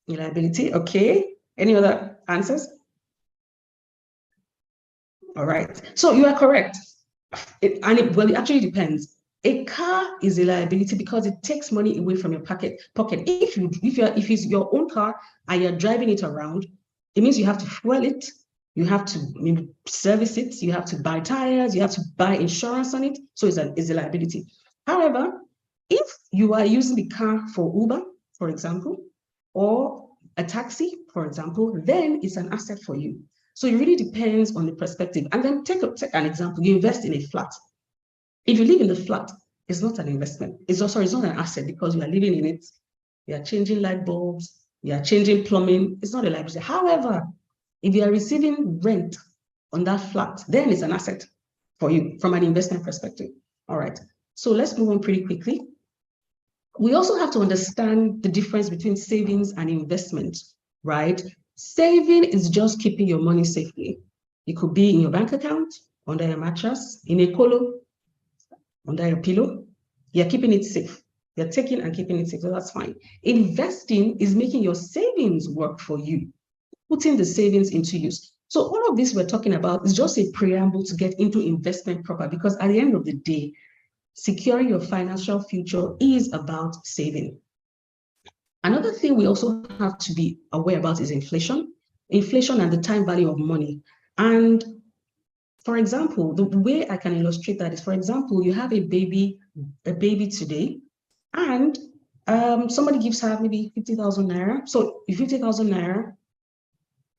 Liability, okay. Any other answers? All right, so you are correct. It actually depends. A car is a liability because it takes money away from your pocket. If it's your own car and you're driving it around, it means you have to fuel it, you have to maybe service it, you have to buy tires, you have to buy insurance on it. So it's a liability. However, if you are using the car for Uber, for example, or a taxi, for example, then it's an asset for you. So it really depends on the perspective. And then take an example. You invest in a flat. If you live in the flat, it's not an investment. It's not an asset because you are living in it. You are changing light bulbs. You are changing plumbing. It's not a liability. However, if you are receiving rent on that flat, then it's an asset for you from an investment perspective. All right. So let's move on pretty quickly. We also have to understand the difference between savings and investment, right? Saving is just keeping your money safely. It could be in your bank account, under your mattress, in a colo, under your pillow. You're keeping it safe. You're taking and keeping it safe, so that's fine. Investing is making your savings work for you, putting the savings into use. So all of this we're talking about is just a preamble to get into investment proper, because at the end of the day, securing your financial future is about saving. Another thing we also have to be aware about is inflation and the time value of money. And for example, the way I can illustrate that is, for example, you have a baby today, and somebody gives her maybe 50,000 naira. So 50,000 naira,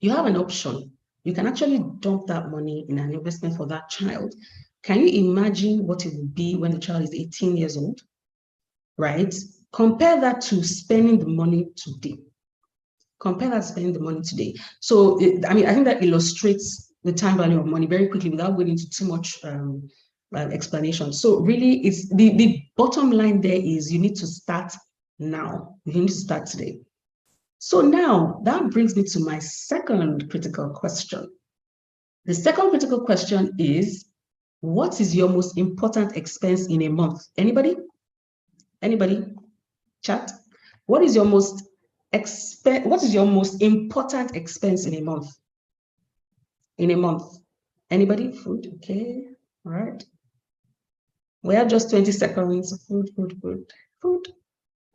you have an option. You can actually dump that money in an investment for that child. Can you imagine what it would be when the child is 18 years old, right? Compare that to spending the money today. Compare that to spending the money today. So, I think that illustrates the time value of money very quickly without going into too much explanation. So really, it's the bottom line there is you need to start now. You need to start today. So now that brings me to my second critical question. The second critical question is, what is your most important expense in a month? Anybody? Anybody? Chat. What is your most important expense in a month? In a month? Anybody? Food? Okay. All right. We have just 20 seconds. Food.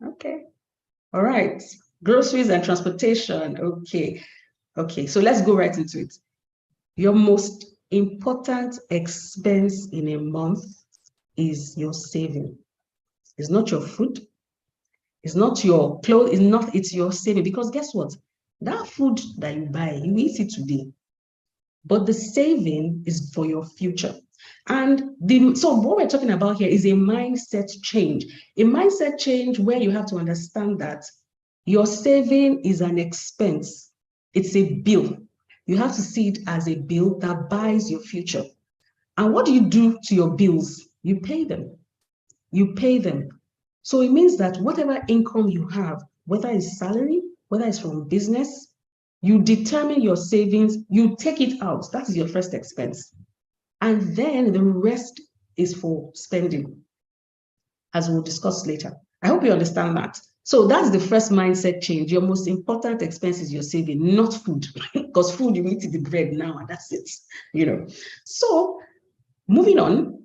Okay. All right. Groceries and transportation. Okay. Okay. So let's go right into it. Your most important expense in a month is your saving. It's not your food. It's not your clothes. It's your saving. Because guess what? That food that you buy, you eat it today. But the saving is for your future. And so what we're talking about here is a mindset change. A mindset change where you have to understand that your saving is an expense. It's a bill. You have to see it as a bill that buys your future. And what do you do to your bills? You pay them. You pay them. So it means that whatever income you have, whether it's salary, whether it's from business, you determine your savings, you take it out. That is your first expense. And then the rest is for spending, as we'll discuss later. I hope you understand that. So that's the first mindset change. Your most important expense is your saving, not food, because food, you eat the bread now, and that's it, So moving on,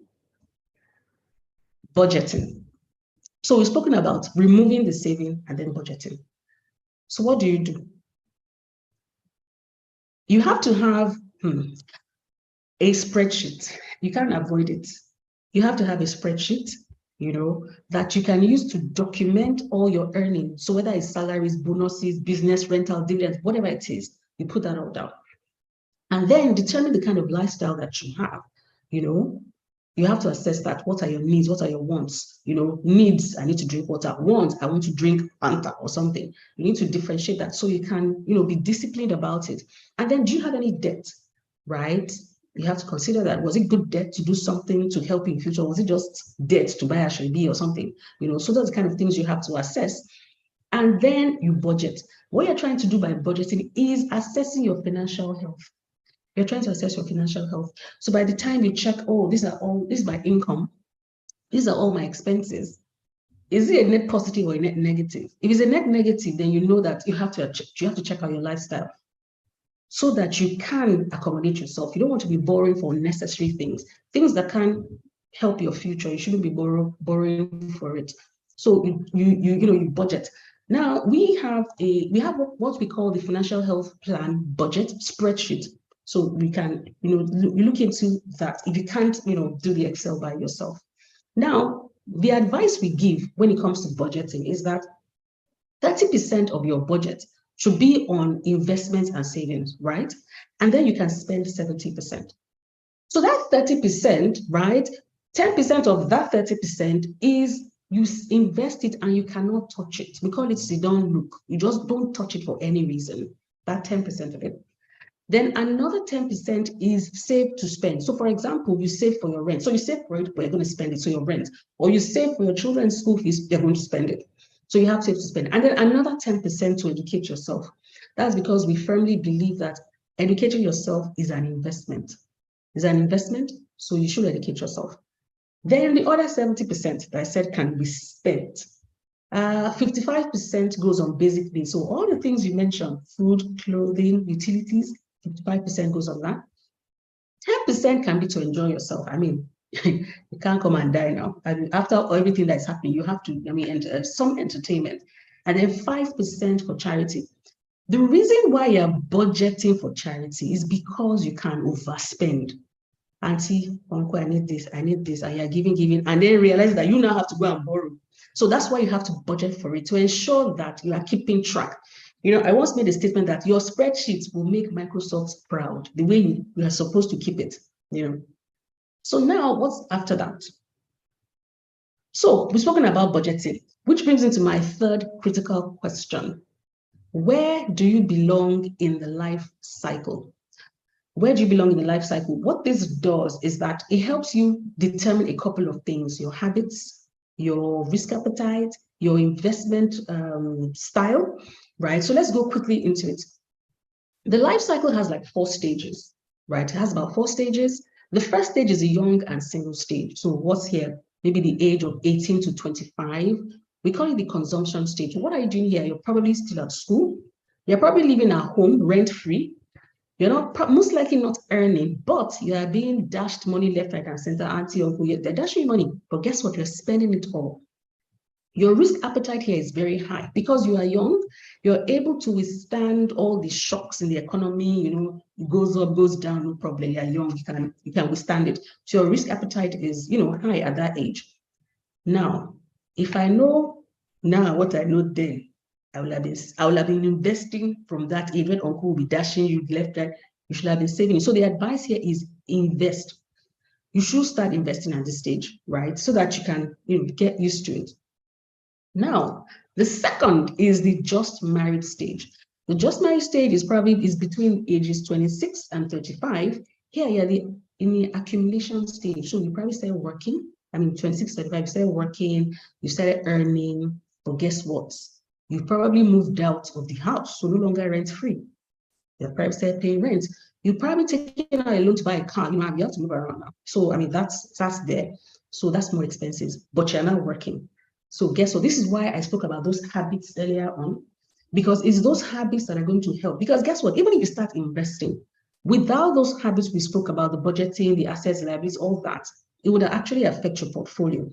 budgeting. So we've spoken about removing the saving and then budgeting. So what do? You have to have a spreadsheet. You can't avoid it. You have to have a spreadsheet, that you can use to document all your earnings. So whether it's salaries, bonuses, business, rental, dividends, whatever it is, you put that all down. And then determine the kind of lifestyle that you have, You have to assess that. What are your needs? What are your wants? Needs, I need to drink water. Wants, I want to drink Fanta or something. You need to differentiate that so you can, be disciplined about it. And then, do you have any debt, right? You have to consider that. Was it good debt to do something to help in future? Was it just debt to buy a Ashwebi or something? So those kind of things you have to assess. And then you budget. What you're trying to do by budgeting is assessing your financial health. You're trying to assess your financial health. So by the time you check, this is my income, these are all my expenses, is it a net positive or a net negative? If it's a net negative, then you know that you have to check out your lifestyle so that you can accommodate yourself. You don't want to be borrowing for unnecessary things that can help your future. You shouldn't be borrowing for it. So you budget. Now we have what we call the financial health plan budget spreadsheet. So we can, you look into that if you can't, do the Excel by yourself. Now, the advice we give when it comes to budgeting is that 30% of your budget should be on investments and savings, right? And then you can spend 70%. So that 30%, right? 10% of that 30% is you invest it and you cannot touch it. We call it sit down look. You just don't touch it for any reason. That 10% of it. Then another 10% is save to spend. So for example, you save for your rent. So you save for it, but you're going to spend it, so your rent. Or you save for your children's school fees, you're going to spend it. So you have save to spend. And then another 10% to educate yourself. That's because we firmly believe that educating yourself is an investment. It's an investment, so you should educate yourself. Then the other 70% that I said can be spent. 55% goes on basic needs. So all the things you mentioned, food, clothing, utilities, 55% goes on that. 10% can be to enjoy yourself. I mean, you can't come and die now. And after everything that's happening, you have to, some entertainment. And then 5% for charity. The reason why you're budgeting for charity is because you can overspend. Auntie, uncle, I need this, and you're giving, and then realize that you now have to go and borrow. So that's why you have to budget for it, to ensure that you are keeping track. I once made a statement that your spreadsheets will make Microsoft proud, the way you are supposed to keep it. So now what's after that? So we've spoken about budgeting, which brings into my third critical question. Where do you belong in the life cycle? Where do you belong in the life cycle? What this does is that it helps you determine a couple of things: your habits, your risk appetite, your investment style, right? So let's go quickly into it. The life cycle has like 4 stages, right? It has about 4 stages. The first stage is a young and single stage. So what's here? Maybe the age of 18 to 25. We call it the consumption stage. What are you doing here? You're probably still at school. You're probably living at home rent-free. You're not most likely not earning, but you are being dashed money left, right, and center. Auntie, uncle, they're dashing you money. But guess what? You're spending it all. Your risk appetite here is very high because you are young. You're able to withstand all the shocks in the economy. It goes up, goes down, no problem. You're young, you can withstand it. So your risk appetite is, high at that age. Now, if I know now what I know then, I will have been investing from that age when uncle will be dashing you left, right. You should have been saving. So the advice here is invest. You should start investing at this stage, right? So that you can get used to it. Now, the second is the just married stage. The just married stage is between ages 26 and 35. Here you're in the accumulation stage. So you probably start working. 26, 35, you started working, you started earning, but guess what? You probably moved out of the house, so no longer rent-free. You probably started paying rent. You probably taking out a loan to buy a car. You have to move around now. So that's there. So that's more expensive, but you're not working. So guess what? This is why I spoke about those habits earlier on, because it's those habits that are going to help. Because guess what? Even if you start investing, without those habits we spoke about, the budgeting, the assets, liabilities, all that, it would actually affect your portfolio.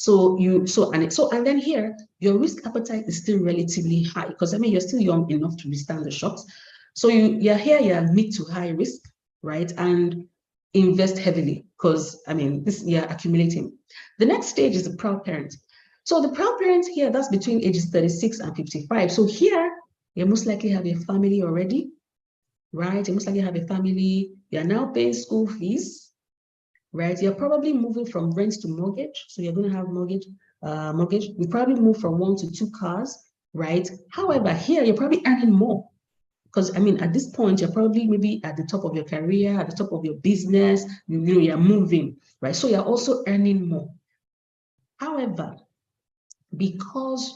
And then here, your risk appetite is still relatively high because you're still young enough to withstand the shocks. So you're mid to high risk, right? And invest heavily because you're accumulating. The next stage is the proud parent. So the proud parent here, that's between ages 36 and 55. So here, you most likely have a family already, right? You most likely have a family. You're now paying school fees, right? You're probably moving from rent to mortgage. So you're going to have mortgage. You probably move from 1 to 2 cars, right? However, here, you're probably earning more. Because at this point, you're probably maybe at the top of your career, at the top of your business, you're moving, right? So you're also earning more. However, because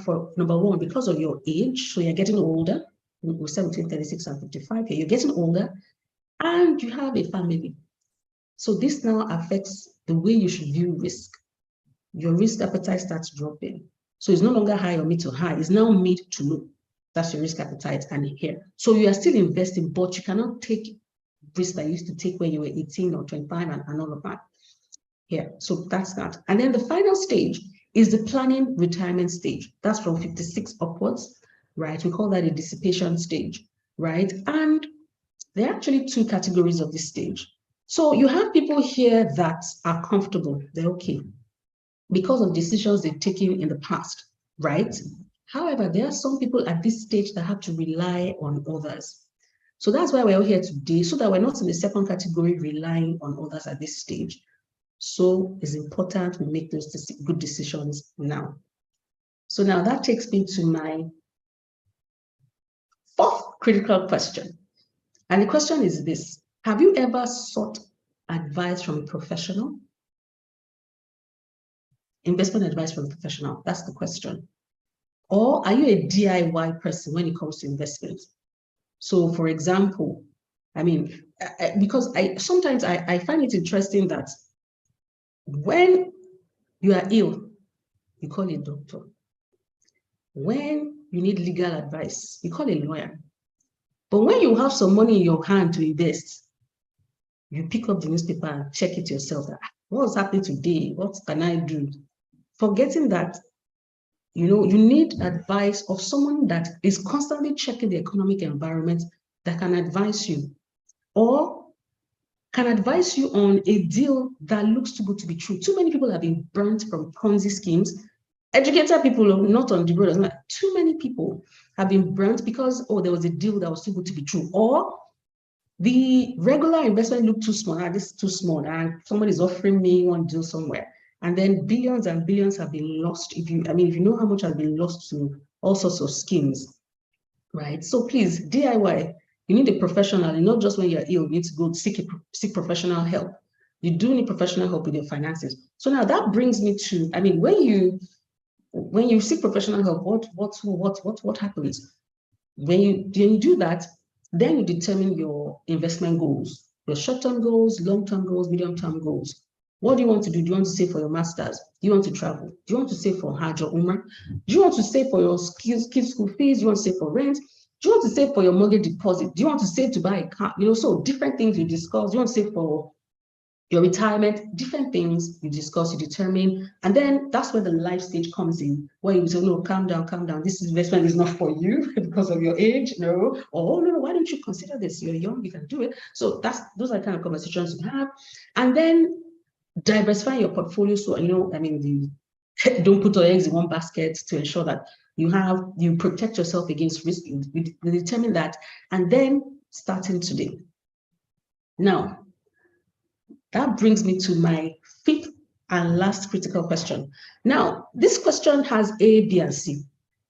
for number one, because of your age, so you're getting older, we're saying between 36 and 55 here, you're getting older, and you have a family. So this now affects the way you should view risk. your risk appetite starts dropping. So it's no longer high or mid to high, it's now mid to low. That's your risk appetite and here. So you are still investing, but you cannot take risk that you used to take when you were 18 or 25 and all of that. Here, so that's that. And then the final stage is the planning retirement stage. That's from 56 upwards, right? We call that a dissipation stage, right? And there are actually two categories of this stage. So you have people here that are comfortable, they're okay, because of decisions they've taken in the past, right? However, there are some people at this stage that have to rely on others. So that's why we're here today, so that we're not in the second category relying on others at this stage. So it's important we make those good decisions now. So now that takes me to my fourth critical question. And the question is this: have you ever sought advice from a professional? Investment advice from a professional, that's the question. Or are you a DIY person when it comes to investment? So for example, I mean, because sometimes I find it interesting that when you are ill, you call a doctor. When you need legal advice, you call a lawyer. But when you have some money in your hand to invest, you pick up the newspaper and check it yourself. What's happening today? What can I do? Forgetting that, you know, you need advice of someone that is constantly checking the economic environment that can advise you, or can advise you on a deal that looks too good to be true. Too many people have been burnt from Ponzi schemes. Educated people, not on the road, too many people have been burnt because, oh, there was a deal that was too good to be true, or the regular investment looked too small. This is too small, and somebody is offering me one deal somewhere, and then billions and billions have been lost. If you know how much has been lost to all sorts of schemes, right? So please, DIY. You need a professional, and not just when you're ill. You need to go seek professional help. You do need professional help with your finances. So now that brings me to, I mean, when you seek professional help, what happens? When you do that, then you determine your investment goals, your short-term goals, long-term goals, medium-term goals. What do you want to do? Do you want to save for your master's? Do you want to travel? Do you want to save for Hajj or Umrah? Do you want to save for your kids' school fees? Do you want to save for rent? Do you want to save for your mortgage deposit? Do you want to save to buy a car? You know, so different things you discuss. Do you want to save for your retirement? Different things you discuss, you determine, and then that's where the life stage comes in, where you say, no, calm down, this investment is not for you because of your age, no, or oh, no, why don't you consider this? You're young, you can do it. So those are the kind of conversations you have. And then diversify your portfolio. So, you know, I mean, don't put all eggs in one basket, to ensure that you protect yourself against risk. You determine that, and then starting today. Now, that brings me to my fifth and last critical question. Now, this question has A, B, and C,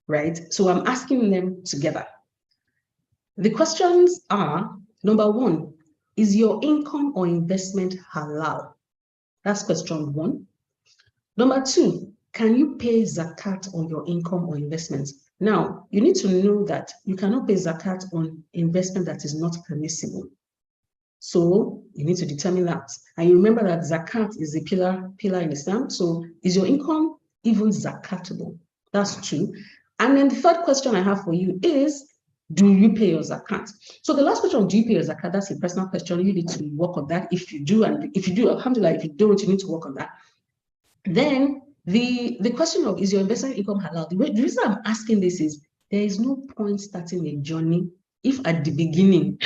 right? So I'm asking them together. The questions are, number one, is your income or investment halal? That's question one. Number two, can you pay zakat on your income or investments? Now, you need to know that you cannot pay zakat on investment that is not permissible. So you need to determine that. And you remember that zakat is a pillar in Islam. So is your income even zakatable? That's two. And then the third question I have for you is, do you pay your zakat? So the last question, do you pay your zakat? That's a personal question. You need to work on that. If you do, and if you do, alhamdulillah, if you don't, you need to work on that. Then the question of, is your investment income halal? The reason I'm asking this is, there is no point starting a journey if at the beginning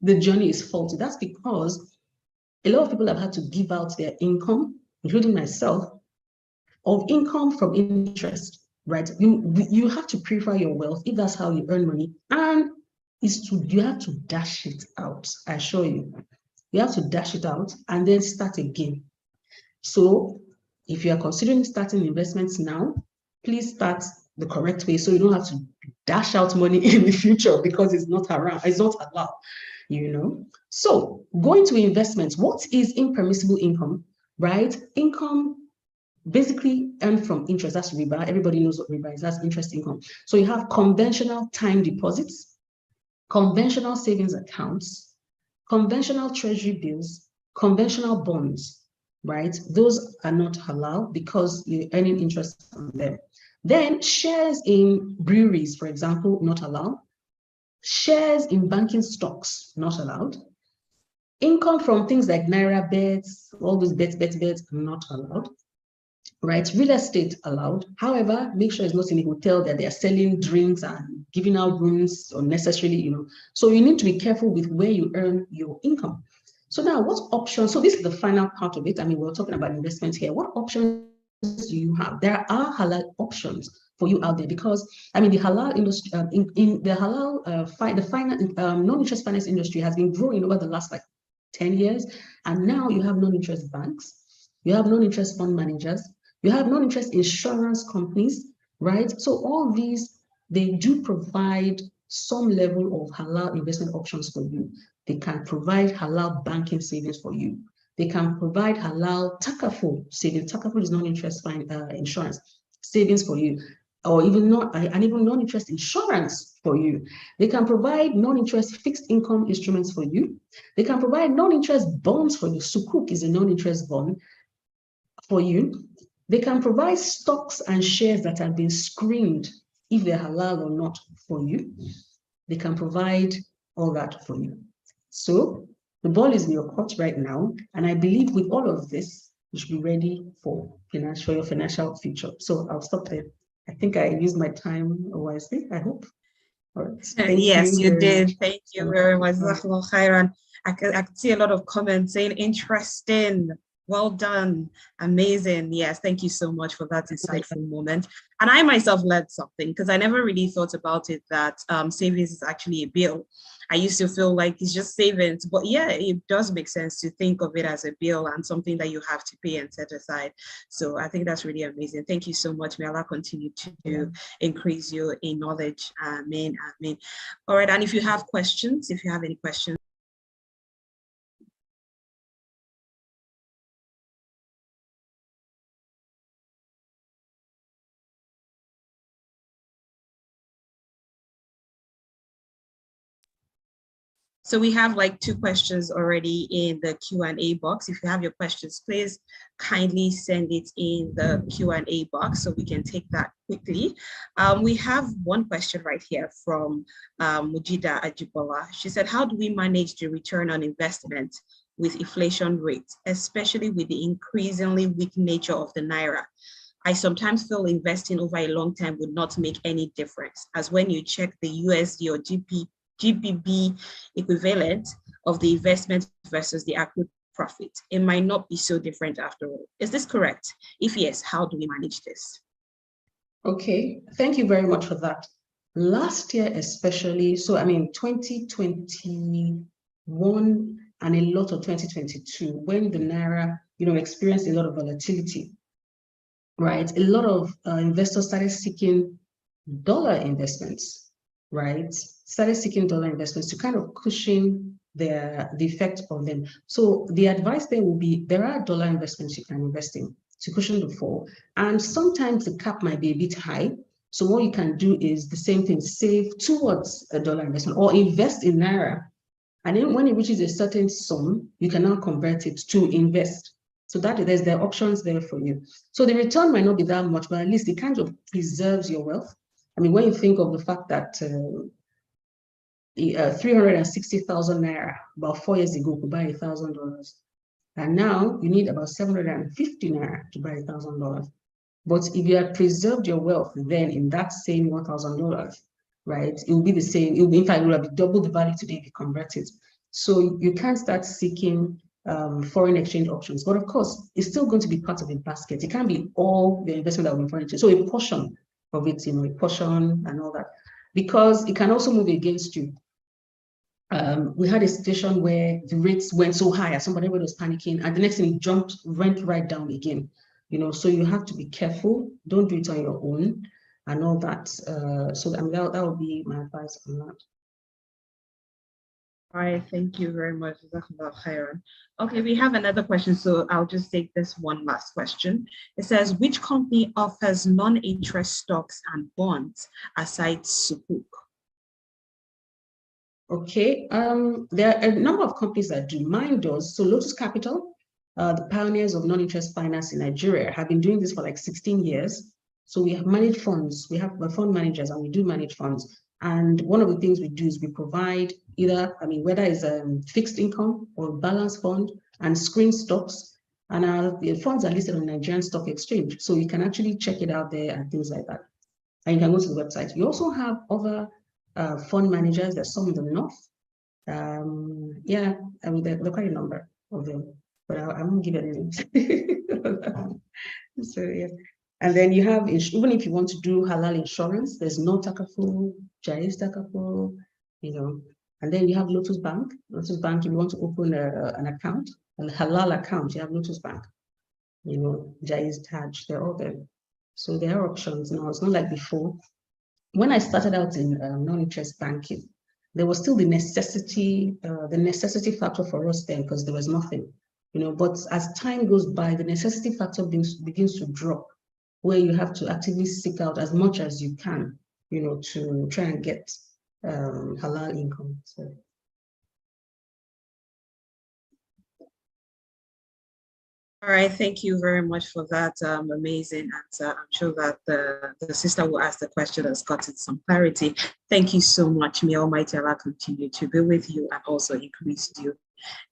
the journey is faulty. That's because a lot of people have had to give out their income, including myself, of income from interest, right? You have to purify your wealth if that's how you earn money, and you have to dash it out. I assure you, you have to dash it out and then start again. So if you are considering starting investments now, please start the correct way, so you don't have to dash out money in the future because it's not around, it's not allowed, you know. So going to investments, what is impermissible income, right? Income basically earned from interest. That's riba. Everybody knows what riba is. That's interest income. So you have conventional time deposits, conventional savings accounts, conventional treasury bills, conventional bonds, right? Those are not halal because you're earning interest on them. Then shares in breweries, for example, not allowed. Shares in banking stocks, not allowed. Income from things like Naira bets, all those bets, not allowed. Right? Real estate allowed. However, make sure it's not in a hotel that they are selling drinks and giving out rooms unnecessarily, So you need to be careful with where you earn your income. So now what options? So this is the final part of it. I mean, we're talking about investment here. What options do you have? There are halal options for you out there because I mean the halal industry in the halal the non-interest finance industry has been growing over the last like 10 years, and now you have non-interest banks, you have non-interest fund managers, you have non-interest insurance companies, right? So all these, they do provide some level of halal investment options for you. They can provide halal banking savings for you. They can provide halal takaful savings. Takaful is non-interest insurance savings for you, or even not, and even non-interest insurance for you. They can provide non-interest fixed income instruments for you. They can provide non-interest bonds for you. Sukuk is a non-interest bond for you. They can provide stocks and shares that have been screened, if they're halal or not, for you. They can provide all that for you. So the ball is in your court right now. And I believe with all of this, you should be ready for your financial future. So I'll stop there. I think I used my time wisely, I hope. All right. Thank Yes, you did. much. Thank you very much. I could see a lot of comments saying interesting. Well done. Amazing. Yes, thank you so much for that insightful moment. And I myself learned something because I never really thought about it that savings is actually a bill. I used to feel like it's just savings, but yeah, it does make sense to think of it as a bill and something that you have to pay and set aside. So I think that's really amazing. Thank you so much. May Allah continue to increase you in knowledge. Amen. Amen. All right. And if you have questions, if you have any questions, so we have like 2 questions already in the Q&A box. If you have your questions, please kindly send it in the Q&A box so we can take that quickly. We have one question right here from Mujida Ajibola. She said, how do we manage the return on investment with inflation rates, especially with the increasingly weak nature of the Naira? I sometimes feel investing over a long time would not make any difference, as when you check the USD or GBP equivalent of the investment versus the accrued profit, it might not be so different after all. Is this correct? If yes, how do we manage this? Okay, thank you very much for that. Last year especially, so I mean 2021 and a lot of 2022, when the Naira, experienced a lot of volatility, right? A lot of investors started seeking dollar investments, right? Started seeking dollar investments to kind of cushion the effect of them. So the advice there will be, there are dollar investments you can invest in to cushion the fall. And sometimes the cap might be a bit high. So what you can do is the same thing, save towards a dollar investment or invest in Naira. And then when it reaches a certain sum, you can now convert it to invest. So that there are options there for you. So the return might not be that much, but at least it kind of preserves your wealth. I mean, when you think of the fact that 360,000 Naira about 4 years ago could buy $1,000. And now you need about 750 Naira to buy $1,000. But if you had preserved your wealth then in that same $1,000, right, it will be the same. It will be, in fact, it will have double the value today if you convert it. So you can't start seeking foreign exchange options. But of course, it's still going to be part of the basket. It can't be all the investment that will be foreign exchange. So a portion of it, a portion and all that. Because it can also move against you. We had a situation where the rates went so high, somebody was panicking, and the next thing it went right down again. So you have to be careful. Don't do it on your own and all that. So that would be my advice on that. All right, thank you very much. Okay, we have another question, so I'll just take this one last question. It says, which company offers non-interest stocks and bonds aside Sukuk? Okay, there are a number of companies that do. Mine does. So Lotus Capital the pioneers of non-interest finance in Nigeria, have been doing this for like 16 years. So we have managed funds, we have fund managers, and we do manage funds. And one of the things we do is we provide either, whether it's fixed income or balance fund and screen stocks. And our funds are listed on Nigerian Stock Exchange. So you can actually check it out there and things like that. And you can go to the website. You also have other fund managers. There's some in the north. They're quite a number of them, but I won't give any names. So yeah. And then you have, even if you want to do halal insurance, there's no Takaful, Jaiz Takaful, and then you have Lotus Bank. Lotus Bank, if you want to open an account, a halal account, you have Lotus Bank, Jaiz Taj, they're all there. So there are options now. It's not like before. When I started out in non-interest banking, there was still the necessity factor for us then, because there was nothing, but as time goes by, the necessity factor begins to drop, where you have to actively seek out as much as you can, to try and get halal income. So. All right, thank you very much for that amazing answer. I'm sure that the sister who asked the question has gotten some clarity. Thank you so much. May Almighty Allah continue to be with you and also increase you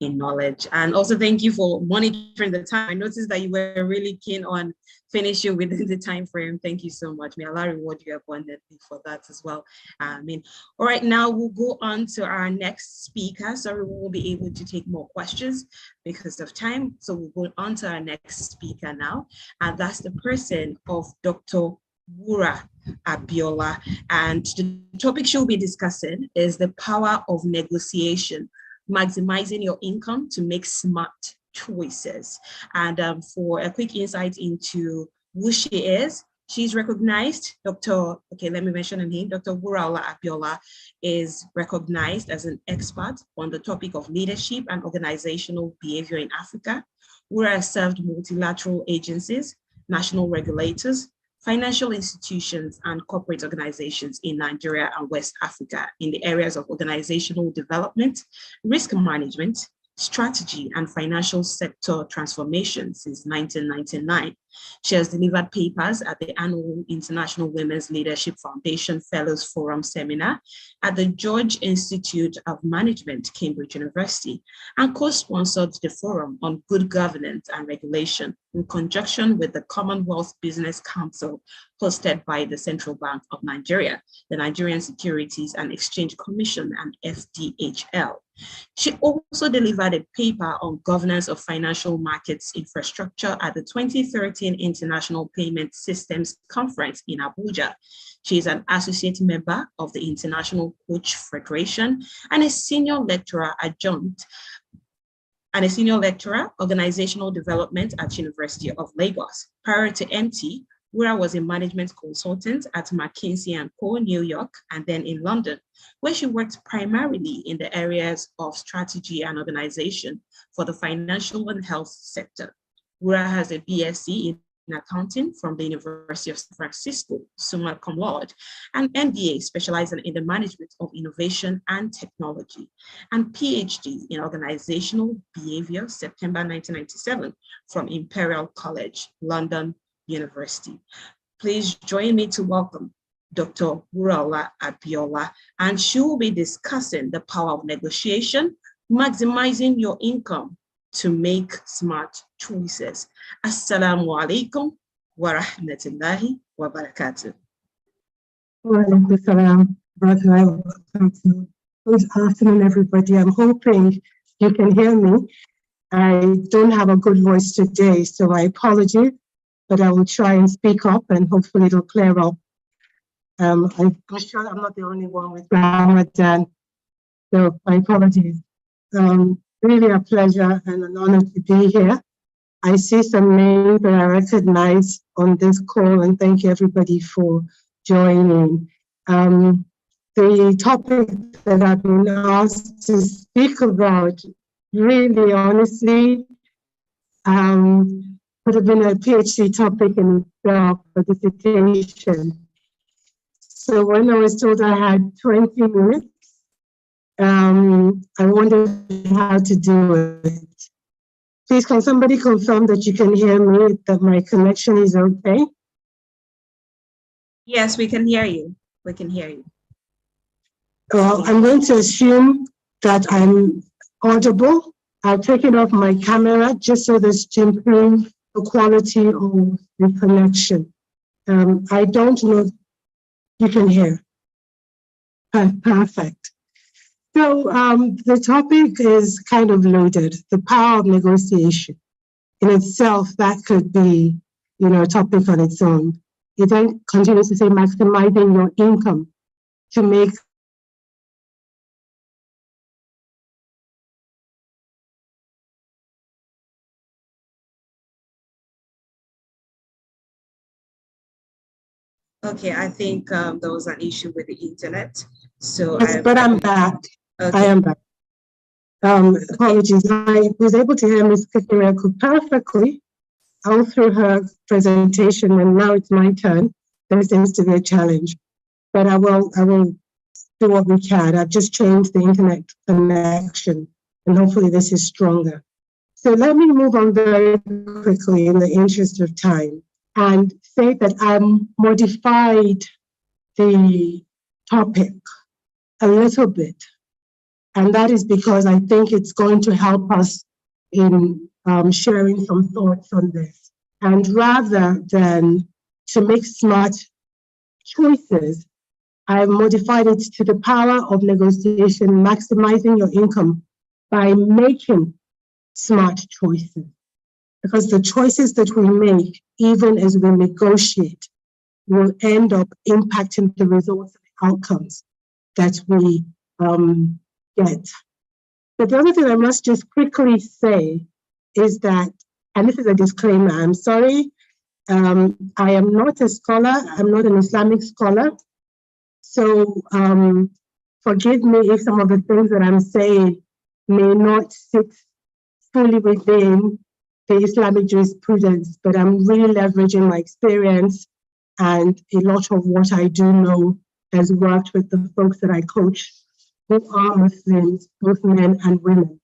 in knowledge. And also thank you for monitoring the time. I noticed that you were really keen on finishing within the time frame. Thank you so much. May Allah reward you abundantly for that as well. All right, now we'll go on to our next speaker. Sorry, we won't be able to take more questions because of time. So we'll go on to our next speaker now. And that's the person of Dr. Wura Abiola. And the topic she'll be discussing is the power of negotiation, maximizing your income to make smart choices. And for a quick insight into who she is, she's recognized, let me mention her name. Dr. Wura Abiola is recognized as an expert on the topic of leadership and organizational behavior in Africa. Wura has served multilateral agencies, national regulators, financial institutions, and corporate organizations in Nigeria and West Africa in the areas of organizational development, risk management, strategy, and financial sector transformation since 1999. She has delivered papers at the annual International Women's Leadership Foundation Fellows Forum Seminar at the George Institute of Management, Cambridge University, and co-sponsored the Forum on Good Governance and Regulation in conjunction with the Commonwealth Business Council, hosted by the Central Bank of Nigeria, the Nigerian Securities and Exchange Commission, and FDHL. She also delivered a paper on governance of financial markets infrastructure at the 2013 International Payment Systems Conference in Abuja. She is an associate member of the International Coach Federation and a senior lecturer adjunct and a senior lecturer, organizational development at University of Lagos. Prior to MT, Wura was a management consultant at McKinsey & Co. New York, and then in London, where she worked primarily in the areas of strategy and organization for the financial and health sector. Wura has a BSc in accounting from the University of San Francisco, summa cum laude, and MBA specializing in the management of innovation and technology, and PhD in organizational behavior, September 1997, from Imperial College, London University. Please join me to welcome Dr. Wura Abiola, and she will be discussing the power of negotiation, maximizing your income to make smart choices. Assalamu alaikum wa rahmatullahi wa barakatuh. Wa alaikum salam, brother. Good afternoon, everybody. I'm hoping you can hear me. I don't have a good voice today, so my apologies, but I will try and speak up and hopefully it'll clear up. I'm sure I'm not the only one with Ramadan, so my apologies. Really a pleasure and an honor to be here. I see some names that I recognize on this call, and thank you everybody for joining. The topic that I've been asked to speak about, really honestly, could have been a PhD topic in itself, a dissertation. So when I was told I had 20 minutes, I wondered how to do it. Please, can somebody confirm that you can hear me, that my connection is okay? Yes, we can hear you. We can hear you. Well, I'm going to assume that I'm audible. I've taken off my camera just so as to improve the quality of the connection. I don't know if you can hear. Perfect. So the topic is kind of loaded, the power of negotiation. In itself, that could be, a topic on its own. It then continues to say maximizing your income to make Okay, I think there was an issue with the internet. So yes, but I'm back. Okay. I am back. Apologies. I was able to hear Ms. Kekireko perfectly all through her presentation, and now it's my turn. There seems to be a challenge, but I will do what we can. I've just changed the internet connection, and hopefully this is stronger. So let me move on very quickly in the interest of time and say that I modified the topic a little bit. And that is because I think it's going to help us in sharing some thoughts on this. And rather than to make smart choices, I've modified it to the power of negotiation, maximizing your income by making smart choices. Because the choices that we make, even as we negotiate, will end up impacting the results and outcomes that we get. But the other thing I must just quickly say is that, and this is a disclaimer, I'm sorry, I am not a scholar, I'm not an Islamic scholar. So forgive me if some of the things that I'm saying may not sit fully within the Islamic jurisprudence, but I'm really leveraging my experience, and a lot of what I do know has worked with the folks that I coach who are Muslims, both men and women.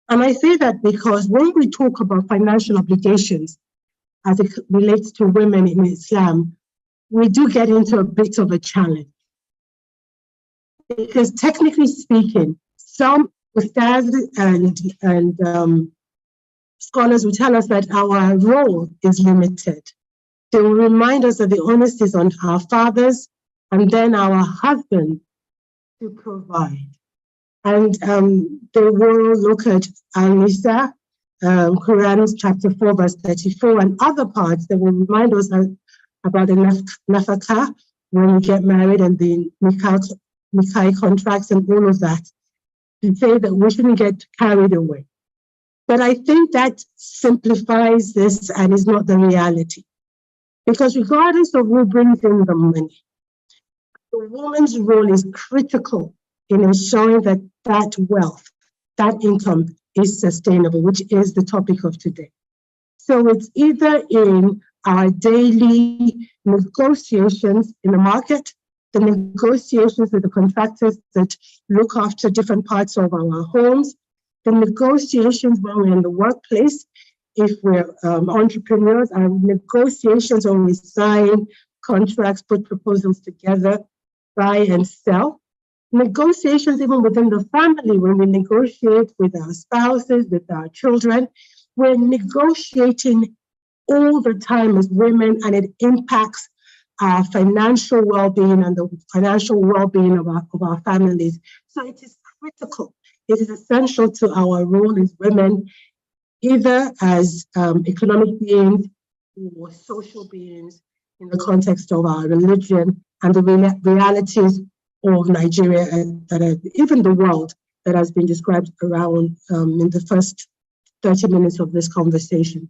And I say that because when we talk about financial obligations as it relates to women in Islam, we do get into a bit of a challenge. Because technically speaking, some ustads and scholars will tell us that our role is limited. They will remind us that the onus is on our fathers and then our husbands to provide. And they will look at Al-Nisa, Quran chapter 4, verse 34, and other parts that will remind us about the nafaka when we get married and the nikah contracts and all of that, to say that we shouldn't get carried away. But I think that simplifies this and is not the reality. Because regardless of who brings in the money, the woman's role is critical in ensuring that that wealth, that income is sustainable, which is the topic of today. So it's either in our daily negotiations in the market, the negotiations with the contractors that look after different parts of our homes, the negotiations when we're in the workplace, if we're entrepreneurs, our negotiations when we sign contracts, put proposals together, buy and sell. Negotiations even within the family, when we negotiate with our spouses, with our children, we're negotiating all the time as women, and it impacts our financial well-being and the financial well-being of our families. So it is critical. It is essential to our role as women, either as economic beings or social beings in the context of our religion and the realities of Nigeria and even the world that has been described around in the first 30 minutes of this conversation.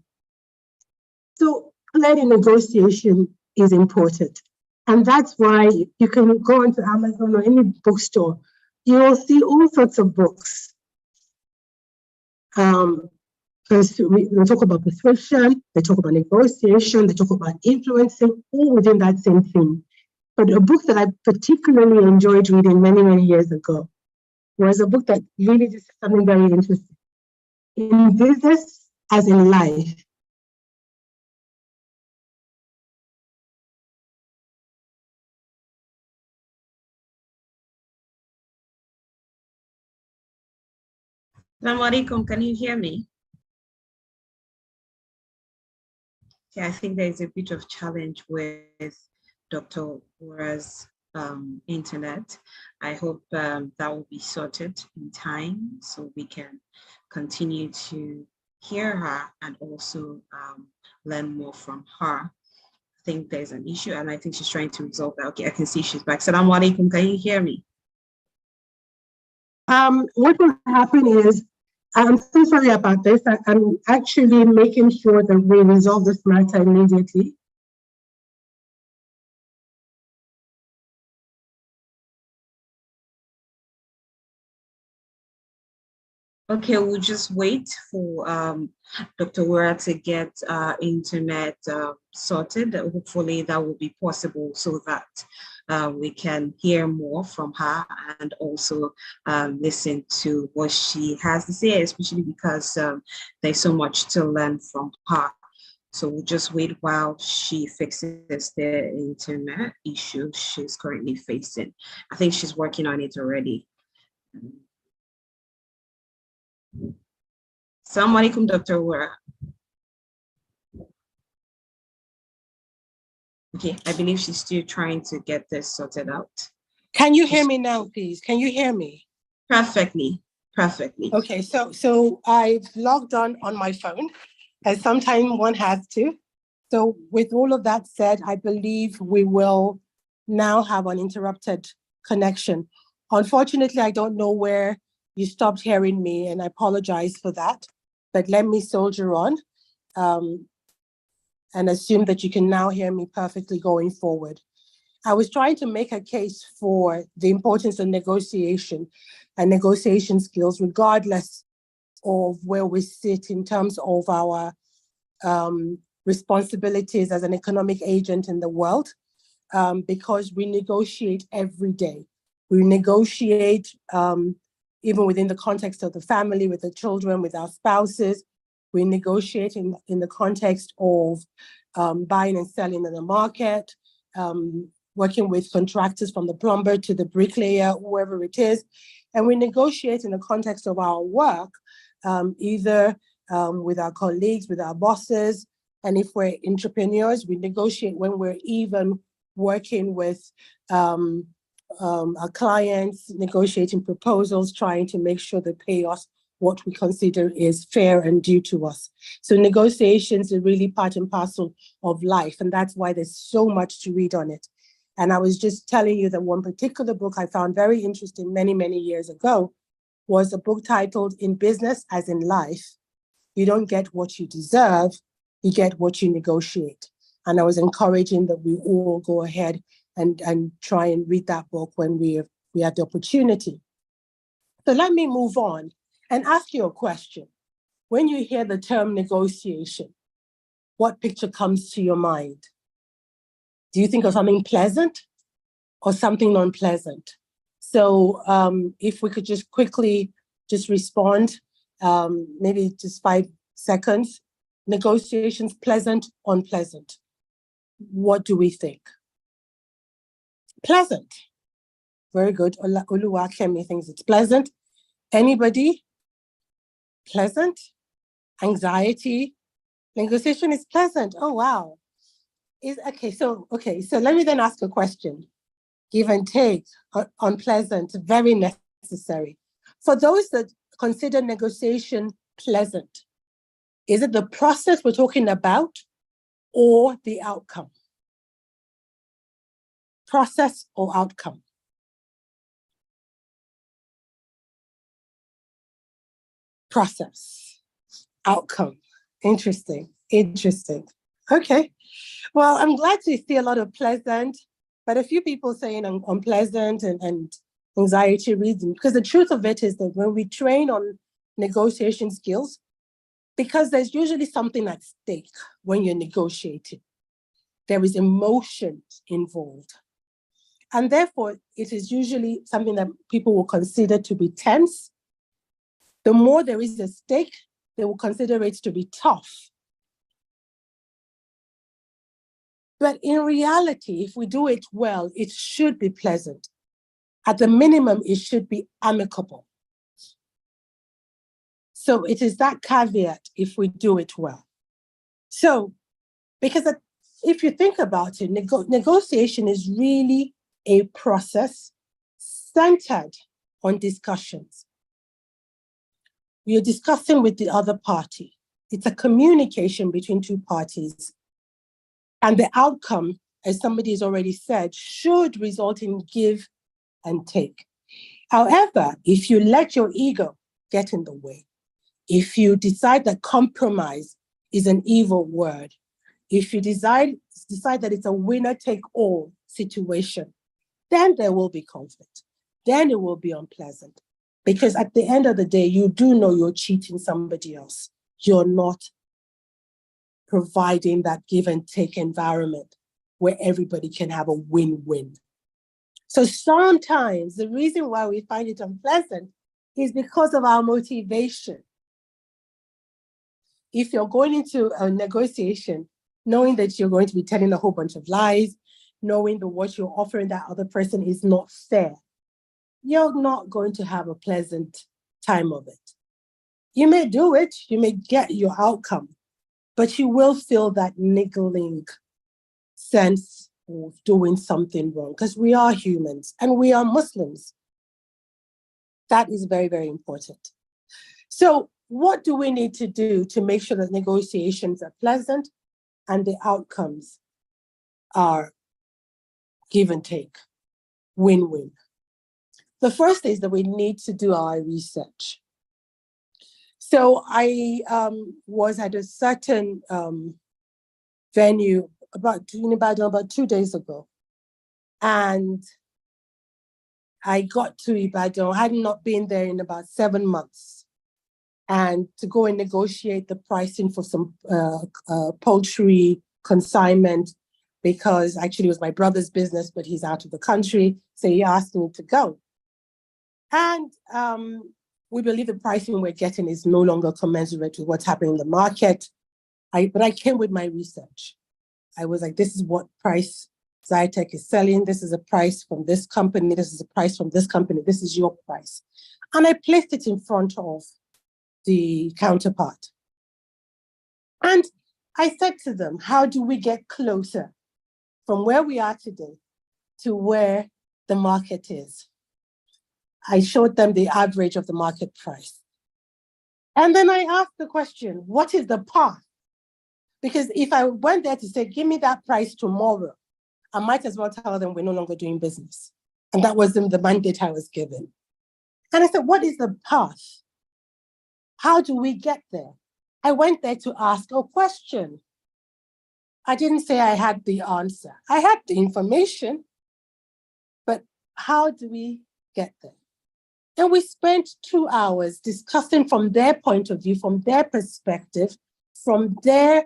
So clearly negotiation is important. And that's why you can go into Amazon or any bookstore, you will see all sorts of books. Because they talk about persuasion, they talk about negotiation, they talk about influencing, all within that same theme. But a book that I particularly enjoyed reading many, many years ago was a book that really did something very interesting. in business as in life. Assalamu alaikum, can you hear me? Yeah, I think there's a bit of challenge with Dr. Wura's internet. I hope that will be sorted in time so we can continue to hear her and also learn more from her. I think there's an issue and I think she's trying to resolve that. Okay, I can see she's back. Assalamu alaikum, can you hear me? What will happen is, I'm so sorry about this. I'm actually making sure that we resolve this matter immediately. Okay, we'll just wait for Dr. Wura to get internet sorted. Hopefully that will be possible so that we can hear more from her and also listen to what she has to say, especially because there's so much to learn from her. So we'll just wait while she fixes the internet issue she's currently facing. I think she's working on it already. Assalamu alaikum, Dr. Wura. Okay, I believe she's still trying to get this sorted out. Can you hear me now, please? Can you hear me? Perfectly, perfectly. Okay, so I've logged on my phone, as sometimes one has to. So with all of that said, I believe we will now have uninterrupted connection. Unfortunately, I don't know where you stopped hearing me, and I apologize for that. But let me soldier on and assume that you can now hear me perfectly going forward. I was trying to make a case for the importance of negotiation and negotiation skills, regardless of where we sit in terms of our responsibilities as an economic agent in the world, because we negotiate every day. We negotiate even within the context of the family, with the children, with our spouses. We negotiate in the context of buying and selling in the market, working with contractors from the plumber to the bricklayer, whoever it is. And we negotiate in the context of our work, either with our colleagues, with our bosses. And if we're entrepreneurs, we negotiate when we're even working with our clients, negotiating proposals, trying to make sure they pay us what we consider is fair and due to us. So negotiations are really part and parcel of life, and that's why there's so much to read on it. And I was just telling you that one particular book I found very interesting many, many years ago was a book titled In Business as in Life. You don't get what you deserve, you get what you negotiate. And I was encouraging that we all go ahead and try and read that book when we have the opportunity. So let me move on and ask you a question. When you hear the term negotiation, what picture comes to your mind? Do you think of something pleasant or something unpleasant? So if we could just quickly just respond, maybe just 5 seconds. Negotiations, pleasant, unpleasant. What do we think? Pleasant. Very good. Oluwakemi thinks it's pleasant. Anybody? Pleasant. Anxiety. Negotiation is pleasant. Oh, wow. So let me then ask a question. Give and take, unpleasant, very necessary. For those that consider negotiation pleasant, is it the process we're talking about or the outcome? Process or outcome? Process, outcome. Interesting. Okay. Well, I'm glad to see a lot of pleasant, but a few people saying unpleasant and anxiety reading, because the truth of it is that when we train on negotiation skills, because there's usually something at stake when you're negotiating. There is emotion involved. And therefore, it is usually something that people will consider to be tense. The more there is a stake, they will consider it to be tough. But in reality, if we do it well, it should be pleasant. At the minimum, it should be amicable. So it is that caveat if we do it well. So, because if you think about it, negotiation is really a process centered on discussions. You're discussing with the other party. It's a communication between two parties. And the outcome, as somebody has already said, should result in give and take. However, if you let your ego get in the way, if you decide that compromise is an evil word, if you decide that it's a winner-take-all situation, then there will be conflict. Then it will be unpleasant. Because at the end of the day, you do know you're cheating somebody else. You're not providing that give and take environment where everybody can have a win-win. So sometimes the reason why we find it unpleasant is because of our motivation. If you're going into a negotiation, knowing that you're going to be telling a whole bunch of lies, knowing that what you're offering that other person is not fair, you're not going to have a pleasant time of it. You may do it, you may get your outcome, but you will feel that niggling sense of doing something wrong, because we are humans and we are Muslims. That is very, very important. So what do we need to do to make sure that negotiations are pleasant and the outcomes are give and take, win-win? The first is that we need to do our research. So I was at a certain venue in Ibadan about 2 days ago. And I got to Ibadan. I had not been there in about 7 months. And to go and negotiate the pricing for some poultry consignment, because actually it was my brother's business, but he's out of the country. So he asked me to go. And we believe the pricing we're getting is no longer commensurate with what's happening in the market. But I came with my research. I was like, this is what price Zytec is selling. This is a price from this company. This is a price from this company. This is your price. And I placed it in front of the counterpart. And I said to them, how do we get closer from where we are today to where the market is? I showed them the average of the market price. And then I asked the question, what is the path? Because if I went there to say, give me that price tomorrow, I might as well tell them we're no longer doing business. And that wasn't the mandate I was given. And I said, what is the path? How do we get there? I went there to ask a question. I didn't say I had the answer. I had the information, but how do we get there? And we spent 2 hours discussing from their point of view, from their perspective, from their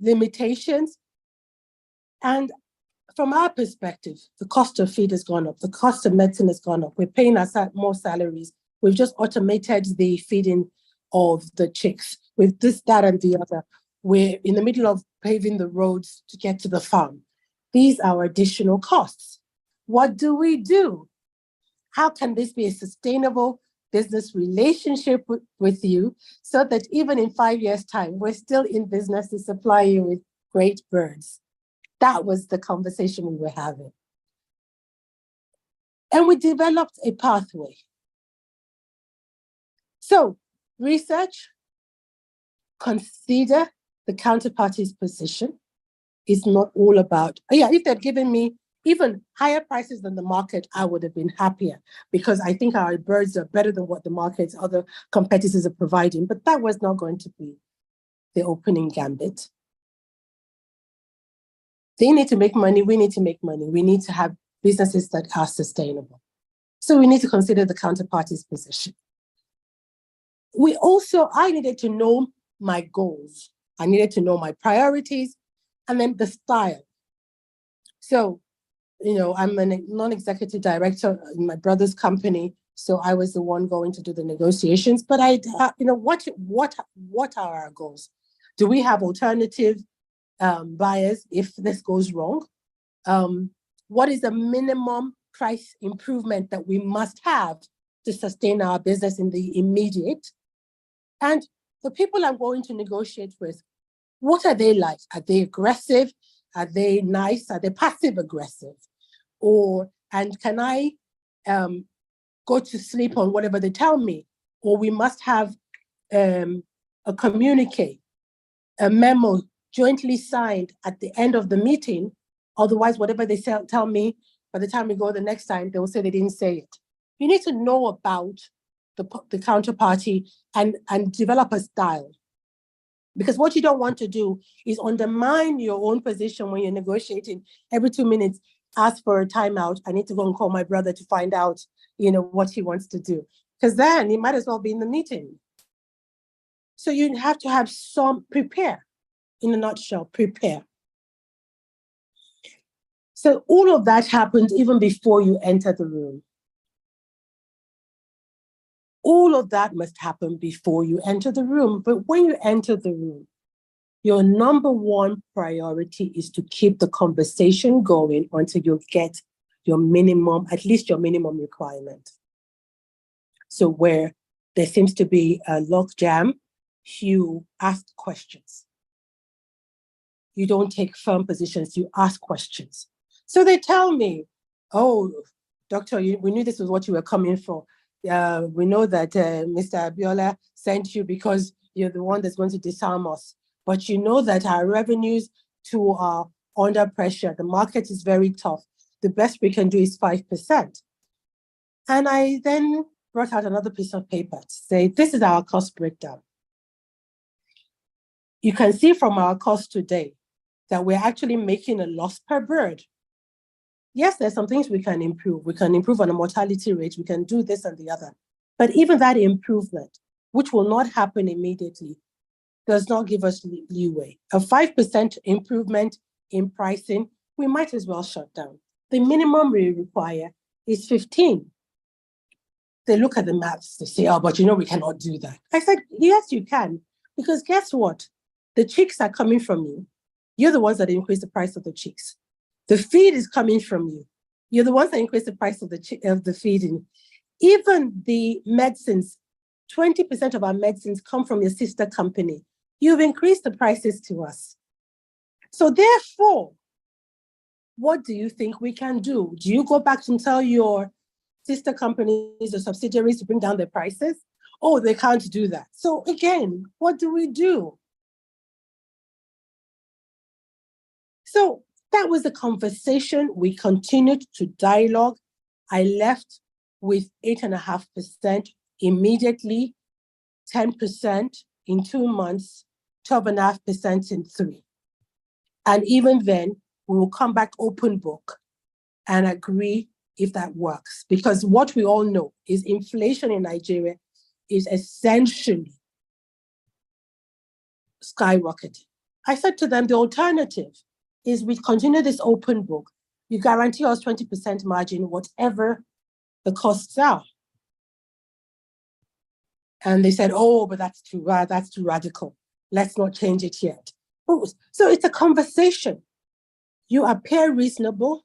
limitations. And from our perspective, the cost of feed has gone up. The cost of medicine has gone up. We're paying more salaries. We've just automated the feeding of the chicks with this, that, and the other. We're in the middle of paving the roads to get to the farm. These are additional costs. What do we do? How can this be a sustainable business relationship with you so that even in 5 years' time, we're still in business to supply you with great birds? That was the conversation we were having. And we developed a pathway. So research, consider the counterparty's position. It's not all about, if they'd given me even higher prices than the market, I would have been happier, because I think our birds are better than what the market's other competitors are providing. But that was not going to be the opening gambit. They need to make money. We need to make money. We need to have businesses that are sustainable. So we need to consider the counterparty's position. I needed to know my goals. I needed to know my priorities, and then the style. So, I'm a non-executive director in my brother's company. So I was the one going to do the negotiations. But what are our goals? Do we have alternative buyers if this goes wrong? What is the minimum price improvement that we must have to sustain our business in the immediate? And the people I'm going to negotiate with, what are they like? Are they aggressive? Are they nice? Are they passive aggressive? And can I go to sleep on whatever they tell me? Or we must have a communique, a memo jointly signed at the end of the meeting. Otherwise, whatever they tell me, by the time we go the next time, they will say they didn't say it. You need to know about the counterparty and develop a style. Because what you don't want to do is undermine your own position when you're negotiating. Every 2 minutes, ask for a timeout. I need to go and call my brother to find out, what he wants to do. Because then he might as well be in the meeting. So you have to have prepare. In a nutshell, prepare. So all of that happens even before you enter the room. All of that must happen before you enter the room. But when you enter the room, your number one priority is to keep the conversation going until you get your minimum, at least your minimum requirement. So where there seems to be a logjam, you ask questions. You don't take firm positions, you ask questions. So they tell me, oh, doctor, we knew this was what you were coming for. We know that Mr. Abiola sent you because you're the one that's going to disarm us. But you know that our revenues too are under pressure. The market is very tough. The best we can do is 5%. And I then brought out another piece of paper to say, this is our cost breakdown. You can see from our cost today that we're actually making a loss per bird. Yes, there's some things we can improve. We can improve on the mortality rate. We can do this and the other. But even that improvement, which will not happen immediately, does not give us leeway. A 5% improvement in pricing, we might as well shut down. The minimum we require is 15. They look at the maths, they say, oh, but we cannot do that. I said, yes, you can. Because guess what? The chicks are coming from you. You're the ones that increase the price of the chicks. The feed is coming from you. You're the ones that increase the price of the feeding. Even the medicines, 20% of our medicines come from your sister company. You've increased the prices to us. So therefore, what do you think we can do? Do you go back and tell your sister companies or subsidiaries to bring down their prices? Oh, they can't do that. So again, what do we do? So that was the conversation. We continued to dialogue. I left with 8.5% immediately, 10% in 2 months, 12.5% in 3. And even then, we will come back open book and agree if that works. Because what we all know is inflation in Nigeria is essentially skyrocketing. I said to them, the alternative is we continue this open book. You guarantee us 20% margin, whatever the costs are. And they said, oh, but that's too radical. Let's not change it yet. So it's a conversation. You appear reasonable.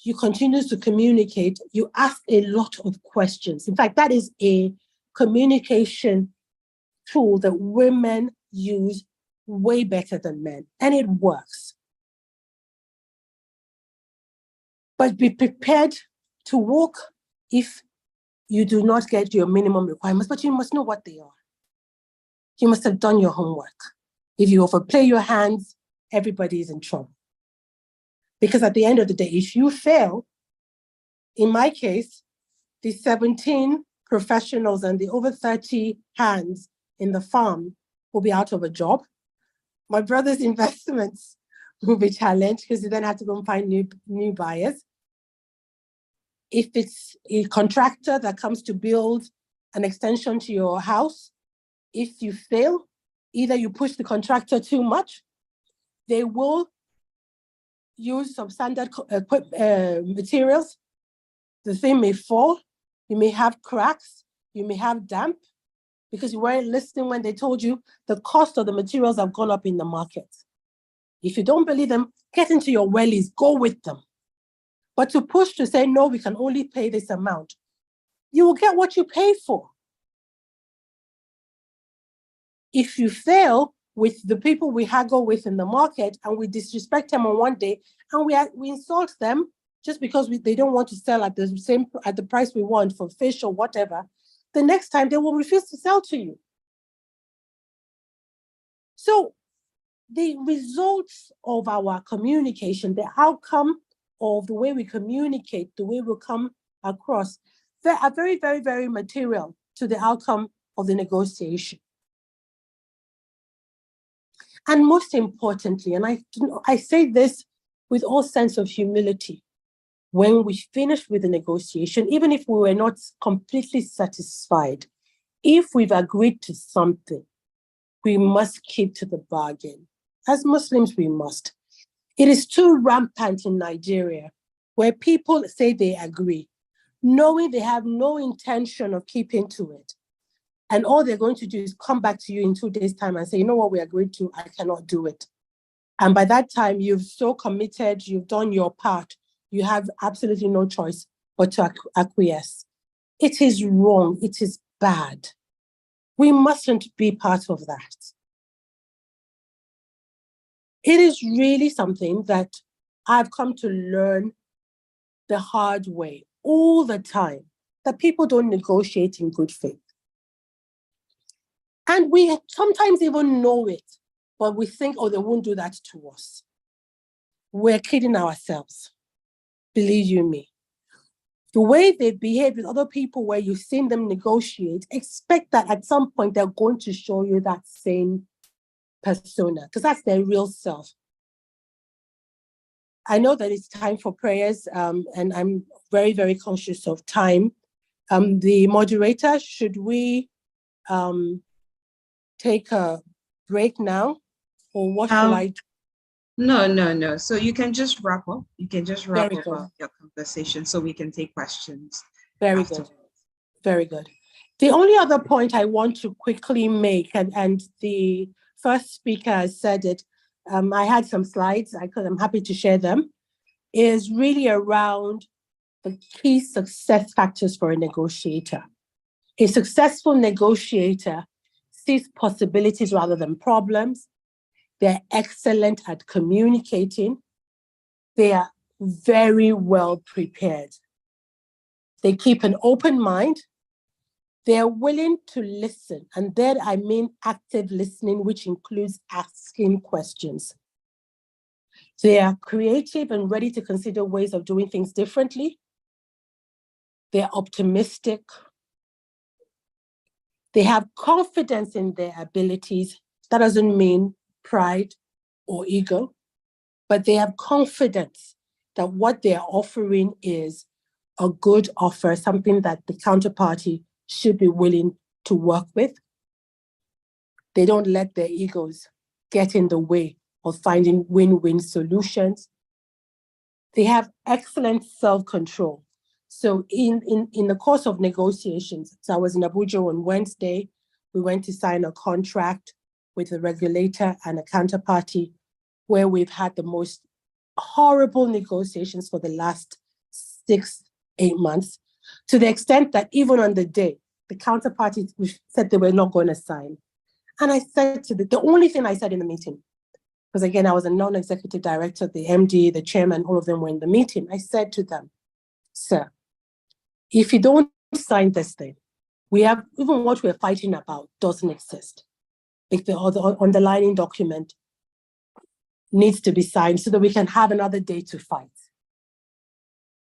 You continue to communicate. You ask a lot of questions. In fact, that is a communication tool that women use way better than men, and it works. But be prepared to walk if you do not get your minimum requirements, but you must know what they are. You must have done your homework. If you overplay your hands, everybody is in trouble. Because at the end of the day, if you fail, in my case, the 17 professionals and the over 30 hands in the farm will be out of a job. My brother's investments will be challenged because you then have to go and find new buyers. If it's a contractor that comes to build an extension to your house, if you fail, either you push the contractor too much, they will use substandard materials, the thing may fall, You may have cracks, you may have damp, because you weren't listening when they told you the cost of the materials have gone up in the market. If you don't believe them, get into your wellies, go with them. But to push to say, no, we can only pay this amount, you will get what you pay for. If you fail with the people we haggle with in the market and we disrespect them on one day and we insult them just because they don't want to sell at the price we want for fish or whatever, the next time they will refuse to sell to you. So the results of our communication, the outcome of the way we communicate, the way we come across, they are very, very, very material to the outcome of the negotiation. And most importantly, and I say this with all sense of humility, when we finish with the negotiation, even if we were not completely satisfied, if we've agreed to something, we must keep to the bargain. As Muslims, we must. It is too rampant in Nigeria, where people say they agree, knowing they have no intention of keeping to it. And all they're going to do is come back to you in 2 days' time and say, you know what we agreed to, I cannot do it. And by that time, you've so committed, you've done your part, you have absolutely no choice but to acquiesce. It is wrong, it is bad. We mustn't be part of that. It is really something that I've come to learn the hard way all the time, that people don't negotiate in good faith. And we sometimes even know it, but we think, oh, they won't do that to us. We're kidding ourselves, believe you me. The way they behave with other people where you've seen them negotiate, expect that at some point they're going to show you that same persona, because that's their real self. I know that it's time for prayers, and I'm very, very conscious of time. The moderator, should we take a break now, or what shall I do? No. So you can just wrap up. You can just wrap up your conversation so we can take questions. Very good. Very good. The only other point I want to quickly make, and the first speaker has said it, I had some slides, I'm happy to share them, is really around the key success factors for a negotiator. A successful negotiator sees possibilities rather than problems. They're excellent at communicating. They are very well prepared. They keep an open mind. They're willing to listen. And there I mean active listening, which includes asking questions. They are creative and ready to consider ways of doing things differently. They're optimistic. They have confidence in their abilities. That doesn't mean pride or ego, but they have confidence that what they're offering is a good offer, something that the counterparty should be willing to work with. They don't let their egos get in the way of finding win-win solutions. They have excellent self-control. So in the course of negotiations, so I was in Abuja on Wednesday, we went to sign a contract with a regulator and a counterparty where we've had the most horrible negotiations for the last 6-8 months, to the extent that even on the day, the counterparty said they were not going to sign. And I said to the only thing I said in the meeting, because again, I was a non-executive director, the MD, the chairman, all of them were in the meeting. I said to them, sir, if you don't sign this thing, we have, even what we're fighting about doesn't exist. Like the underlying document needs to be signed so that we can have another day to fight.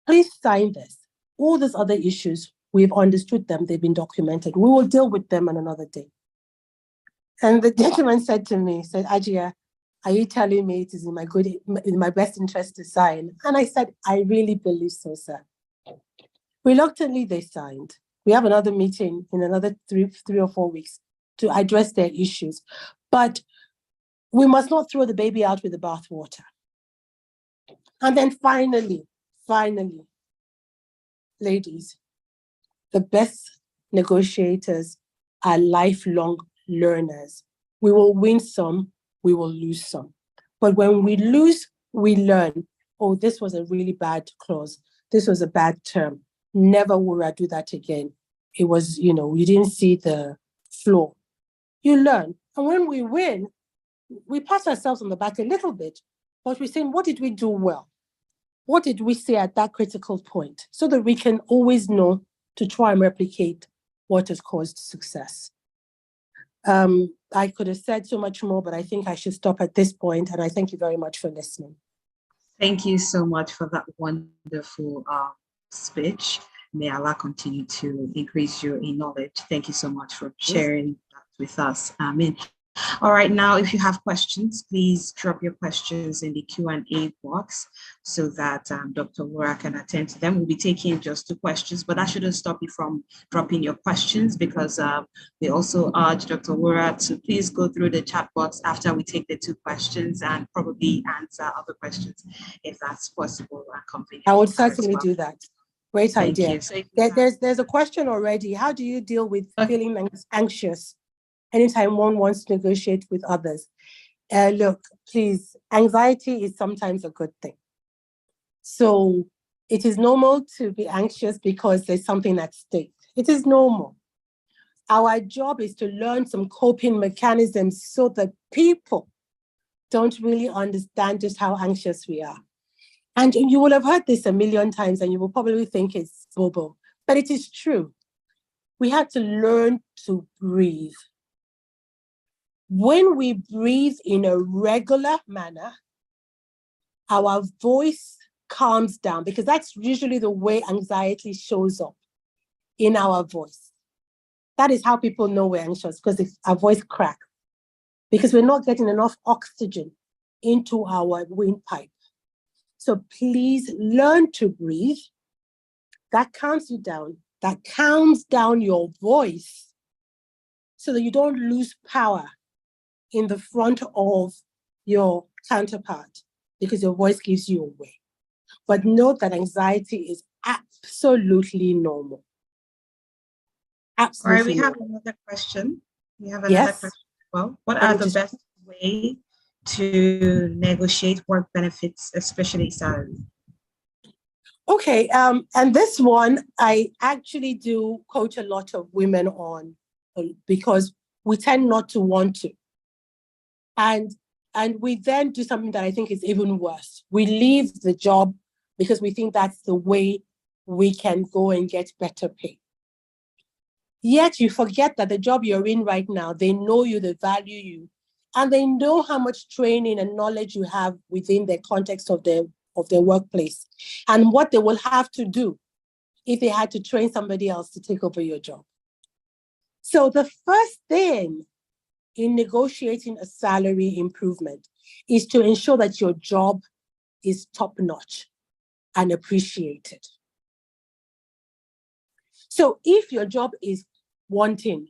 Please sign this. All those other issues, we've understood them, they've been documented. We will deal with them on another day. And the gentleman said to me, said, Ajia, are you telling me it is in my best interest to sign? And I said, I really believe so, sir. Reluctantly, they signed. We have another meeting in another three or 4 weeks to address their issues. But we must not throw the baby out with the bathwater. And then finally, ladies, the best negotiators are lifelong learners. We will win some, we will lose some. But when we lose, we learn, oh, this was a really bad clause. This was a bad term. Never will I do that again. It was, you didn't see the flaw. You learn. And when we win, we pat ourselves on the back a little bit, but we're saying, what did we do well? What did we say at that critical point? So that we can always know to try and replicate what has caused success. I could have said so much more, but I think I should stop at this point, and I thank you very much for listening. Thank you so much for that wonderful speech. May Allah continue to increase you in knowledge. Thank you so much for sharing that with us. Amen. All right, now if you have questions, please drop your questions in the Q&A box so that Dr. Wura can attend to them. We'll be taking just 2 questions, but that shouldn't stop you from dropping your questions, because we also urge Dr. Wura to please go through the chat box after we take the 2 questions and probably answer other questions if that's possible. I would certainly do that. Great idea. So there's a question already. How do you deal with feeling anxious anytime one wants to negotiate with others? Look, please, anxiety is sometimes a good thing. So it is normal to be anxious because there's something at stake. It is normal. Our job is to learn some coping mechanisms so that people don't really understand just how anxious we are. And you will have heard this a million times and you will probably think it's bobo, but it is true. We have to learn to breathe. When we breathe in a regular manner, our voice calms down, because that's usually the way anxiety shows up, in our voice. That is how people know we're anxious, because our voice cracks, because we're not getting enough oxygen into our windpipe. So please learn to breathe. That calms you down. That calms down your voice so that you don't lose power in the front of your counterpart, because your voice gives you away. But note that anxiety is absolutely normal. Absolutely. All right, we have another question. Question. Well, what are the best way to negotiate work benefits, especially salary? Okay, and this one I actually do coach a lot of women on, because we tend not to want to. And we then do something that I think is even worse. We leave the job because we think that's the way we can go and get better pay. Yet you forget that the job you're in right now, they know you, they value you, and they know how much training and knowledge you have within the context of their workplace, and what they will have to do if they had to train somebody else to take over your job. So the first thing in negotiating a salary improvement is to ensure that your job is top-notch and appreciated. So if your job is wanting,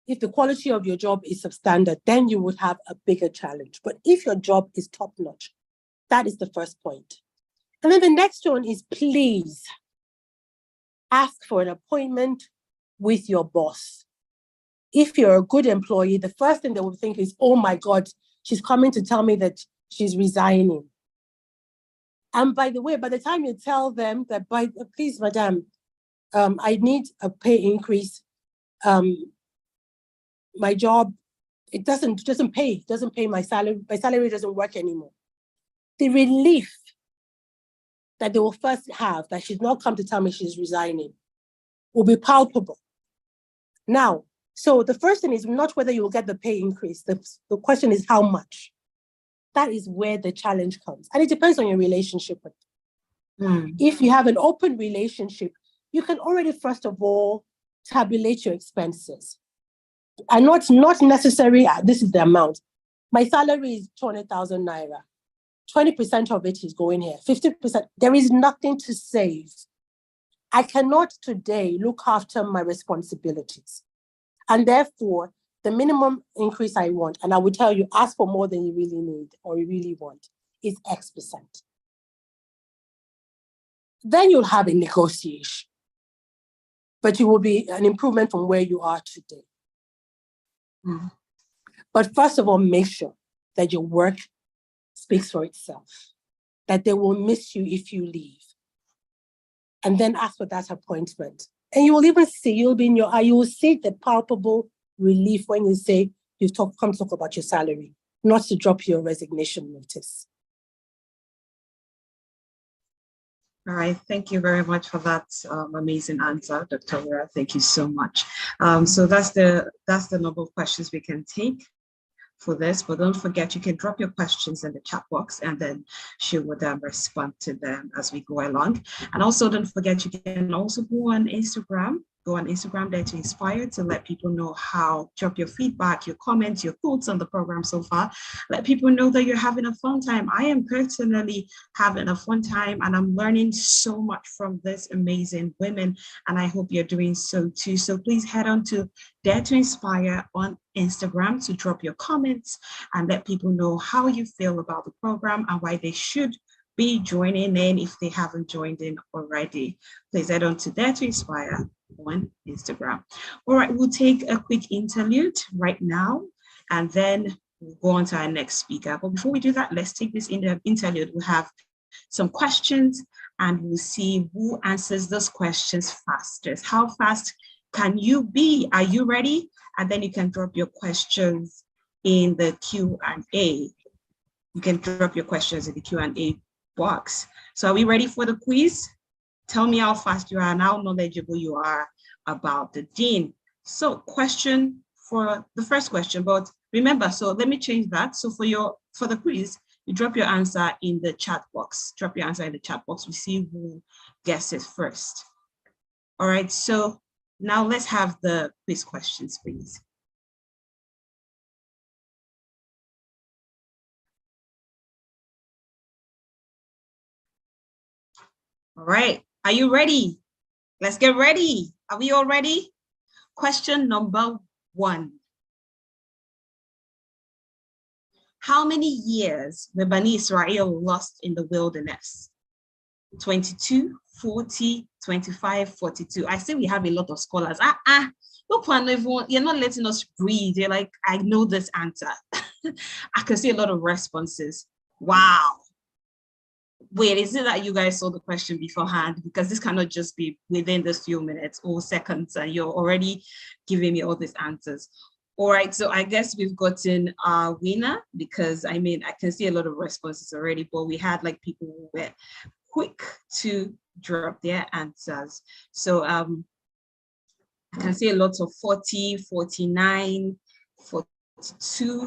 if the quality of your job is substandard, then you would have a bigger challenge. But if your job is top-notch, that is the first point. And then the next one is, please ask for an appointment with your boss. If you're a good employee, the first thing they will think is, oh my God, she's coming to tell me that she's resigning. And by the way, by the time you tell them that, please, madam, I need a pay increase. My job, it doesn't pay my salary. My salary doesn't work anymore. The relief that they will first have that she's not come to tell me she's resigning will be palpable. Now, so the first thing is not whether you will get the pay increase. The question is how much. That is where the challenge comes. And it depends on your relationship with them. If you have an open relationship, you can already, first of all, tabulate your expenses. And not necessarily, this is the amount. My salary is 200,000 naira. 20% of it is going here. 50%, there is nothing to save. I cannot today look after my responsibilities. And therefore, the minimum increase I want, and I will tell you, ask for more than you really need or you really want, is X%. Then you'll have a negotiation. but it will be an improvement from where you are today. Mm. But first of all, make sure that your work speaks for itself, that they will miss you if you leave. And then ask for that appointment. And you will even see, you'll be in your eye, you will see the palpable relief when you say, come talk about your salary, not to drop your resignation notice. All right, thank you very much for that amazing answer, Dr. Wera. Thank you so much. So that's the number of questions we can take for this, but don't forget you can drop your questions in the chat box and then she would respond to them as we go along. And also don't forget you can also go on Instagram Dare to Inspire to let people know how, drop your feedback, your comments, your thoughts on the program so far. Let people know that you're having a fun time. I am personally having a fun time and I'm learning so much from these amazing women and I hope you're doing so too. So please head on to Dare to Inspire on Instagram to drop your comments and let people know how you feel about the program and why they should be joining in if they haven't joined in already. Please head on to Dare to Inspire on Instagram. All right, we'll take a quick interlude right now and then we'll go on to our next speaker. But before we do that, let's take this interlude. We'll have some questions and we'll see who answers those questions fastest. How fast can you be? Are you ready? And then you can drop your questions in the Q&A. You can drop your questions in the Q&A box. So are we ready for the quiz? Tell me how fast you are and how knowledgeable you are about the Dean. So question for the first question, but remember, so let me change that. So for the quiz, you drop your answer in the chat box. Drop your answer in the chat box. We see who guesses first. All right, so now let's have the quiz questions, please. All right, are you ready? Let's get ready. Are we all ready? Question number 1. How many years were Bani Israel lost in the wilderness? 22, 40, 25, 42. I see we have a lot of scholars. You're not letting us breathe. You're like, I know this answer. I can see a lot of responses. Wow. Wait, is it that you guys saw the question beforehand? Because this cannot just be within this few minutes or seconds and you're already giving me all these answers. All right, so I guess we've gotten our winner because I mean, I can see a lot of responses already, but we had like people who were quick to drop their answers. So I can see a lot of 40, 49, 42,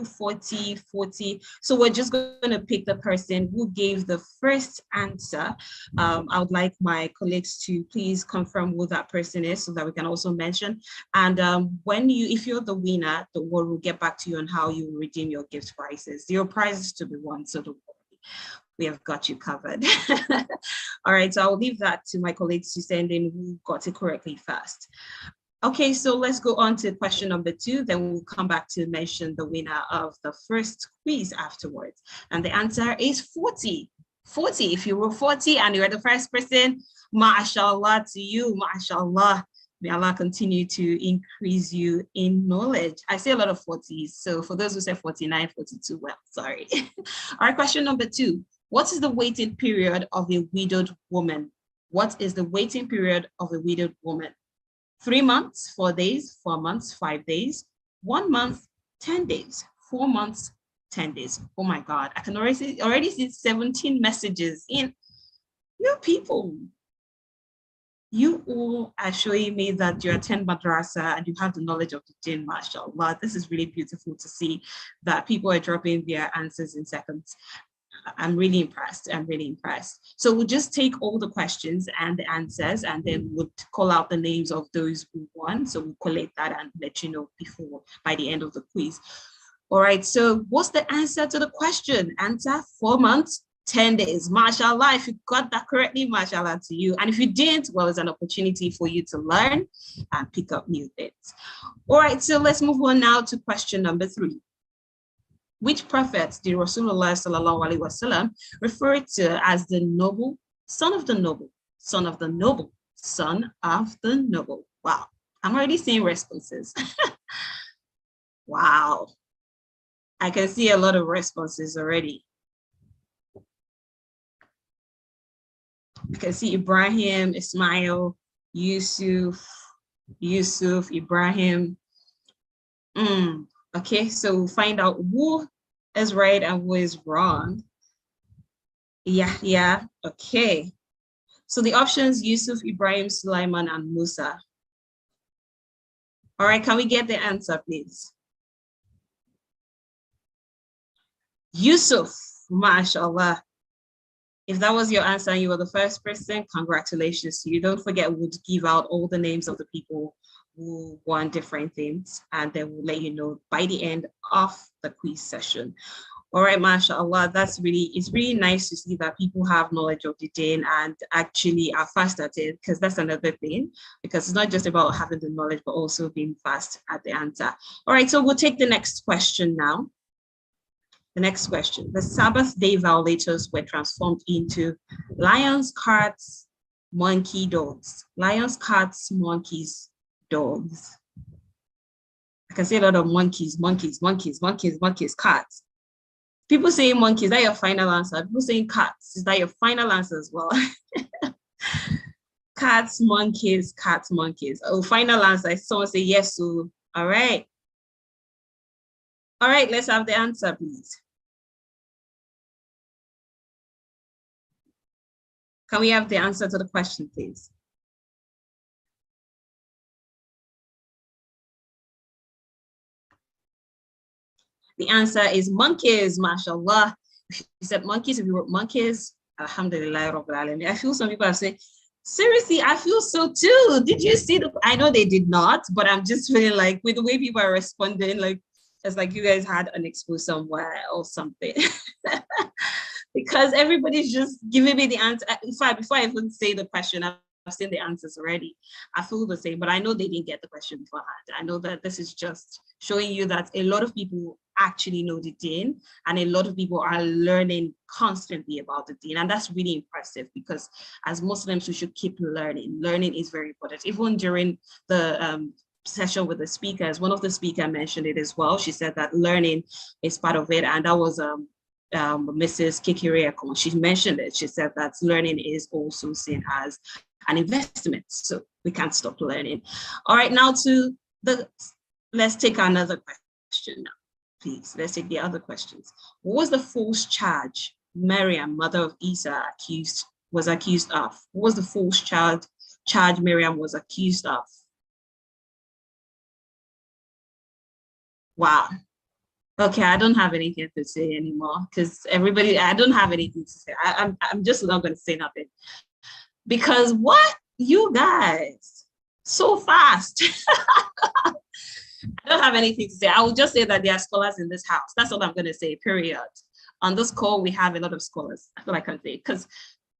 40, 40. So we're just going to pick the person who gave the first answer. I would like my colleagues to please confirm who that person is so that we can also mention. And if you're the winner, the world will get back to you on how you redeem your gift prizes. Your prizes to be won, so don't worry. We have got you covered. All right, so I'll leave that to my colleagues to send in who got it correctly first. Okay, so let's go on to question number 2. Then we'll come back to mention the winner of the first quiz afterwards. And the answer is 40. 40. If you were 40 and you're the first person, mashallah to you, mashallah. May Allah continue to increase you in knowledge. I say a lot of 40s. So for those who say 49, 42, well, sorry. All right, question number 2. What is the waiting period of a widowed woman? What is the waiting period of a widowed woman? 3 months, 4 days, 4 months, 5 days, 1 month, 10 days, 4 months, 10 days. Oh my God, I can already see 17 messages in. You people, you all are showing me that you attend madrasa and you have the knowledge of the Jinn, mashallah. This is really beautiful to see that people are dropping their answers in seconds. I'm really impressed. I'm really impressed. So we'll just take all the questions and the answers and then we'll call out the names of those who won. So we'll collate that and let you know by the end of the quiz. All right, so what's the answer to the question? Answer: 4 months, 10 days. Mashallah, if you got that correctly, mashallah to you. And if you didn't, well, it's an opportunity for you to learn and pick up new things. All right, so let's move on now to question number 3. Which prophet did Rasulullah sallallahu alaihi wasallam refer to as the noble, son of the noble, son of the noble, son of the noble? Wow, I'm already seeing responses. Wow, I can see a lot of responses already. I can see Ibrahim, Ismail, Yusuf, Ibrahim. Okay, so we'll find out who is right and who is wrong. Yeah, okay. So the options, Yusuf, Ibrahim, Sulaiman, and Musa. All right, can we get the answer, please? Yusuf, mashallah. If that was your answer and you were the first person, congratulations to you. Don't forget, we'll give out all the names of the people who won different things, and then we'll let you know by the end of the quiz session. All right, mashallah, it's really nice to see that people have knowledge of the deen and actually are fast at it, because that's another thing, because it's not just about having the knowledge, but also being fast at the answer. All right, so we'll take the next question now. The next question, the Sabbath day violators were transformed into lions, cats, monkey, dogs. Lions, cats, monkeys, dogs. I can see a lot of monkeys, cats. People saying monkeys, is that your final answer? People saying cats, is that your final answer as well? Cats, monkeys. Oh, final answer. Someone say yes. So, all right. All right, let's have the answer, please. Can we have the answer to the question, please? The answer is monkeys, mashallah. If you said monkeys, if you wrote monkeys, alhamdulillah, rabbil alamin. I feel some people are saying, seriously, I feel so too. Did you see the, I know they did not, but I'm just feeling like with the way people are responding, like it's like you guys had an expo somewhere or something. Because everybody's just giving me the answer. In fact, before I even say the question, I've seen the answers already. I feel the same, but I know they didn't get the question beforehand. I know that this is just showing you that a lot of people actually know the deen, and a lot of people are learning constantly about the deen, and that's really impressive, because as Muslims we should keep learning. Learning is very important. Even during the session with the speakers, one of the speakers mentioned it as well. She said that learning is part of it, and that was Mrs. Kikiri. She mentioned it. She said that learning is also seen as an investment, so we can't stop learning. All right, now let's take another question now, please. Let's take the other questions. What was the false charge Miriam, mother of Isa, was accused of? What was the false charge Miriam was accused of? Wow. Okay, I don't have anything to say anymore, because I don't have anything to say. I'm just not going to say nothing. Because what? You guys, so fast. I don't have anything to say. I will just say that there are scholars in this house. That's all I'm going to say, period. On this call, we have a lot of scholars. That's all I can say. Because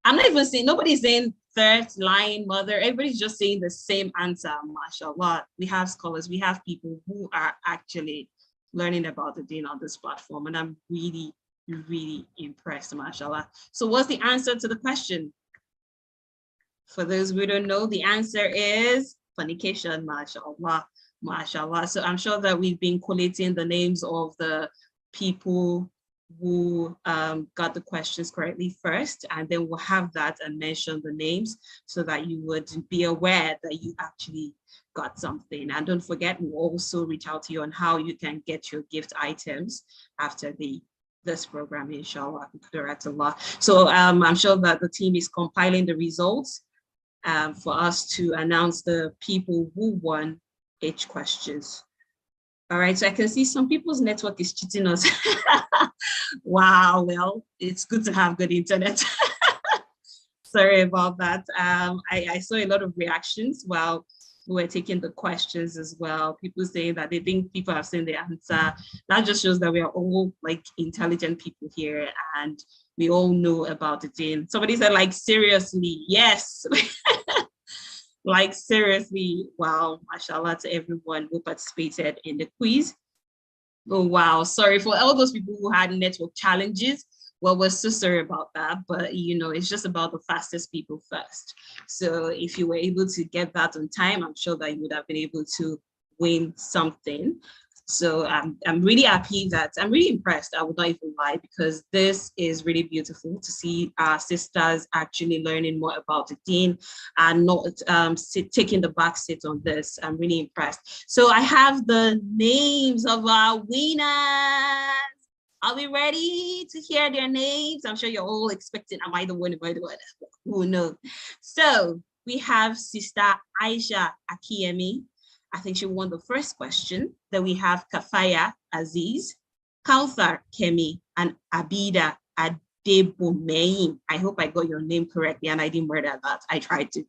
I'm not even saying, nobody's saying third line, mother. Everybody's just saying the same answer, mashallah. We have scholars. We have people who are actually learning about the deen on this platform, and I'm really, really impressed, mashallah. So what's the answer to the question? For those who don't know, the answer is fornication, mashallah, mashallah. So I'm sure that we've been collating the names of the people who got the questions correctly first, and then we'll have that and mention the names so that you would be aware that you actually got something. And don't forget, we'll also reach out to you on how you can get your gift items after this program, inshallah. So I'm sure that the team is compiling the results for us to announce the people who won each questions. All right, so I can see some people's network is cheating us. Wow, well, it's good to have good internet. Sorry about that. I saw a lot of reactions while we were taking the questions as well. People saying that they think people have seen the answer. That just shows that we are all like intelligent people here, and we all know about the deen. Somebody said, like, seriously, yes. Like, seriously, wow, mashallah to everyone who participated in the quiz. Oh, wow, sorry for all those people who had network challenges. well, we're so sorry about that, but you know, it's just about the fastest people first. So if you were able to get that on time, I'm sure that you would have been able to win something. So I'm really happy that I'm really impressed. I would not even lie, because this is really beautiful to see our sisters actually learning more about the deen and not taking the back seat on this. I'm really impressed. So I have the names of our winners. Are we ready to hear their names? I'm sure you're all expecting, am I the one? Am I the one? Who knows? So we have Sister Aisha Akiyemi. I think she won the first question. Then we have Kafaya Aziz, Kauthar Kemi, and Abida Adebomein. I hope I got your name correctly and I didn't murder that. I tried to.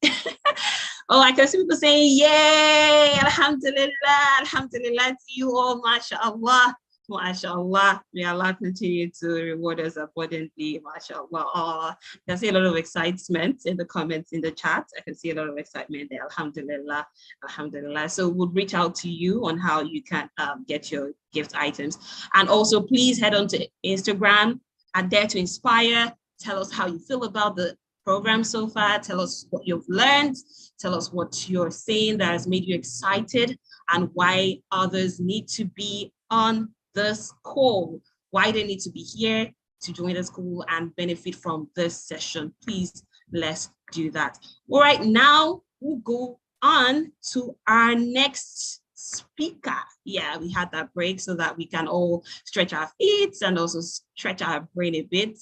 Oh, I can see people saying, yay, alhamdulillah, alhamdulillah to you all, mashallah. MashaAllah, may Allah continue to reward us abundantly, MashaAllah. I can see a lot of excitement in the comments in the chat. I can see a lot of excitement there, alhamdulillah, alhamdulillah. So we'll reach out to you on how you can get your gift items. And also please head on to Instagram at Dare to Inspire. Tell us how you feel about the program so far. Tell us what you've learned. Tell us what you're saying that has made you excited and why others need to be on this call, why they need to be here to join this call and benefit from this session. Please, let's do that. All right, now we'll go on to our next speaker. Yeah, we had that break so that we can all stretch our feet and also stretch our brain a bit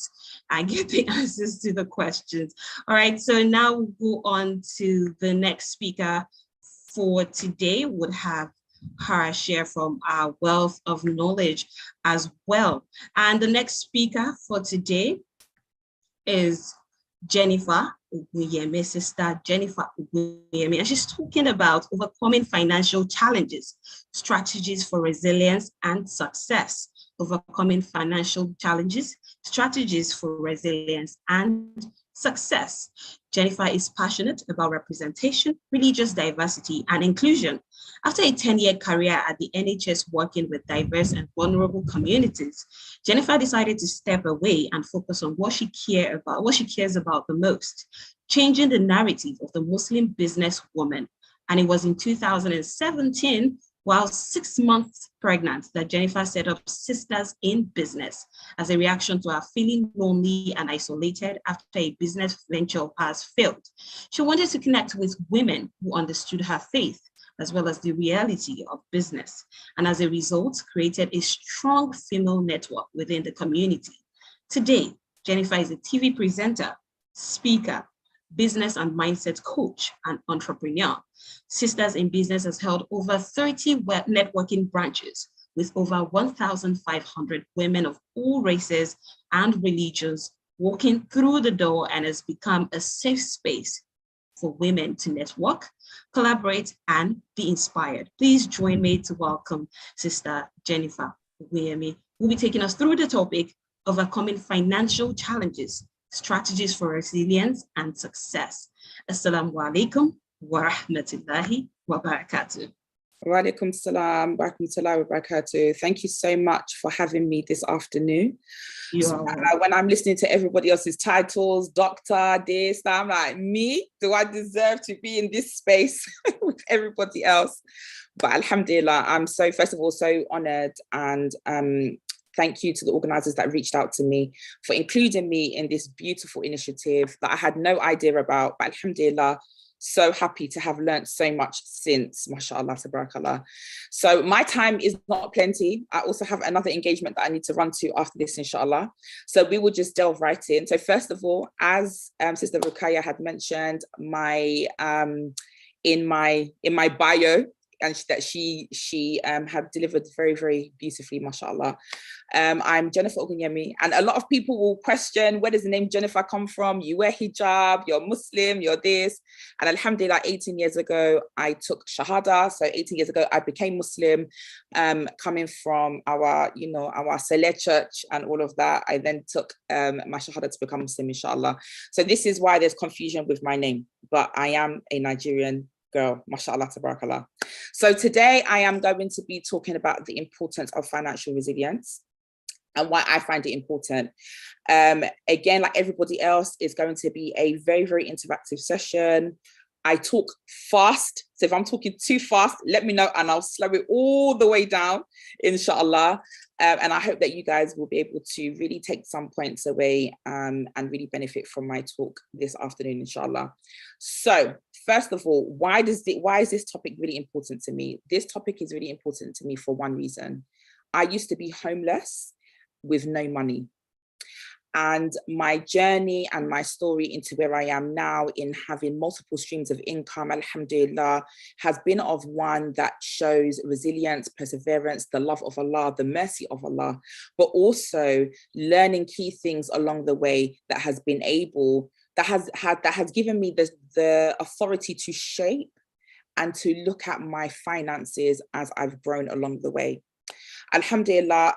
and get the answers to the questions. All right, so now we'll go on to the next speaker for today. Would have her share from our wealth of knowledge as well. And the next speaker for today is Jennifer Uguyeme, Sister Jennifer Uguyeme, and she's talking about overcoming financial challenges, strategies for resilience and success. Overcoming financial challenges, strategies for resilience and success. Jennifer is passionate about representation, religious diversity, and inclusion. After a 10-year career at the NHS working with diverse and vulnerable communities, Jennifer decided to step away and focus on what she cares about the most, changing the narrative of the Muslim businesswoman. And it was in 2017, while 6 months pregnant, that Jennifer set up Sisters in Business as a reaction to her feeling lonely and isolated after a business venture of hers failed. She wanted to connect with women who understood her faith, as well as the reality of business, and as a result, created a strong female network within the community. Today, Jennifer is a TV presenter, speaker, business and mindset coach, and entrepreneur. Sisters in Business has held over 30 networking branches with over 1,500 women of all races and religions walking through the door, and has become a safe space for women to network, collaborate, and be inspired. Please join me to welcome Sister Jennifer Uguyeme, who will be taking us through the topic of overcoming financial challenges, strategies for resilience and success. Assalamu alaikum wa rahmatullahi wa barakatuh. Wa alaikum salam wa rahmatullahi wa barakatuh. Thank you so much for having me this afternoon. When I'm listening to everybody else's titles, doctor, this, I'm like, me? Do I deserve to be in this space with everybody else? But alhamdulillah, I'm first of all, so honored, and thank you to the organizers that reached out to me for including me in this beautiful initiative that I had no idea about, but alhamdulillah, so happy to have learned so much since, mashallah, tabarakallah. So my time is not plenty. I also have another engagement that I need to run to after this, inshallah. So we will just delve right in. So first of all, as Sister Rukaya had mentioned, in my bio, and that she had delivered very, very beautifully, mashallah. I'm Jennifer Uguyeme, and a lot of people will question, where does the name Jennifer come from? You wear hijab, you're Muslim, you're this. And alhamdulillah, 18 years ago, I took Shahada. So 18 years ago, I became Muslim, coming from our Saleh church and all of that. I then took my Shahada to become Muslim, inshallah. So this is why there's confusion with my name, but I am a Nigerian girl, mashallah, tabarakallah. So today I am going to be talking about the importance of financial resilience. and why I find it important. Again, like everybody else, it's going to be a very, very interactive session. I talk fast, so if I'm talking too fast, let me know and I'll slow it all the way down, inshallah. And I hope that you guys will be able to really take some points away and really benefit from my talk this afternoon, inshallah. So first of all, why is this topic really important to me? This topic is really important to me for one reason. I used to be homeless with no money. And my journey and my story into where I am now in having multiple streams of income, alhamdulillah, has been of one that shows resilience, perseverance, the love of Allah, the mercy of Allah, but also learning key things along the way that has been able, that has given me the authority to shape and to look at my finances as I've grown along the way. Alhamdulillah,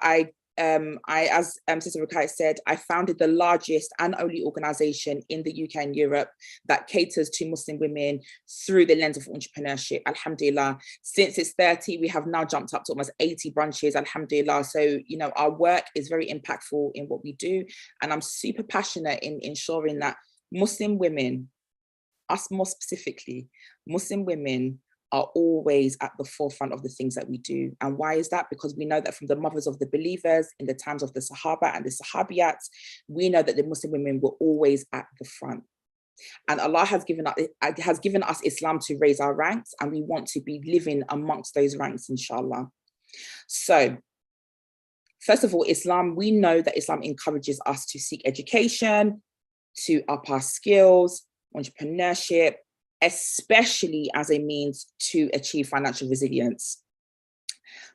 as Sister Ruqayyah said, I founded the largest and only organization in the UK and Europe that caters to Muslim women through the lens of entrepreneurship. Alhamdulillah, since it's 30, we have now jumped up to almost 80 branches, alhamdulillah. So, you know, our work is very impactful in what we do. And I'm super passionate in ensuring that Muslim women, us more specifically, Muslim women are always at the forefront of the things that we do. And why is that? Because we know that from the mothers of the believers in the times of the Sahaba and the Sahabiyats, we know that the Muslim women were always at the front. And Allah has given us Islam to raise our ranks, and we want to be living amongst those ranks, inshallah. So, first of all, Islam, we know that Islam encourages us to seek education, to up our skills, entrepreneurship, especially as a means to achieve financial resilience,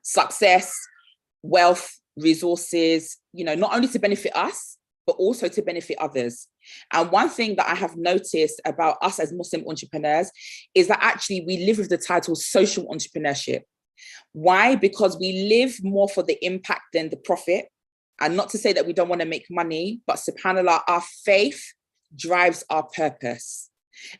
success, wealth, resources, you know, not only to benefit us, but also to benefit others. And one thing that I have noticed about us as Muslim entrepreneurs is that actually we live with the title social entrepreneurship. Why? Because we live more for the impact than the profit. And not to say that we don't want to make money, but subhanAllah, our faith drives our purpose.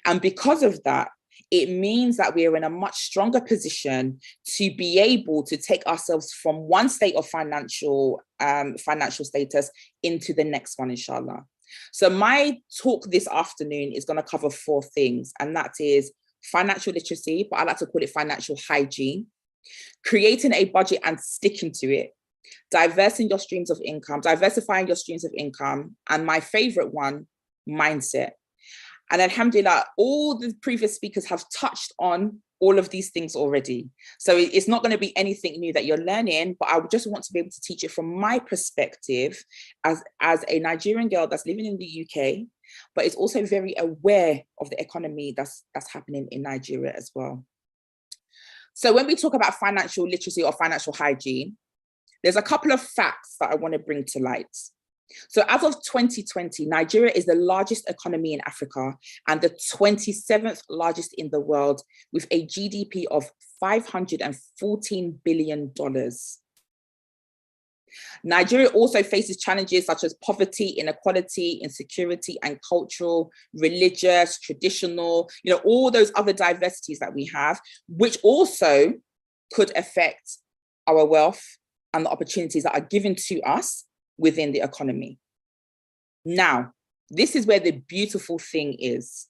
And because of that, it means that we are in a much stronger position to be able to take ourselves from one state of financial status into the next one, inshallah. So my talk this afternoon is going to cover 4 things, and that is financial literacy, but I like to call it financial hygiene, creating a budget and sticking to it, diversifying your streams of income, and my favorite one, mindset. And alhamdulillah, all the previous speakers have touched on all of these things already. So it's not going to be anything new that you're learning, but I just want to be able to teach it from my perspective as a Nigerian girl that's living in the UK, but is also very aware of the economy that's happening in Nigeria as well. So when we talk about financial literacy or financial hygiene, there's a couple of facts that I want to bring to light. So as of 2020, Nigeria is the largest economy in Africa and the 27th largest in the world, with a GDP of $514 billion. Nigeria also faces challenges such as poverty, inequality, insecurity, and cultural, religious, traditional, you know, all those other diversities that we have, which also could affect our wealth and the opportunities that are given to us within the economy. Now, this is where the beautiful thing is.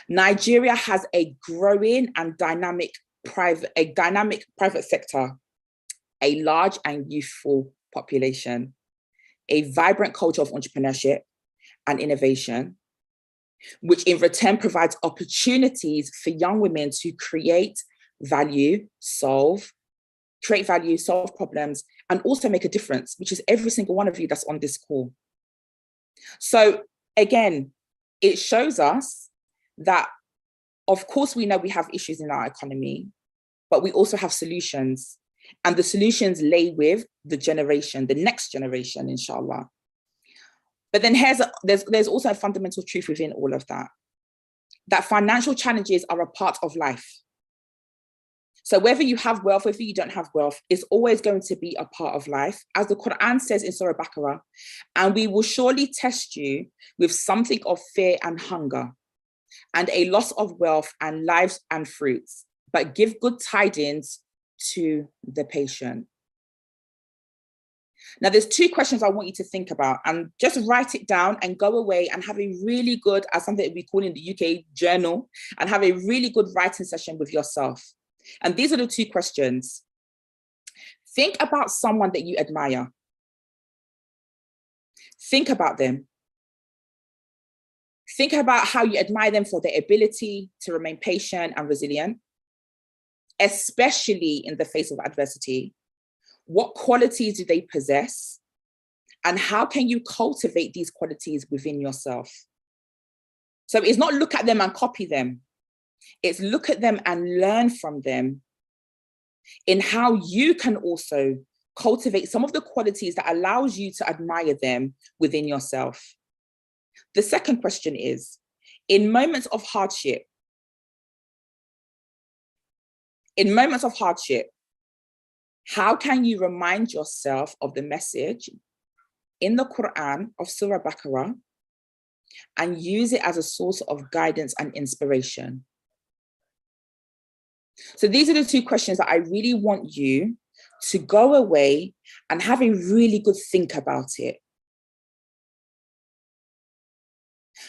Nigeria has a growing and dynamic private sector, a large and youthful population, a vibrant culture of entrepreneurship and innovation, which in return provides opportunities for young women to create value, solve problems, and also make a difference, which is every single one of you that's on this call. So again, it shows us that, of course, we know we have issues in our economy, but we also have solutions. And the solutions lay with the next generation, inshallah. But then there's also a fundamental truth within all of that, that financial challenges are a part of life. So whether you have wealth, whether you don't have wealth, is always going to be a part of life. As the Quran says in Surah Baqarah, and we will surely test you with something of fear and hunger, and a loss of wealth and lives and fruits, but give good tidings to the patient. Now, there's 2 questions I want you to think about, and just write it down and go away and have a really good, as something we call in the UK, journal, and have a really good writing session with yourself. And these are the 2 questions. Think about someone that you admire. Think about them. Think about how you admire them for their ability to remain patient and resilient, especially in the face of adversity. What qualities do they possess? And how can you cultivate these qualities within yourself? So it's not look at them and copy them. It's look at them and learn from them in how you can also cultivate some of the qualities that allows you to admire them within yourself. The second question is, in moments of hardship, how can you remind yourself of the message in the Quran of Surah Baqarah and use it as a source of guidance and inspiration? So these are the 2 questions that I really want you to go away and have a really good think about it.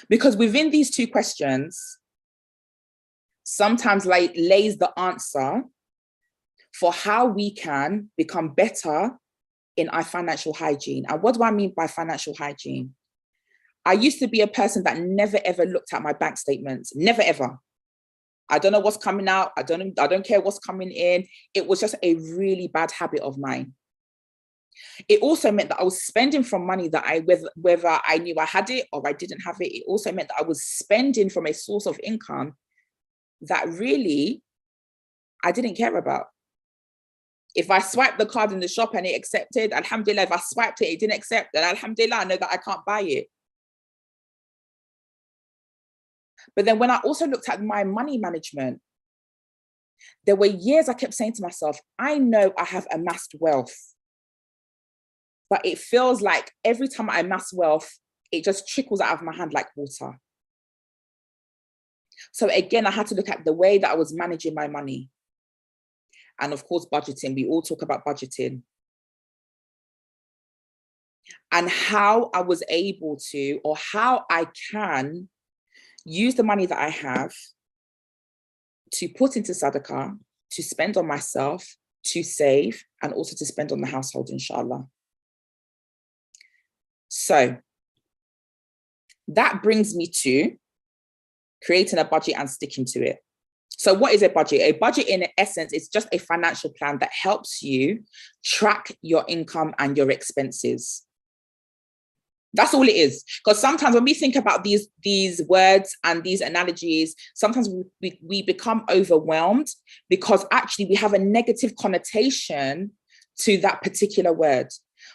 Because within these 2 questions, sometimes lays the answer for how we can become better in our financial hygiene. And what do I mean by financial hygiene? I used to be a person that never ever looked at my bank statements, never ever. I don't know what's coming out. I don't care what's coming in. It was just a really bad habit of mine. It also meant that I was spending from money that whether I knew I had it or I didn't have it. It also meant that I was spending from a source of income that really I didn't care about. If I swiped the card in the shop and it accepted, alhamdulillah. If I swiped it, it didn't accept, then alhamdulillah, I know that I can't buy it. But then when I also looked at my money management, there were years I kept saying to myself, I know I have amassed wealth, but it feels like every time I amass wealth, it just trickles out of my hand like water. So again, I had to look at the way that I was managing my money. And of course, budgeting. We all talk about budgeting. And how I was able to, or how I can use the money that I have to put into sadaqah, to spend on myself, to save, and also to spend on the household, inshallah. So that brings me to creating a budget and sticking to it. So what is a budget? A budget, in essence, is just a financial plan that helps you track your income and your expenses. That's all it is. Because sometimes when we think about these words and these analogies, sometimes we become overwhelmed because actually we have a negative connotation to that particular word.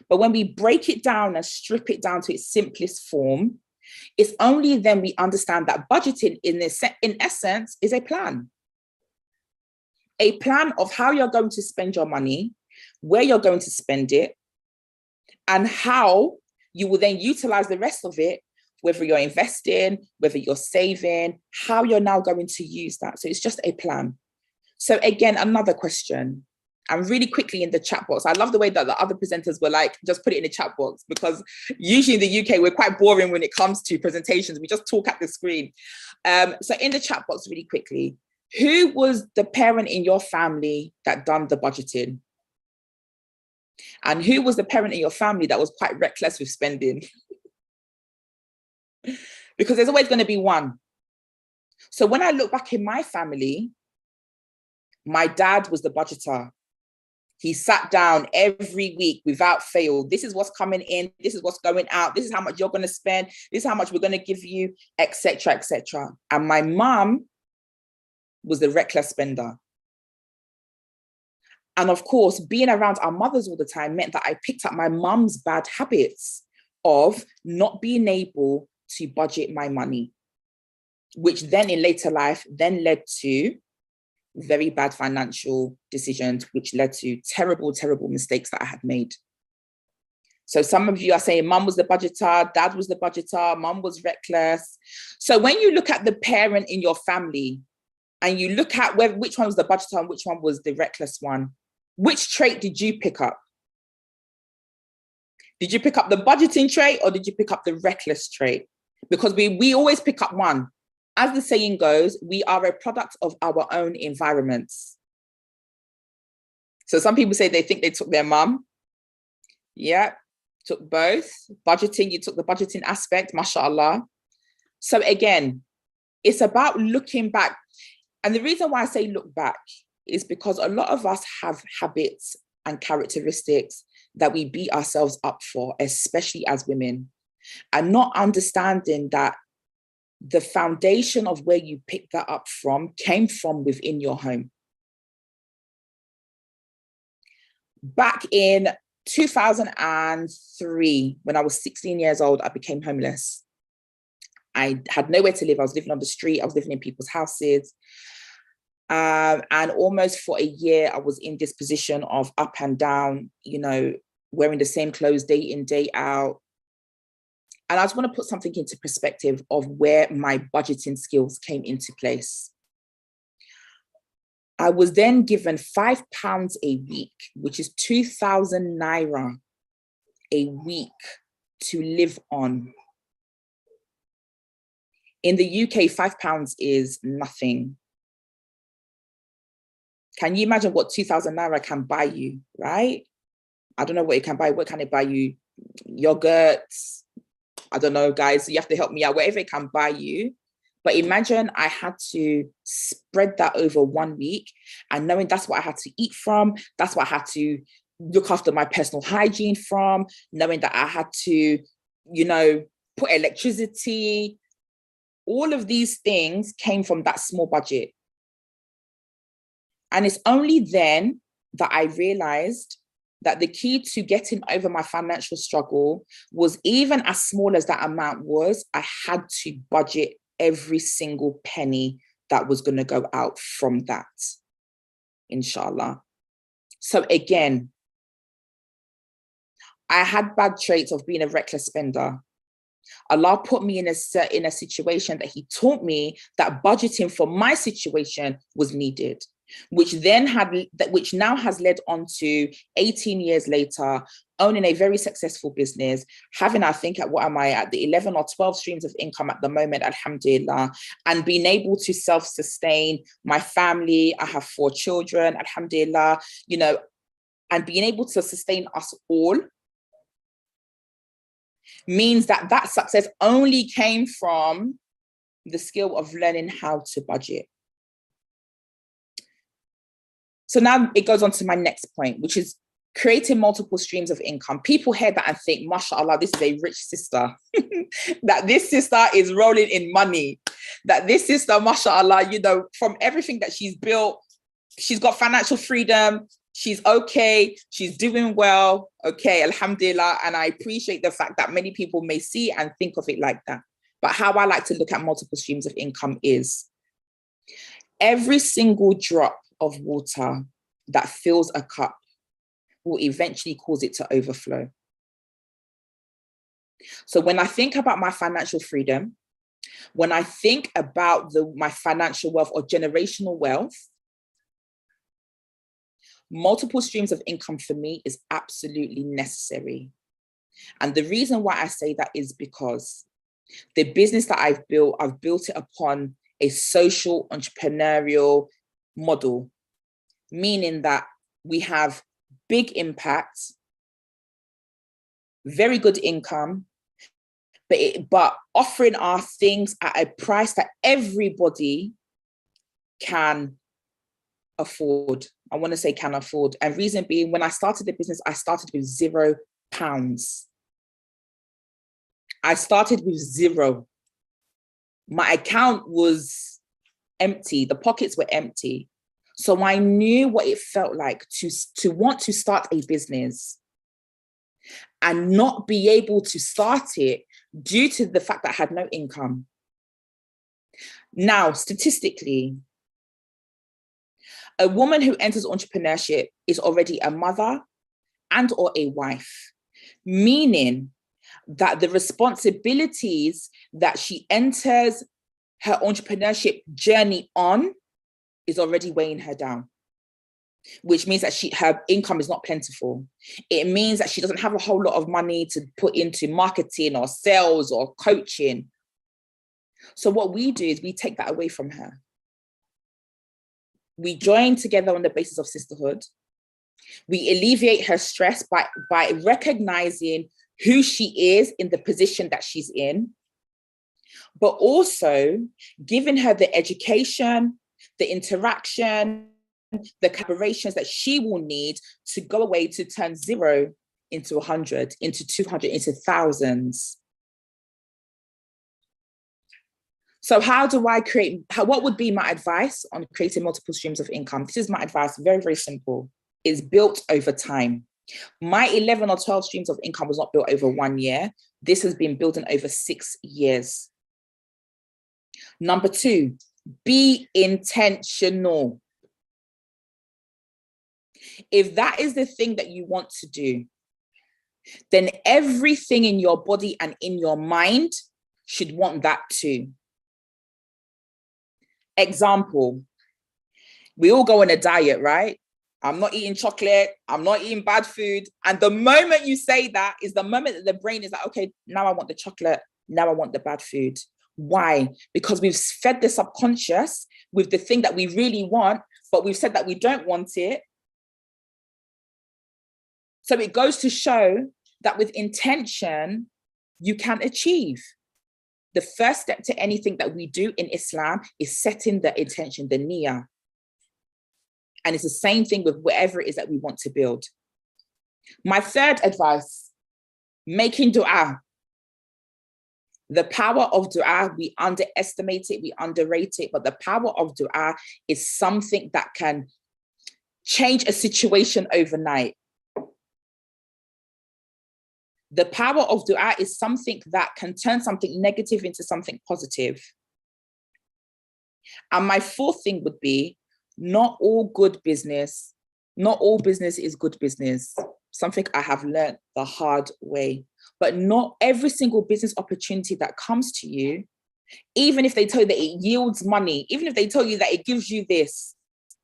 But when we break it down and strip it down to its simplest form, it's only then we understand that budgeting in essence is a plan. A plan of how you're going to spend your money, where you're going to spend it, and how you will then utilize the rest of it, whether you're investing, whether you're saving, how you're now going to use that. So it's just a plan. So again, another question. And really quickly in the chat box, I love the way that the other presenters were like, just put it in the chat box, because usually in the UK, we're quite boring when it comes to presentations. We just talk at the screen. So in the chat box, really quickly, who was the parent in your family that done the budgeting? And who was the parent in your family that was quite reckless with spending? Because there's always going to be one. So when I look back in my family, my dad was the budgeter. He sat down every week without fail. This is what's coming in. This is what's going out. This is how much you're going to spend. This is how much we're going to give you, etc., etc. And my mum was the reckless spender. And of course, being around our mothers all the time meant that I picked up my mum's bad habits of not being able to budget my money, which then in later life then led to very bad financial decisions, which led to terrible, terrible mistakes that I had made. So some of you are saying mum was the budgeter, dad was the budgeter, mum was reckless. So when you look at the parent in your family and you look at which one was the budgeter and which one was the reckless one, which trait did you pick up? Did you pick up the budgeting trait or did you pick up the reckless trait? Because we always pick up one. As the saying goes, we are a product of our own environments. So some people say they think they took their mum. Yeah, took both. Budgeting, you took the budgeting aspect, mashallah. So again, it's about looking back. And the reason why I say look back is because a lot of us have habits and characteristics that we beat ourselves up for, especially as women, and not understanding that the foundation of where you picked that up from came from within your home. Back in 2003, when I was 16 years old, I became homeless. I had nowhere to live. I was living on the street. I was living in people's houses. And almost for a year, I was in this position of up and down, you know, wearing the same clothes day in, day out. And I just want to put something into perspective of where my budgeting skills came into place. I was then given £5 a week, which is 2,000 naira a week to live on. In the UK, £5 is nothing. Can you imagine what 2,000 naira can buy you, right? I don't know what it can buy. What can it buy you? Yogurts. I don't know, guys. You have to help me out. Whatever it can buy you. But imagine I had to spread that over 1 week, and knowing that's what I had to eat from, that's what I had to look after my personal hygiene from, knowing that I had to, you know, put electricity. All of these things came from that small budget. And it's only then that I realized that the key to getting over my financial struggle was, even as small as that amount was, I had to budget every single penny that was going to go out from that, inshallah. So again, I had bad traits of being a reckless spender. Allah put me in a situation that He taught me that budgeting for my situation was needed, which now has led on to 18 years later, owning a very successful business, having, I think, at 11 or 12 streams of income at the moment, alhamdulillah, and being able to self-sustain my family. I have 4 children, alhamdulillah, you know, and being able to sustain us all means that that success only came from the skill of learning how to budget. So now it goes on to my next point, which is creating multiple streams of income. People hear that and think, mashallah, this is a rich sister, that this sister is rolling in money, that this sister, mashallah, you know, from everything that she's built, she's got financial freedom, she's okay, she's doing well, okay, alhamdulillah. And I appreciate the fact that many people may see and think of it like that. But how I like to look at multiple streams of income is every single drop of water that fills a cup will eventually cause it to overflow. So when I think about my financial freedom, when I think about my financial wealth or generational wealth, multiple streams of income for me is absolutely necessary. And the reason why I say that is because the business that I've built it upon a social entrepreneurial model, meaning that we have big impact, very good income, but offering our things at a price that everybody can afford. I want to say can afford. And reason being, when I started the business, I started with £0. I started with 0. My account was empty. The pockets were empty. So I knew what it felt like to want to start a business and not be able to start it due to the fact that I had no income. Now, statistically, a woman who enters entrepreneurship is already a mother and or a wife, meaning that the responsibilities that she enters her entrepreneurship journey on is already weighing her down. which means that her income is not plentiful. It means that she doesn't have a whole lot of money to put into marketing or sales or coaching. So what we do is we take that away from her. We join together on the basis of sisterhood. We alleviate her stress by recognizing who she is in the position that she's in, but also giving her the education, the interaction, the collaborations that she will need to go away to turn 0 into 100, into 200, into thousands. So how do I what would be my advice on creating multiple streams of income? This is my advice, very, very simple. It's built over time. My 11 or 12 streams of income was not built over 1 year. This has been building over 6 years. Number 2, be intentional. If that is the thing that you want to do, then everything in your body and in your mind should want that too. Example, we all go on a diet, right? I'm not eating chocolate, I'm not eating bad food. And the moment you say that is the moment that the brain is like, okay, now I want the chocolate, now I want the bad food. Why? Because we've fed the subconscious with the thing that we really want, but we've said that we don't want it. So it goes to show that with intention, you can achieve. The first step to anything that we do in Islam is setting the intention, the niyyah. And it's the same thing with whatever it is that we want to build. My third advice, making dua. The power of dua, we underestimate it, we underrate it, but the power of dua is something that can change a situation overnight. The power of dua is something that can turn something negative into something positive. And my fourth thing would be, not all business is good business. Something I have learned the hard way. But not every single business opportunity that comes to you, even if they tell you that it yields money, even if they tell you that it gives you this,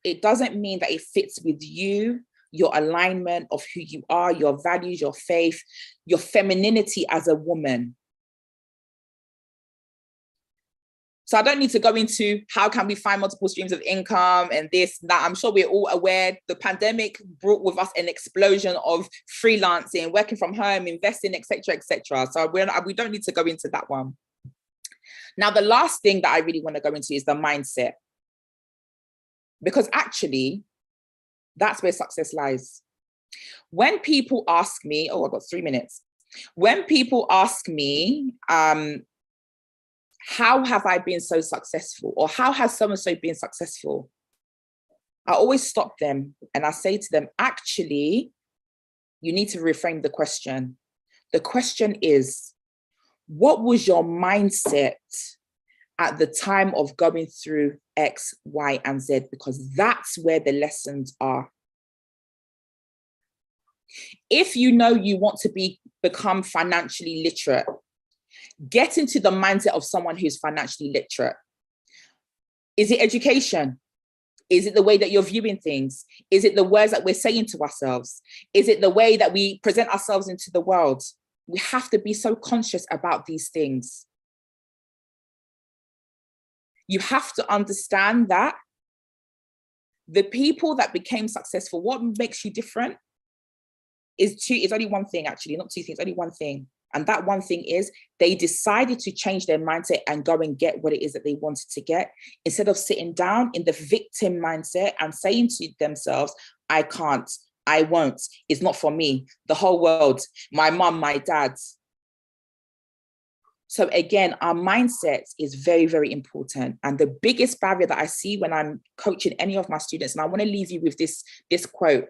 it doesn't mean that it fits with you, your alignment of who you are, your values, your faith, your femininity as a woman. So I don't need to go into how can we find multiple streams of income and this, that. I'm sure we're all aware the pandemic brought with us an explosion of freelancing, working from home, investing, etc., etc. So we don't need to go into that one. Now, the last thing that I really want to go into is the mindset. Because actually, that's where success lies. When people ask me, I've got 3 minutes. When people ask me, how have I been so successful? Or how has so-and-so been successful? I always stop them and I say to them, actually, you need to reframe the question. The question is, what was your mindset at the time of going through X, Y, and Z? Because that's where the lessons are. If you know you want to become financially literate, get into the mindset of someone who's financially literate. Is it education? Is it the way that you're viewing things? Is it the words that we're saying to ourselves? Is it the way that we present ourselves into the world? We have to be so conscious about these things. You have to understand that the people that became successful, what makes you different is only one thing, actually, not two things, only one thing. And that one thing is they decided to change their mindset and go and get what it is that they wanted to get, instead of sitting down in the victim mindset and saying to themselves, I can't, I won't, it's not for me, the whole world, my mom, my dad. So again, our mindset is very, very important. And the biggest barrier that I see when I'm coaching any of my students, and I want to leave you with this quote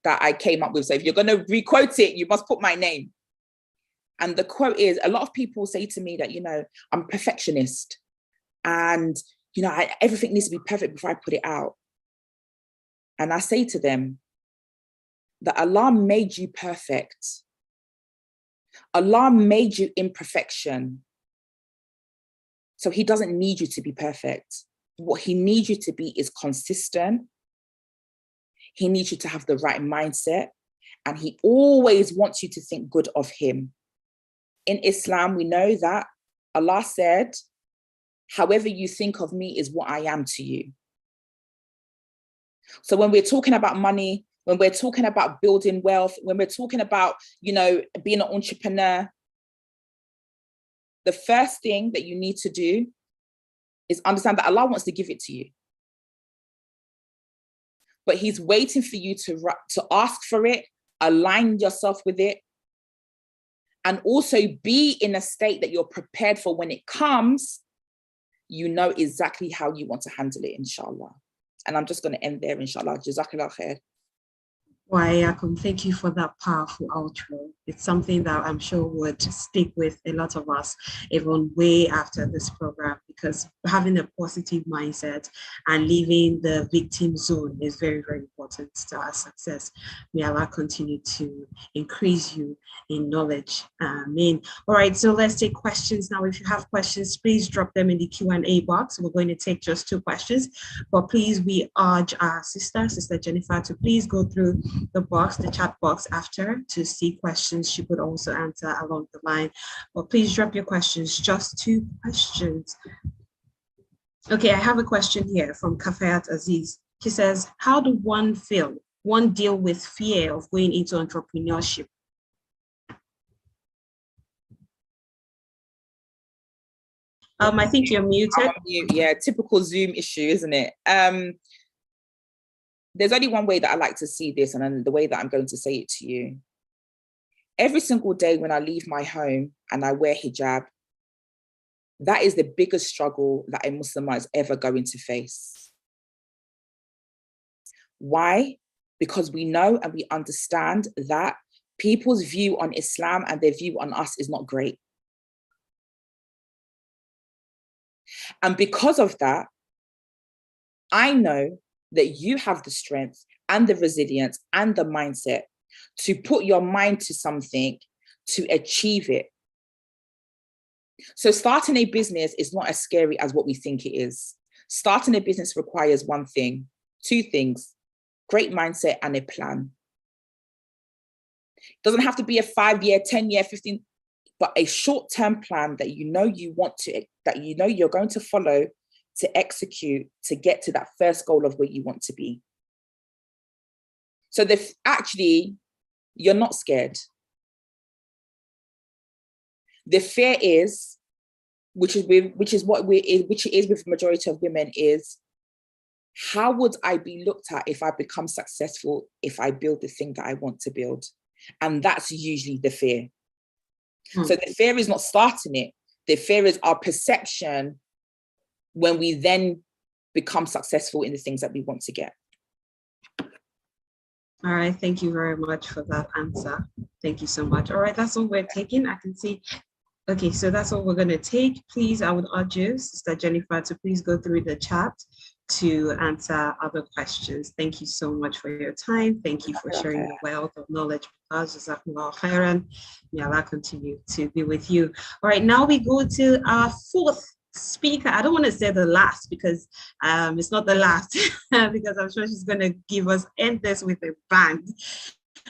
that I came up with. So if you're going to re-quote it, you must put my name. And the quote is, a lot of people say to me that, I'm a perfectionist and, everything needs to be perfect before I put it out. And I say to them that Allah made you perfect. Allah made you imperfection. So he doesn't need you to be perfect. What he needs you to be is consistent. He needs you to have the right mindset, and he always wants you to think good of him. In Islam, we know that Allah said, however you think of me is what I am to you. So when we're talking about money, when we're talking about building wealth, when we're talking about, being an entrepreneur, the first thing that you need to do is understand that Allah wants to give it to you. But he's waiting for you to ask for it, align yourself with it, and also be in a state that you're prepared for when it comes. You know exactly how you want to handle it, inshallah. And I'm just going to end there, inshallah. Jazakallah khair. Yakum, thank you for that powerful outro. It's something that I'm sure would stick with a lot of us even way after this program, because having a positive mindset and leaving the victim zone is very, very important to our success. May Allah continue to increase you in knowledge. Amen. All right, so let's take questions now. If you have questions, please drop them in the Q&A box. We're going to take just 2 questions, but please, we urge our Sister Jennifer, to please go through the chat box after to see questions she could also answer along the line. But please drop your questions, just 2 questions. Okay, I have a question here from Kafayat Aziz. She says, how do one deal with fear of going into entrepreneurship? I think you're muted. Yeah, typical Zoom issue, isn't it? There's only one way that I like to see this, and then the way that I'm going to say it to you. Every single day when I leave my home and I wear hijab, that is the biggest struggle that a Muslim is ever going to face. Why? Because we know and we understand that people's view on Islam and their view on us is not great. And because of that, I know that you have the strength and the resilience and the mindset to put your mind to something to achieve it. So starting a business is not as scary as what we think it is. Starting a business requires 2 things, great mindset and a plan. It doesn't have to be a 5-year, 10-year, 15, but a short-term plan that you're going to follow to execute, to get to that first goal of where you want to be. So actually, you're not scared. The fear is, which is with the majority of women, is how would I be looked at if I become successful, if I build the thing that I want to build? And that's usually the fear. So the fear is not starting it. The fear is our perception when we then become successful in the things that we want to get. All right, thank you very much for that answer. Thank you so much. All right, that's all we're taking. I can see. Okay, so that's all we're going to take. Please, I would urge you, Sister Jennifer, to please go through the chat to answer other questions. Thank you so much for your time. Thank you for sharing your wealth of knowledge with us. Jazakumullah khairan. May Allah continue to be with you. All right, now we go to our 4th speaker. I don't want to say the last because it's not the last because I'm sure she's going to end this with a bang.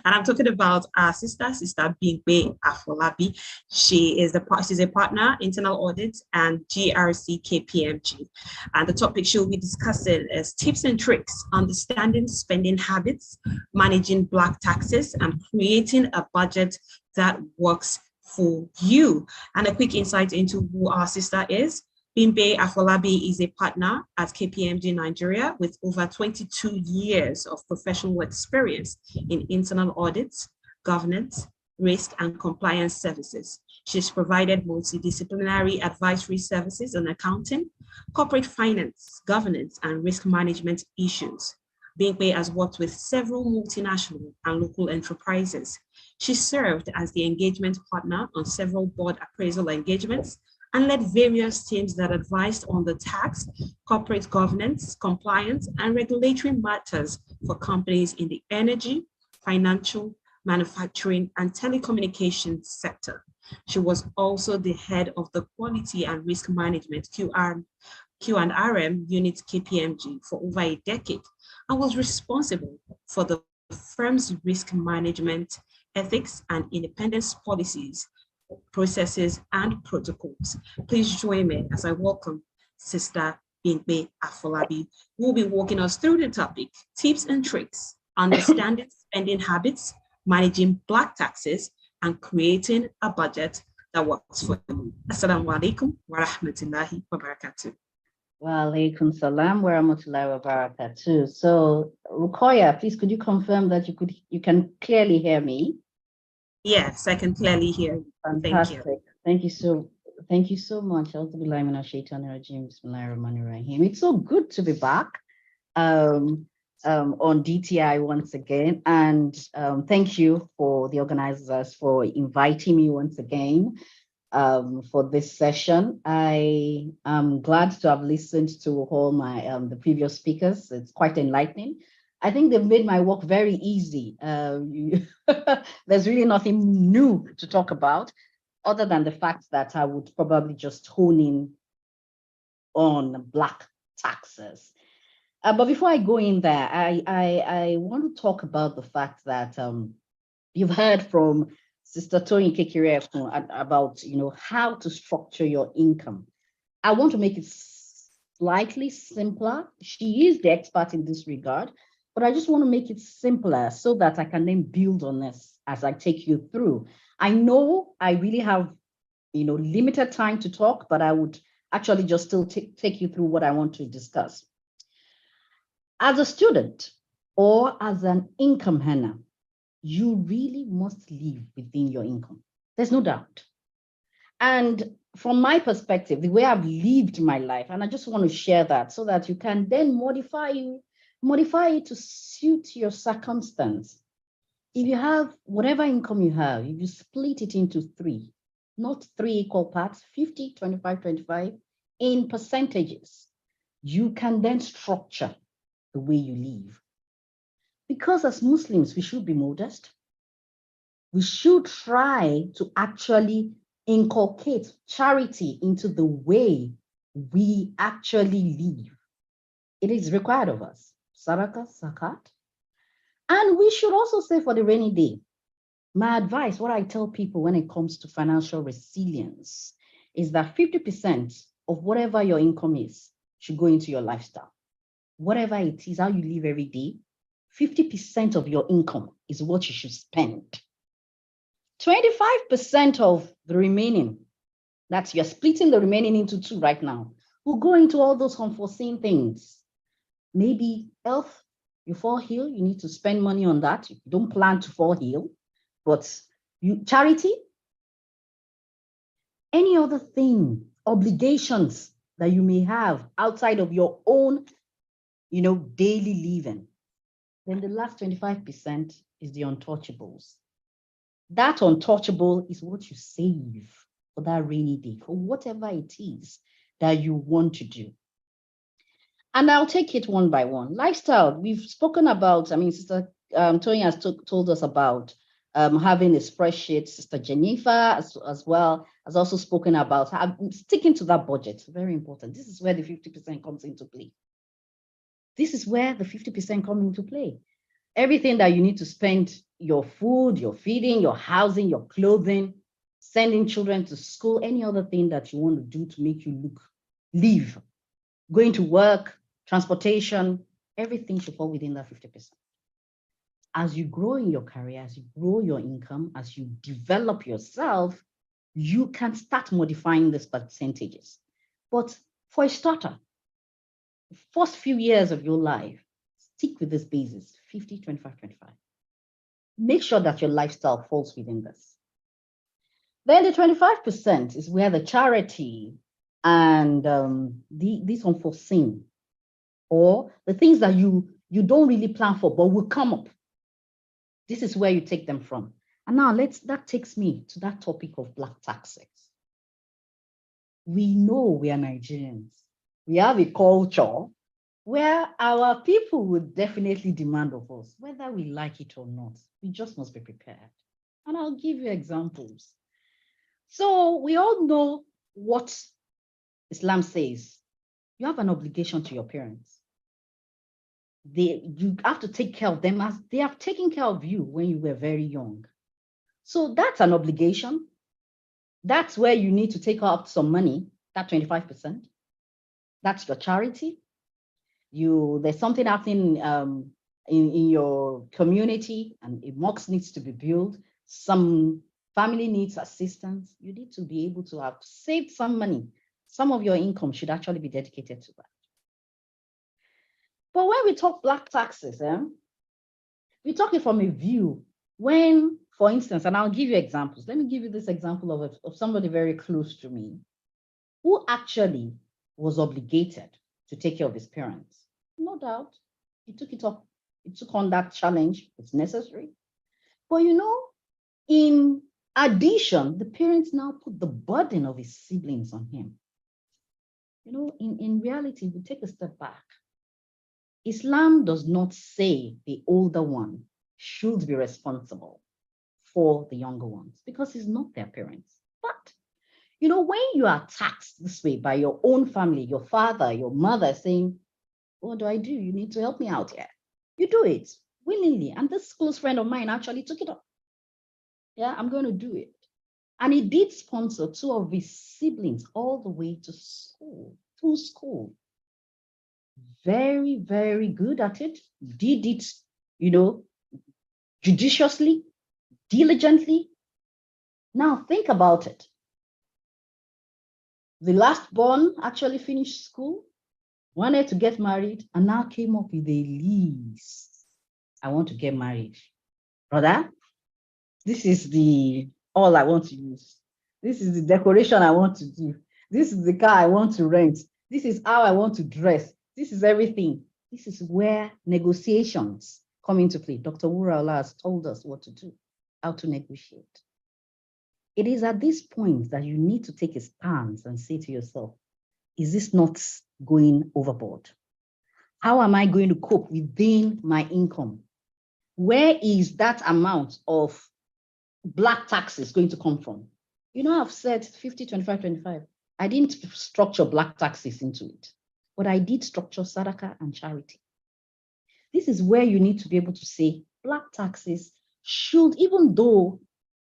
And I'm talking about our Sister Bimpe Afolabi. She's a partner, internal audit, and GRC KPMG. And the topic she'll be discussing is tips and tricks, understanding spending habits, managing black taxes, and creating a budget that works for you. And a quick insight into who our sister is. Bimpe Afolabi is a partner at KPMG Nigeria with over 22 years of professional experience in internal audits, governance, risk, and compliance services. She's provided multidisciplinary advisory services on accounting, corporate finance, governance, and risk management issues. Bimpe has worked with several multinational and local enterprises. She served as the engagement partner on several board appraisal engagements and led various teams that advised on the tax, corporate governance, compliance, and regulatory matters for companies in the energy, financial, manufacturing, and telecommunications sector. She was also the head of the Quality and Risk Management Q&RM unit KPMG for over a decade. and was responsible for the firm's risk management, ethics, and independence policies, processes, and protocols. Please join me as I welcome Sister Bimpe Afolabi, who will be walking us through the topic, tips and tricks, understanding spending habits, managing black taxes, and creating a budget that works for you. Assalamu alaikum wa rahmatullahi wa barakatuh. Wa alaikum salam wa rahmatullahi wa barakatuh. So, Rukoya, please could you confirm that you can clearly hear me? Yes, I can clearly hear you. Fantastic. Thank you. Thank you so much. It's so good to be back on DTI once again. And thank you for the organizers for inviting me once again for this session. I am glad to have listened to all my the previous speakers. It's quite enlightening. I think they've made my work very easy. There's really nothing new to talk about, other than the fact that I would probably just hone in on black taxes. But before I go in there, I want to talk about the fact that you've heard from Sister Tony Kekere about how to structure your income. I want to make it slightly simpler. She is the expert in this regard, but I just want to make it simpler so that I can then build on this as I take you through. I know I really have limited time to talk, but I would actually just still take you through what I want to discuss. As a student or as an income earner, you really must live within your income. There's no doubt. And from my perspective, the way I've lived my life, and I just want to share that so that you can then modify it to suit your circumstance. If you have whatever income you have, if you split it into three, not three equal parts, 50, 25, 25, in percentages, you can then structure the way you live. Because as Muslims, we should be modest. We should try to actually inculcate charity into the way we actually live. It is required of us. Sadaqah, zakat. And we should also say for the rainy day, my advice, what I tell people when it comes to financial resilience, is that 50% of whatever your income is should go into your lifestyle. Whatever it is, how you live every day, 50% of your income is what you should spend. 25% of the remaining, that's you're splitting the remaining into two right now, will go into all those unforeseen things. Maybe health, you fall ill, you need to spend money on that. You don't plan to fall ill, but charity, any other thing, obligations that you may have outside of your own, daily living. Then the last 25% is the untouchables. That untouchable is what you save for that rainy day, for whatever it is that you want to do. And I'll take it one by one. Lifestyle, we've spoken about, Sister Tony has told us about having a spreadsheet. Sister Jennifer as well has also spoken about sticking to that budget. Very important. This is where the 50% comes into play. This is where the 50% come into play. Everything that you need to spend, your food, your feeding, your housing, your clothing, sending children to school, any other thing that you want to do to make you live, going to work, transportation, everything should fall within that 50%. As you grow in your career, as you grow your income, as you develop yourself, you can start modifying these percentages. But for a starter, the first few years of your life, stick with this basis, 50, 25, 25. Make sure that your lifestyle falls within this. Then the 25% is where the charity and these unforeseen, or the things that you don't really plan for but will come up. This is where you take them from. And now that takes me to that topic of black taxes. We know we are Nigerians. We have a culture where our people would definitely demand of us, whether we like it or not. We just must be prepared. And I'll give you examples. So we all know what Islam says. You have an obligation to your parents. you have to take care of them as they have taken care of you when you were very young. So that's an obligation. That's where you need to take out some money, that 25%. That's your charity. There's something happening in your community, and a mosque needs to be built. Some family needs assistance. You need to be able to have saved some money. Some of your income should actually be dedicated to that. But when we talk black taxes, we talk it from a view when, for instance, and I'll give you examples. Let me give you this example of somebody very close to me who actually was obligated to take care of his parents. No doubt, he took it up. He took on that challenge. It's necessary. But in addition, the parents now put the burden of his siblings on him. In reality, we take a step back. Islam does not say the older one should be responsible for the younger ones because it's not their parents. But, when you are taxed this way by your own family, your father, your mother saying, what do I do? You need to help me out here. You do it willingly. And this close friend of mine actually took it up. Yeah, I'm going to do it. And he did sponsor 2 of his siblings all the way to school, through school. Very, very good at it. Did it, judiciously, diligently. Now think about it. The last born actually finished school, wanted to get married, and now came up with a list. I want to get married. Brother, this is all I want to use. This is the decoration I want to do. This is the car I want to rent. This is how I want to dress. This is everything. This is where negotiations come into play. Dr. Wuraola has told us what to do, how to negotiate. It is at this point that you need to take a stance and say to yourself, is this not going overboard? How am I going to cope within my income? Where is that amount of black taxes going to come from? I've said 50, 25, 25. I didn't structure black taxes into it, but I did structure sadaqah and charity. This is where you need to be able to say black taxes should, even though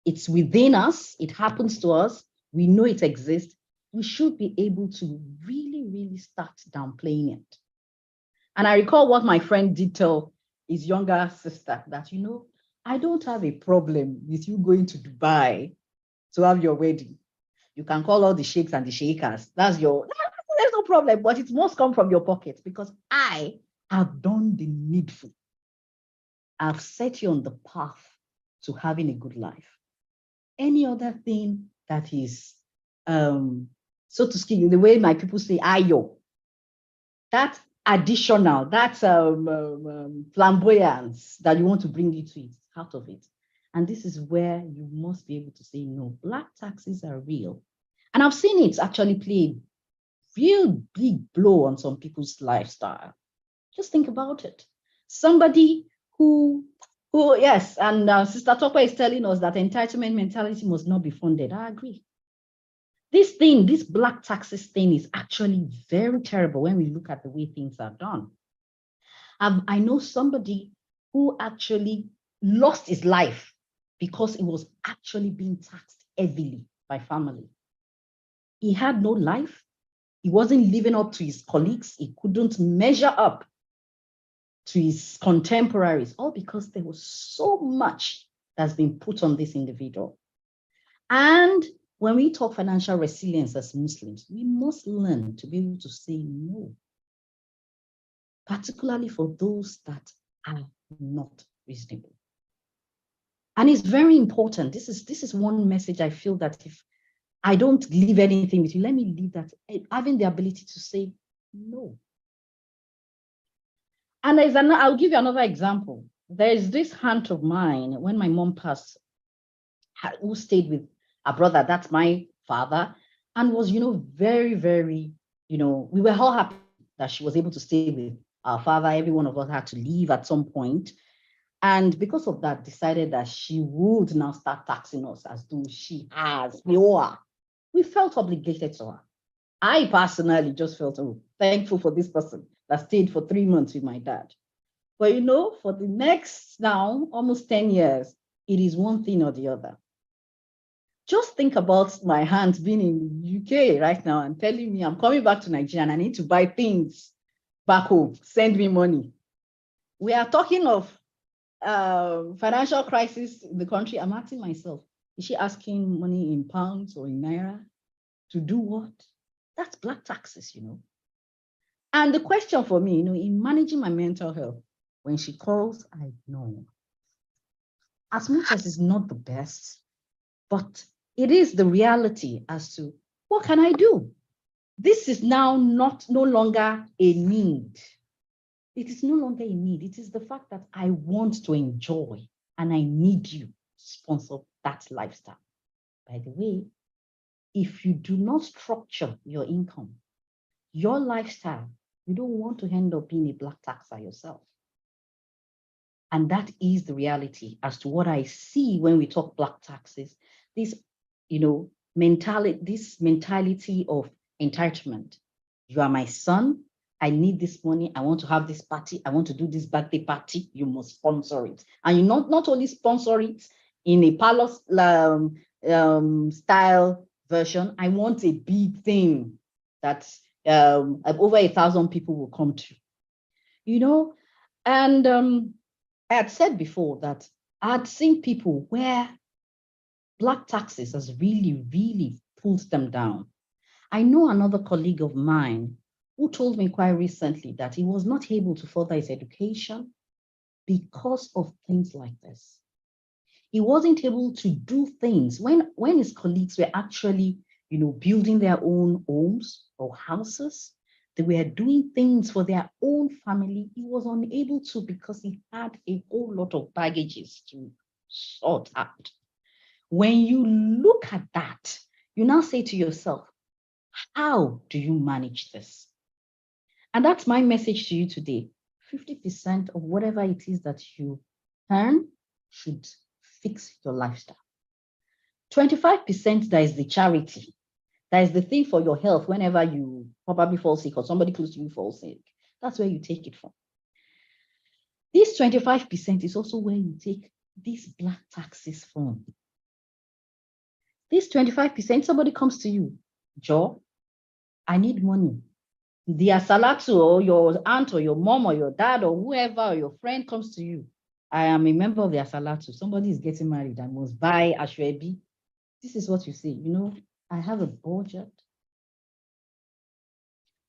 it's within us, it happens to us, we know it exists, we should be able to really, really start downplaying it. And I recall what my friend did tell his younger sister that, I don't have a problem with you going to Dubai to have your wedding. You can call all the sheikhs and the sheikhs. There's no problem, but it must come from your pocket because I have done the needful. I've set you on the path to having a good life. Any other thing that is, so to speak, the way my people say, ayo, that additional, that flamboyance that you want to bring into it, out of it. And this is where you must be able to say, no, black taxes are real. And I've seen it actually play a real big blow on some people's lifestyle. Just think about it. Somebody who yes, and Sister Topa is telling us that entitlement mentality must not be funded. I agree. This black taxes thing is actually very terrible when we look at the way things are done. I know somebody who actually lost his life because he was actually being taxed heavily by family. He had no life. He wasn't living up to his colleagues. He couldn't measure up to his contemporaries, all because there was so much that's been put on this individual. And when we talk financial resilience as Muslims, we must learn to be able to say no, particularly for those that are not reasonable. And it's very important. This is one message I feel that if I don't leave anything with you, let me leave that, having the ability to say no. And I'll give you another example. There is this aunt of mine, when my mom passed, who stayed with a brother, that's my father, and was, very, very, we were all happy that she was able to stay with our father. Every one of us had to leave at some point. And because of that, decided that she would now start taxing us as though she has. We felt obligated to her. I personally just felt thankful for this person that stayed for 3 months with my dad. But you know, for the next now, almost 10 years, it is one thing or the other. Just think about my hands being in the UK right now and telling me I'm coming back to Nigeria and I need to buy things back home, send me money. We are talking of financial crisis in the country. I'm asking myself, is she asking money in pounds or in naira to do what? That's black taxes, you know. And the question for me, you know, in managing my mental health, when she calls, I know. As much as it's not the best, but it is the reality as to what can I do? This is now no longer a need. It is no longer a need. It is the fact that I want to enjoy and I need you to sponsor that lifestyle. By the way, if you do not structure your income, your lifestyle, you don't want to end up being a black taxer yourself. And that is the reality as to what I see when we talk black taxes. This, you know, this mentality of entitlement. You are my son. I need this money. I want to have this party. I want to do this birthday party. You must sponsor it. And you not only sponsor it in a palace style version. I want a big thing that over 1,000 people will come to. You know, and I had said before that I had seen people where black taxes has really, really pulled them down. I know another colleague of mine who told me quite recently that he was not able to further his education because of things like this. He wasn't able to do things when his colleagues were actually, you know, building their own homes or houses. They were doing things for their own family. He was unable to because he had a whole lot of baggages to sort out. When you look at that, you now say to yourself, how do you manage this? And that's my message to you today. 50% of whatever it is that you earn should fix your lifestyle. 25%, that is the charity. That is the thing for your health whenever you probably fall sick or somebody close to you falls sick. That's where you take it from. This 25% is also where you take these black taxes from. This 25%, somebody comes to you, Joe, I need money. The Asalatu or your aunt or your mom or your dad or whoever or your friend comes to you. I am a member of the Asalatu. Somebody is getting married. I must buy Ashwebi. This is what you say. You know, I have a budget.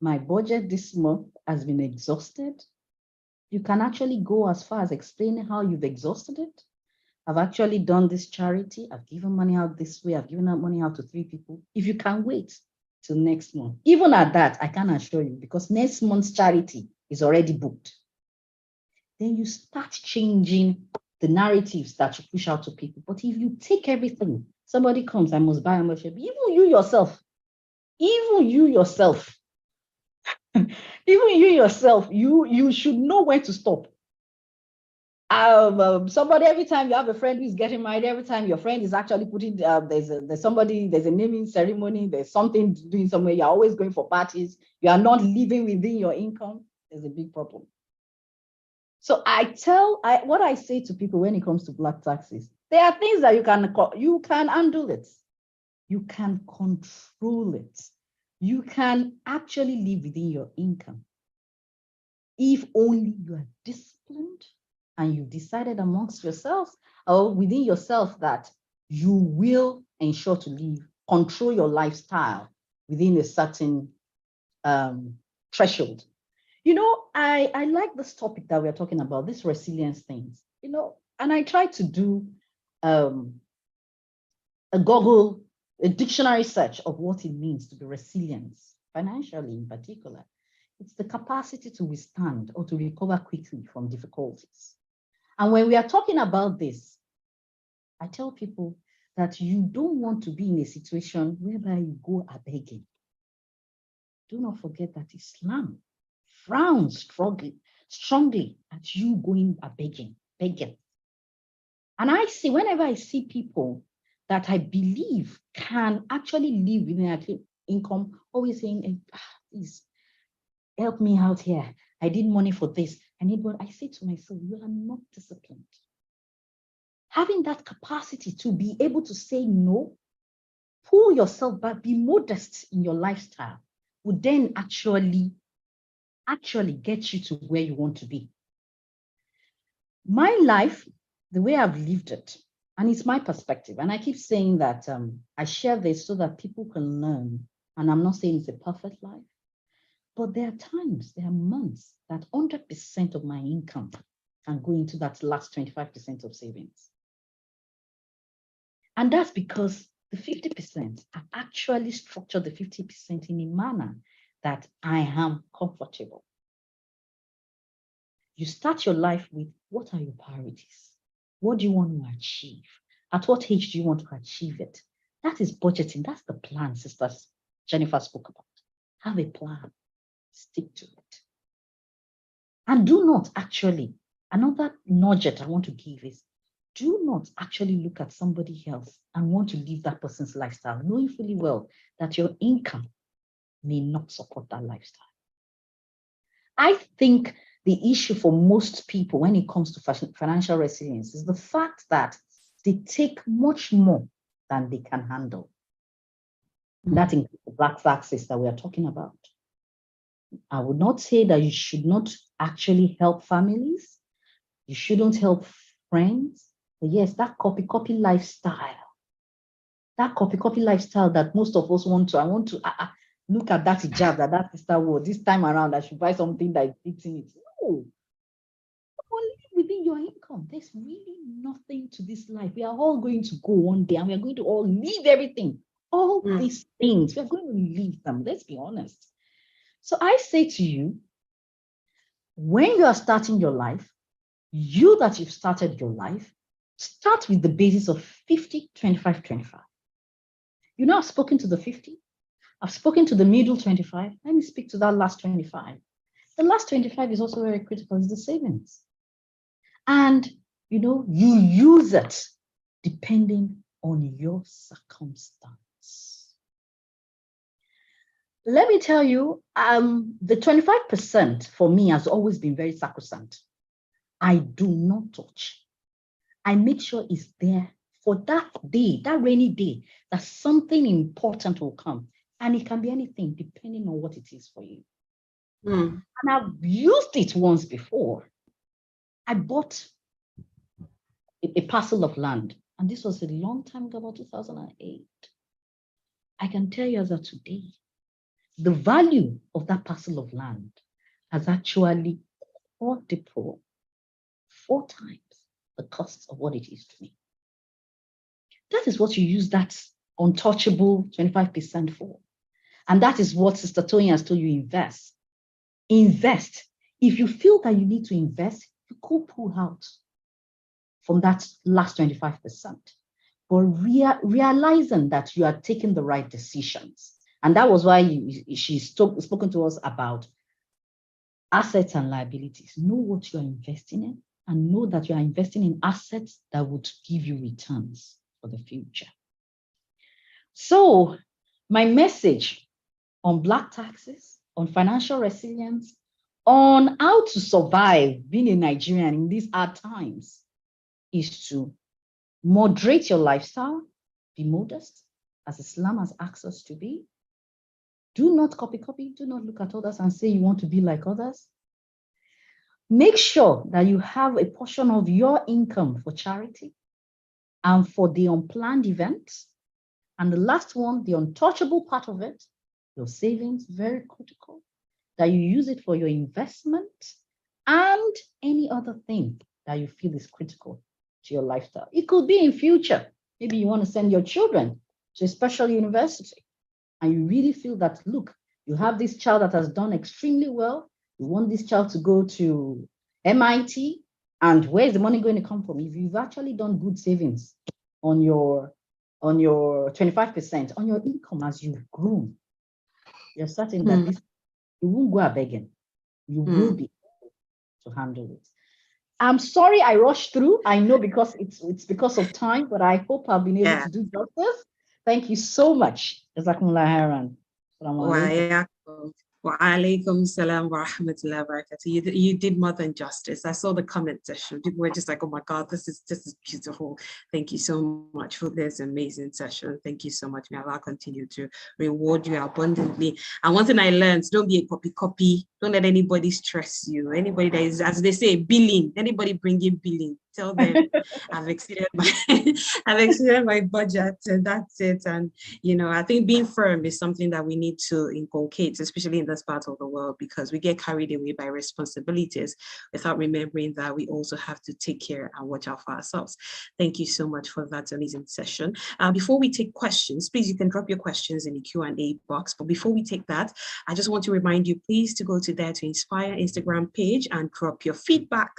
My budget this month has been exhausted. You can actually go as far as explaining how you've exhausted it. I've actually done this charity. I've given money out this way. I've given out money out to 3 people. If you can wait till next month, even at that, I can assure you, because next month's charity is already booked. Then you start changing the narratives that you push out to people. But if you take everything, somebody comes, I must buy a much. Even you yourself, you should know when to stop. Somebody, every time you have a friend who is getting married, every time your friend is actually putting, there's a naming ceremony, there's something doing somewhere, you're always going for parties, you are not living within your income, there's a big problem. So what I say to people when it comes to black taxes, there are things that you can undo it. You can control it. You can actually live within your income. If only you are disciplined and you've decided amongst yourselves or within yourself that you will ensure to control your lifestyle within a certain threshold. You know, I like this topic that we're talking about, this resilience things, you know, and I try to do a dictionary search of what it means to be resilient, financially in particular. It's the capacity to withstand or to recover quickly from difficulties. And when we are talking about this, I tell people that you don't want to be in a situation whereby you go a begging. Do not forget that Islam frowns strongly at you going a begging. And whenever I see people that I believe can actually live within their income, always saying, please help me out here. I need money for this. I say to myself, you are not disciplined. Having that capacity to be able to say no, pull yourself back, be modest in your lifestyle, would then actually get you to where you want to be. My life, the way I've lived it, and it's my perspective, and I keep saying that I share this so that people can learn, and I'm not saying it's a perfect life, but there are times, there are months that 100% of my income can go into that last 25% of savings. And that's because the 50%, I've actually structured the 50% in a manner that I am comfortable. You start your life with, what are your priorities? What do you want to achieve? At what age do you want to achieve it? That is budgeting. That's the plan, Sister Jennifer spoke about. Have a plan. Stick to it. And do not actually, another nudge that I want to give is, do not actually look at somebody else and want to live that person's lifestyle, knowing fully well that your income may not support that lifestyle. I think the issue for most people when it comes to financial resilience is the fact that they take much more than they can handle. That includes the black taxes that we are talking about. I would not say that you should not actually help families. You shouldn't help friends. But yes, that copy lifestyle. That copy lifestyle that most of us want to. I want to look at that hijab that sister wore. This time around, I should buy something that is fitting it. No. Only within your income. There's really nothing to this life. We are all going to go one day and we are going to all leave everything. All these things, we are going to leave them. Let's be honest. So I say to you, when you are starting your life, you that you've started your life, start with the basis of 50, 25, 25. You know, I've spoken to the 50. I've spoken to the middle 25. Let me speak to that last 25. The last 25 is also very critical, is the savings. And, you know, you use it depending on your circumstance. Let me tell you, the 25% for me has always been very sacrosanct. I do not touch. I make sure it's there for that day, that rainy day, that something important will come. And it can be anything depending on what it is for you. And I've used it once before. I bought a parcel of land, and this was a long time ago, about 2008. I can tell you as of today, the value of that parcel of land has actually quadrupled 4 times the cost of what it is to me. That is what you use that untouchable 25% for. And that is what Sister Toyin has told you, invest. Invest. If you feel that you need to invest, you could pull out from that last 25%. But realizing that you are taking the right decisions. And that was why she's spoken to us about assets and liabilities. Know what you are investing in and know that you are investing in assets that would give you returns for the future. So my message on black taxes, on financial resilience, on how to survive being a Nigerian in these hard times is to moderate your lifestyle, be modest, as Islam has asked us to be. Do not copy, do not look at others and say you want to be like others. Make sure that you have a portion of your income for charity and for the unplanned events. And the last one, the untouchable part of it, your savings, very critical, that you use it for your investment and any other thing that you feel is critical to your lifestyle. It could be in future. Maybe you want to send your children to a special university and you really feel that, look, you have this child that has done extremely well. You want this child to go to MIT, and where's the money going to come from? If you've actually done good savings on your 25%, on your income as you've grown, you're certain that this, you won't go a begging. You will be able to handle it. I'm sorry I rushed through. I know because it's because of time, but I hope I've been able to do justice. Thank you so much. Jazakumullah khairan. Wa alaikum salam wa rahmatullahi wa barakatuh. You did more than justice. I saw the comment section. People were just like, oh my God, this is beautiful. Thank you so much for this amazing session. Thank you so much. May Allah continue to reward you abundantly. And one thing I learned, don't be a copy. Don't let anybody stress you. Anybody that is, as they say, billing, anybody bringing billing, tell them I've exceeded my budget, and that's it. And I think being firm is something that we need to inculcate, especially in this part of the world, because we get carried away by responsibilities without remembering that we also have to take care and watch out for ourselves. Thank you so much for that amazing session. Before we take questions, please, you can drop your questions in the Q&A box. But before we take that, I just want to remind you, please, to go to Dare to Inspire Instagram page and drop your feedback.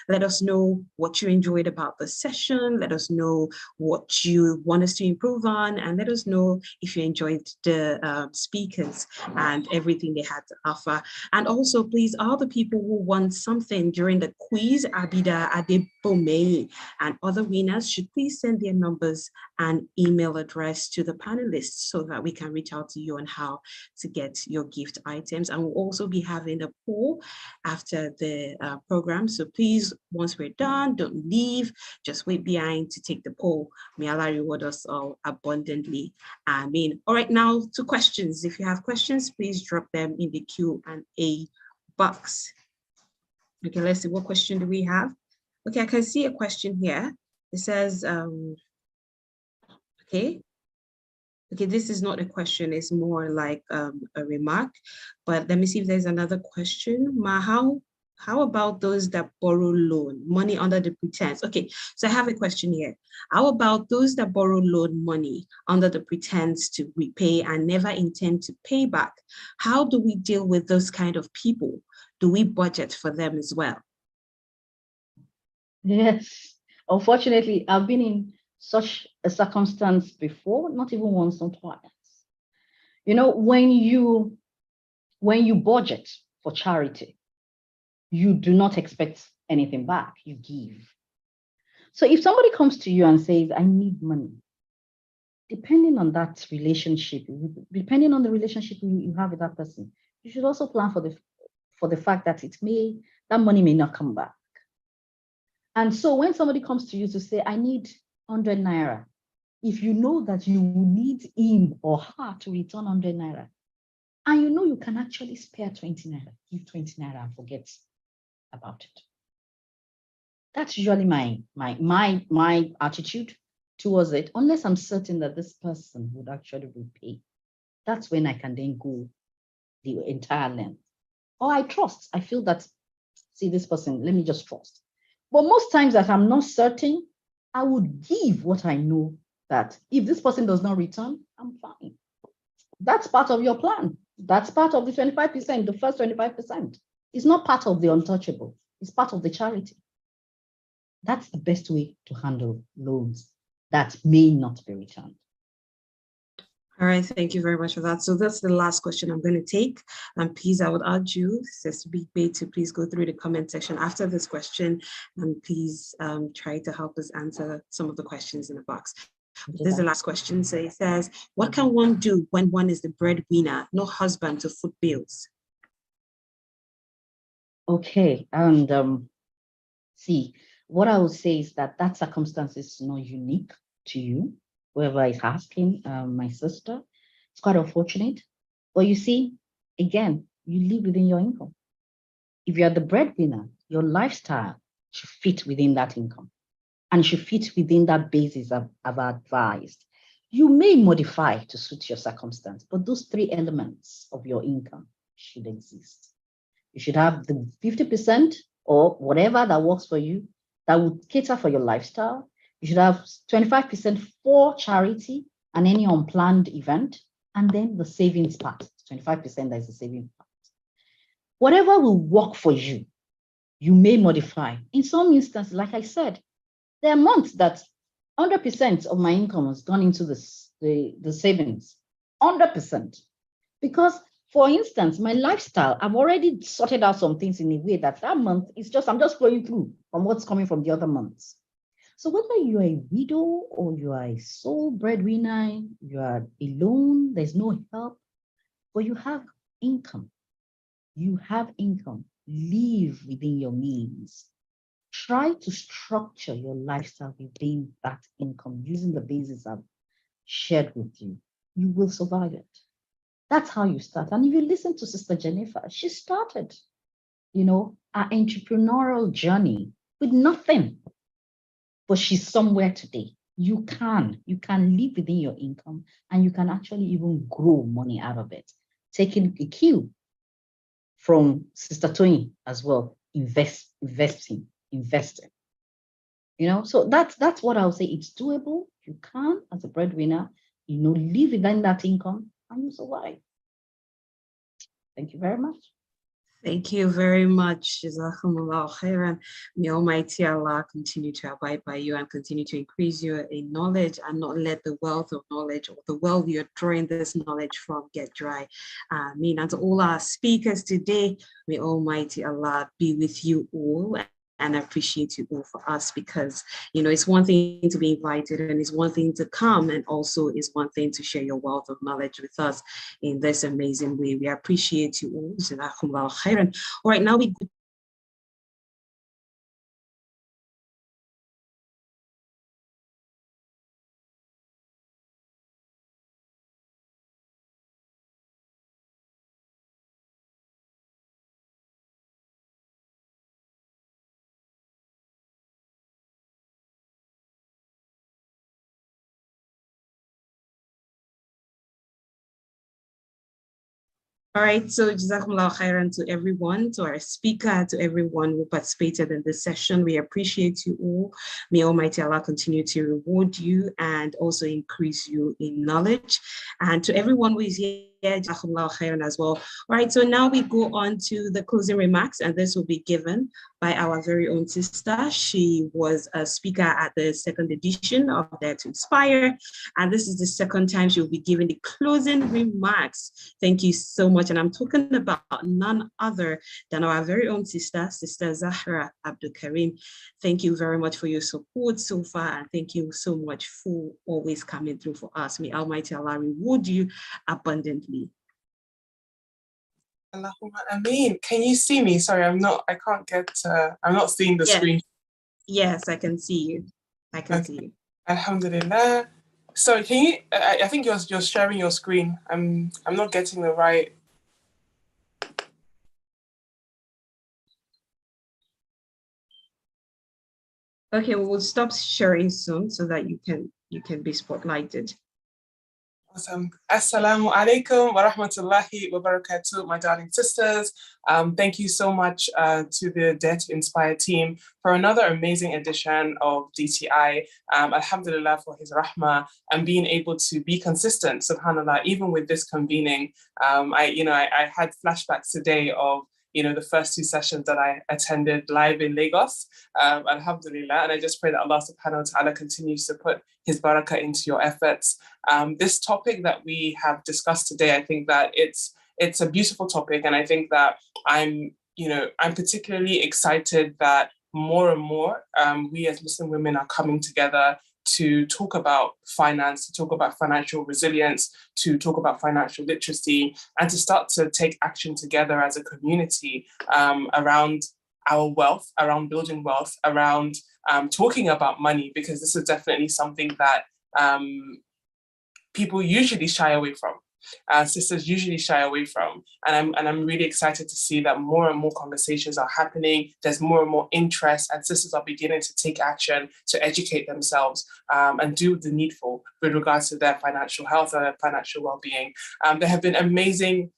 Let us know what you enjoyed about the session. Let us know what you want us to improve on, and let us know if you enjoyed the speakers and everything they had to offer. And also, please, all the people who won something during the quiz, Abida Adebome and other winners, should please send their numbers and email address to the panelists so that we can reach out to you on how to get your gift items. And we'll also be having a poll after the program. So please, once we're done, don't leave, just wait behind to take the poll. May Allah reward us all abundantly. Amen. All right, now to questions. If you have questions, please drop them in the Q&A box. Okay, let's see, what question do we have? Okay, I can see a question here. It says, okay, this is not a question, it's more like a remark, but let me see if there's another question. How about those that borrow loan money under the pretense? Okay, so I have a question here. How about those that borrow loan money under the pretense to repay and never intend to pay back? How do we deal with those kind of people? Do we budget for them as well? Yes, unfortunately, I've been in such a circumstance before, not even once or twice. When you budget for charity, you do not expect anything back, you give. So if somebody comes to you and says, I need money, depending on that relationship, depending on the relationship you have with that person, you should also plan for the fact that that money may not come back. And so when somebody comes to you to say, I need 100 naira, if you know that you will need him or her to return 100 naira, and you can actually spare 20 naira, give 20 naira and forget about it. That's usually my attitude towards it, unless I'm certain that this person would actually repay. That's when I can then go the entire length. Or I feel that, see this person, let me just trust. But most times that I'm not certain, I would give what I know that if this person does not return, I'm fine. That's part of your plan. That's part of the 25%, the first 25%. It's not part of the untouchable. It's part of the charity. That's the best way to handle loans that may not be returned. All right, thank you very much for that. So that's the last question I'm going to take. And please, I would urge you, Sister Big Bay, to please go through the comment section after this question, and please try to help us answer some of the questions in the box. This is the last question. So it says, what can one do when one is the breadwinner, no husband to foot bills? Okay, and see, what I would say is that circumstance is not unique to you. Whoever is asking, my sister, it's quite unfortunate. But you see, again, you live within your income. If you're the breadwinner, your lifestyle should fit within that income and should fit within that basis I've advised. You may modify to suit your circumstance, but those three elements of your income should exist. You should have the 50% or whatever that works for you that would cater for your lifestyle. You should have 25% for charity and any unplanned event, and then the savings part, 25% that is the saving part. Whatever will work for you, you may modify. In some instances, like I said, there are months that 100% of my income has gone into the savings, 100%. Because, for instance, my lifestyle, I've already sorted out some things in a way that month is I'm just going through from what's coming from the other months. So whether you're a widow or you are a sole breadwinner, you are alone, there's no help, but you have income, You have income, live within your means. Try to structure your lifestyle within that income using the basis I've shared with you. You will survive it. That's how you start. And if you listen to Sister Jennifer, she started, her entrepreneurial journey with nothing, but she's somewhere today. You can live within your income, and you can actually even grow money out of it. Taking a cue from Sister Tony as well, investing. So that's what I'll say. It's doable. You can, as a breadwinner, live within that income and you survive. Thank you very much. Thank you very much. Jazakumullah khairan. May Almighty Allah continue to abide by you and continue to increase you in knowledge, and not let the wealth of knowledge or the well you're drawing this knowledge from get dry. And to all our speakers today, may Almighty Allah be with you all. And I appreciate you all for us, because, it's one thing to be invited and it's one thing to come, and also it's one thing to share your wealth of knowledge with us in this amazing way. We appreciate you all. Jazakumullah khairan. All right, now we go. All right, so Jazakumullah khairan to everyone, to our speaker, to everyone who participated in this session. We appreciate you all. May Almighty Allah continue to reward you and also increase you in knowledge. And to everyone who is here, Jazakumullah khairan as well. All right, so now we go on to the closing remarks, and this will be given by our very own sister. She was a speaker at the second edition of Dare to Inspire, and this is the second time she will be giving the closing remarks. Thank you so much. And I'm talking about none other than our very own sister, Sister Zahra Abdul Karim. Thank you very much for your support so far, and thank you so much for always coming through for us. May Almighty Allah reward you abundantly. Allahumma ameen. Can you see me? Sorry, I'm not seeing the screen. Yes, I can see you. I can see you. Alhamdulillah. Sorry, can you, I think you're sharing your screen. I'm not getting the right. Okay, we will stop sharing soon so that you can be spotlighted. Awesome. Assalamu alaikum wa rahmatullahi wa barakatuh, my darling sisters. Thank you so much to the Dare to Inspire team for another amazing edition of DTI. Alhamdulillah for his rahmah and being able to be consistent, subhanAllah, even with this convening. I had flashbacks today of the first two sessions that I attended live in Lagos, alhamdulillah, and I just pray that Allah subhanahu wa ta'ala continues to put his barakah into your efforts. This topic that we have discussed today, I think that it's a beautiful topic, and I think that I'm particularly excited that more and more we as Muslim women are coming together to talk about finance, to talk about financial resilience, to talk about financial literacy, and to start to take action together as a community around our wealth, around building wealth, around talking about money, because this is definitely something that people usually shy away from. Sisters usually shy away from, and I'm really excited to see that more and more conversations are happening. There's more and more interest, and sisters are beginning to take action to educate themselves and do the needful with regards to their financial health and their financial well-being. There have been amazing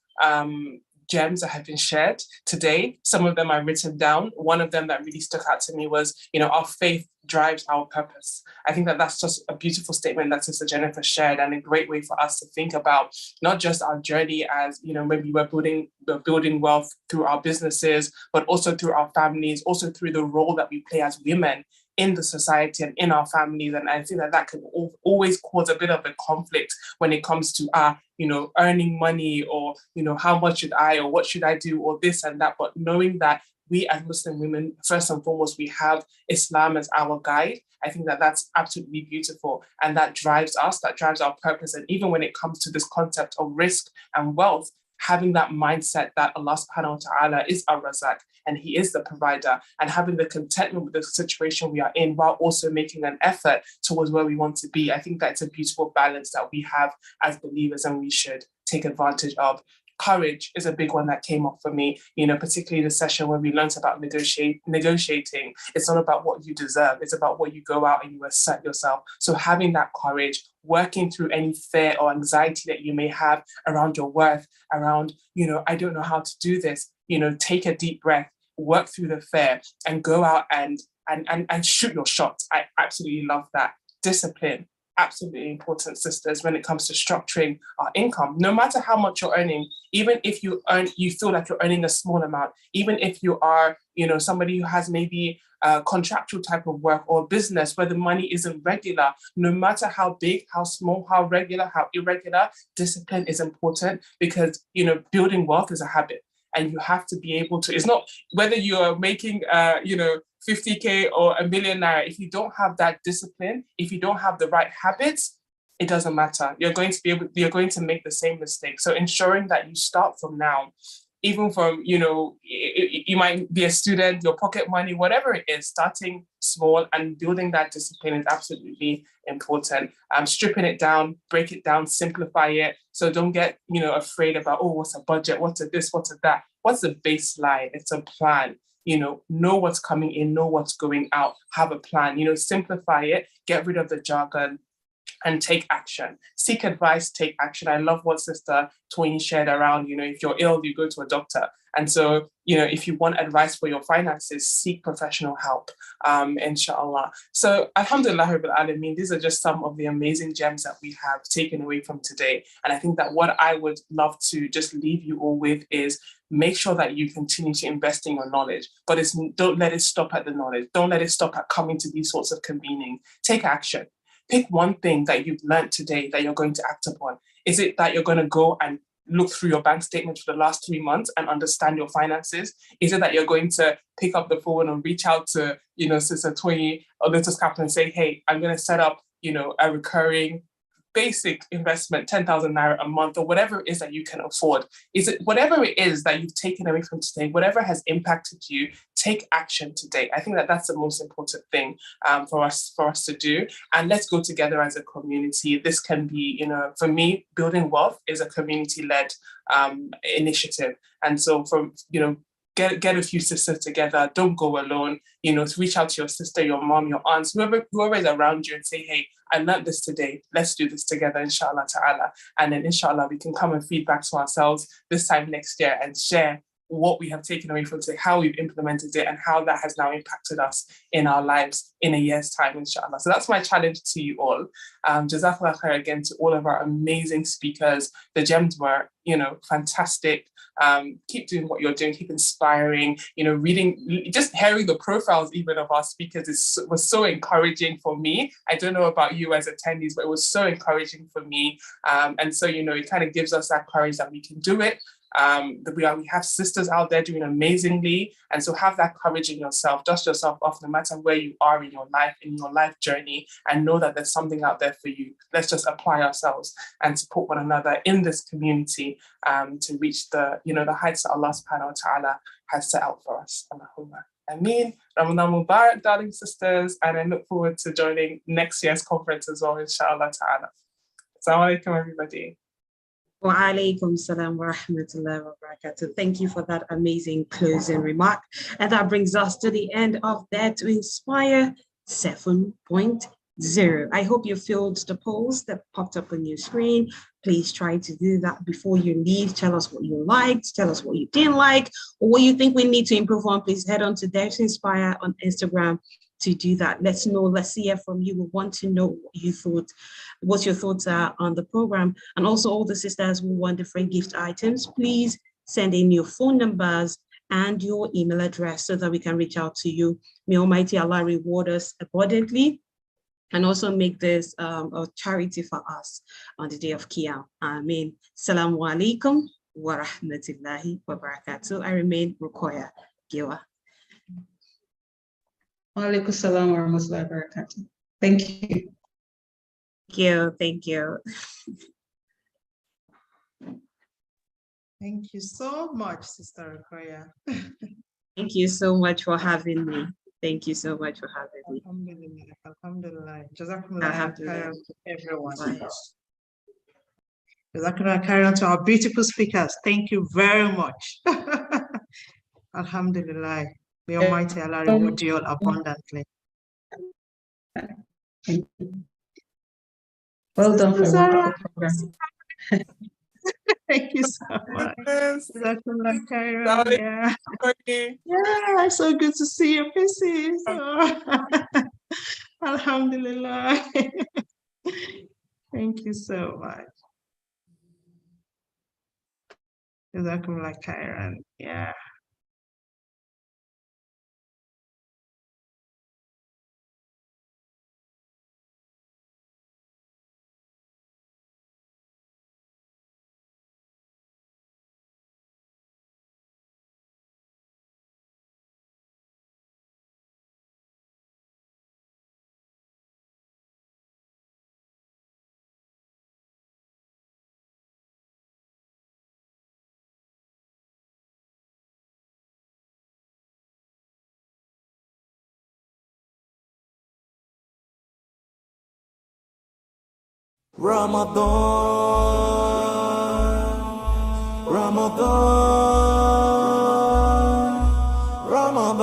gems that have been shared today. Some of them are written down. One of them that really stuck out to me was, our faith drives our purpose. I think that that's just a beautiful statement that Sister Jennifer shared, and a great way for us to think about not just our journey as, maybe we're building wealth through our businesses, but also through our families, also through the role that we play as women in the society and in our families. And I think that can always cause a bit of a conflict when it comes to earning money, or how much should I, or what should I do, or this and that. But knowing that we as Muslim women, first and foremost, we have Islam as our guide. I think that that's absolutely beautiful, and that drives us, that drives our purpose. And even when it comes to this concept of risk and wealth, having that mindset that Allah subhanahu wa ta'ala is ar-Razaq and He is the provider, and having the contentment with the situation we are in while also making an effort towards where we want to be. I think that's a beautiful balance that we have as believers and we should take advantage of. Courage is a big one that came up for me, particularly the session where we learned about negotiating. It's not about what you deserve. It's about what you go out and you assert yourself. So having that courage, working through any fear or anxiety that you may have around your worth, around, I don't know how to do this, take a deep breath, work through the fear and go out and shoot your shot. I absolutely love that. Discipline. Absolutely important, sisters, when it comes to structuring our income. No matter how much you're earning, even if you feel like you're earning a small amount, even if you are, somebody who has maybe a contractual type of work or business where the money isn't regular, no matter how big, how small, how regular, how irregular, discipline is important because, building wealth is a habit. And you have to be able to, it's not whether you're making, 50K or $1 million naira. If you don't have that discipline, if you don't have the right habits, it doesn't matter. You're going to make the same mistake. So ensuring that you start from now, even from, you might be a student, your pocket money, whatever it is, starting small and building that discipline is absolutely important. Stripping it down, break it down, simplify it. So don't get, afraid about, oh, what's a budget? What's a this? What's a that? What's the baseline? It's a plan. Know what's coming in, know what's going out, have a plan, simplify it, get rid of the jargon and take action. Seek advice, take action. I love what Sister Toyin shared around, if you're ill, you go to a doctor. And so, if you want advice for your finances, seek professional help, inshallah. So, alhamdulillah, Rabbil Alameen, these are just some of the amazing gems that we have taken away from today. And I think that what I would love to just leave you all with is make sure that you continue to invest in your knowledge, but don't let it stop at the knowledge. Don't let it stop at coming to these sorts of convening. Take action. Pick one thing that you've learned today that you're going to act upon. Is it that you're going to go and look through your bank statement for the last 3 months and understand your finances? Is it that you're going to pick up the phone and reach out to, Sister Toyin or Lotus Capital and say, hey, I'm going to set up, a recurring basic investment, 10,000 naira a month, or whatever it is that you can afford? Is it whatever it is that you've taken away from today, whatever has impacted you, take action today. I think that that's the most important thing for us to do. And let's go together as a community. This can be, for me, building wealth is a community-led initiative. And so from, get a few sisters together, don't go alone, reach out to your sister, your mom, your aunts, whoever is around you and say, hey, I learned this today. Let's do this together, inshallah ta'ala. And then inshallah, we can come and feedback to ourselves this time next year and share what we have taken away from today, how we've implemented it and how that has now impacted us in our lives in a year's time, inshallah. So that's my challenge to you all. Jazakallah khair again to all of our amazing speakers. The gems were, fantastic. Keep doing what you're doing, keep inspiring, reading, just hearing the profiles even of our speakers was so encouraging for me. I don't know about you as attendees, but it was so encouraging for me. And so, it kind of gives us that courage that we can do it. We have sisters out there doing amazingly, and so have that courage in yourself. Dust yourself off no matter where you are in your life journey, and know that there's something out there for you. Let's just apply ourselves and support one another in this community to reach the heights that Allah subhanahu wa ta'ala has set out for us. Allahumma ameen. Ramadan Mubarak, darling sisters, and I look forward to joining next year's conference as well, inshallah ta'ala. Assalamu alaikum, everybody. Wa alaikum salam wa rahmatullahi wa barakatuh. Thank you for that amazing closing remark. And that brings us to the end of Dare to Inspire 7.0. I hope you filled the polls that popped up on your screen. Please try to do that before you leave. Tell us what you liked, tell us what you didn't like, or what you think we need to improve on. Please head on to Dare to Inspire on Instagram to do that. Let's know, let's hear from you. We want to know what your thoughts are on the program. And also all the sisters who want different gift items, please send in your phone numbers and your email address so that we can reach out to you. May Almighty Allah reward us abundantly and also make this a charity for us on the day of Qiyam. Ameen. Assalamu alaikum wa rahmatullahi wa barakatuh. I remain Rukoya Giwa. Alaikum salam wa rahmatullahi wa barakatuh. Thank you. Thank you. Thank you so much, Sister Okoya. Thank you so much for having me. Thank you so much for having me. Alhamdulillah, alhamdulillah. Jazakumullah khairan to everyone. Jazakumullah khairan to our beautiful speakers. Thank you very much. Alhamdulillah. May Almighty Allah reward you all abundantly. Well done for Sarah. the program. Thank you so much. Yes. Jazakumullah khairan. Darling. Yeah. Okay. Yeah, so good to see your faces. Oh. Alhamdulillah. Thank you so much. Jazakumullah khairan. Yeah.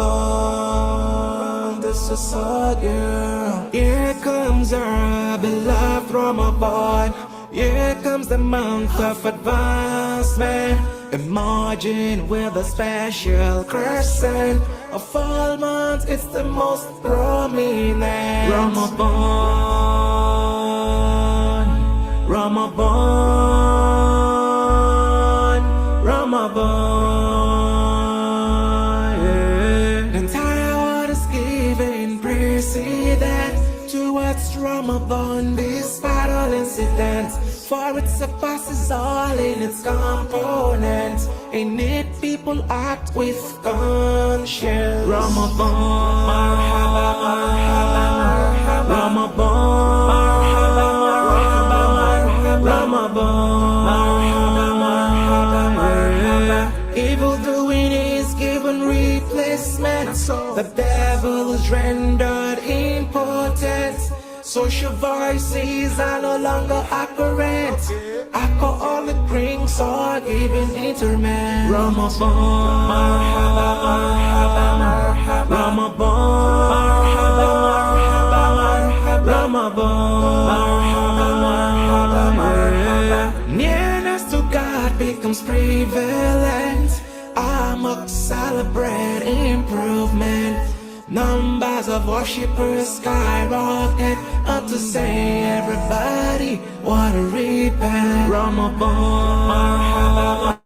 Ramadan, this is a girl. Here comes our beloved Ramadan. Here comes the month of advancement. Imagine with a special crescent of all months, it's the most prominent. Ramadan, yeah. The entire world is giving precedence towards Ramadan, this battle incident. For it surpasses all in its components. In it, people act with conscience. Ramadan, marhaba, marhaba, Ramadan, marhaba, Ramadan. Evil doing is given replacement. The devil is rendered impotent. Social vices are no longer apparent. Alcoholic drinks are given interment. Ramadan, marhaba, marhaba, Ramadan, Ramadan. Nearness to God becomes prevalent. Amok celebrate improvement. Numbers of worshippers skyrocket up to say everybody wanna repent. Ramadan, marhaba,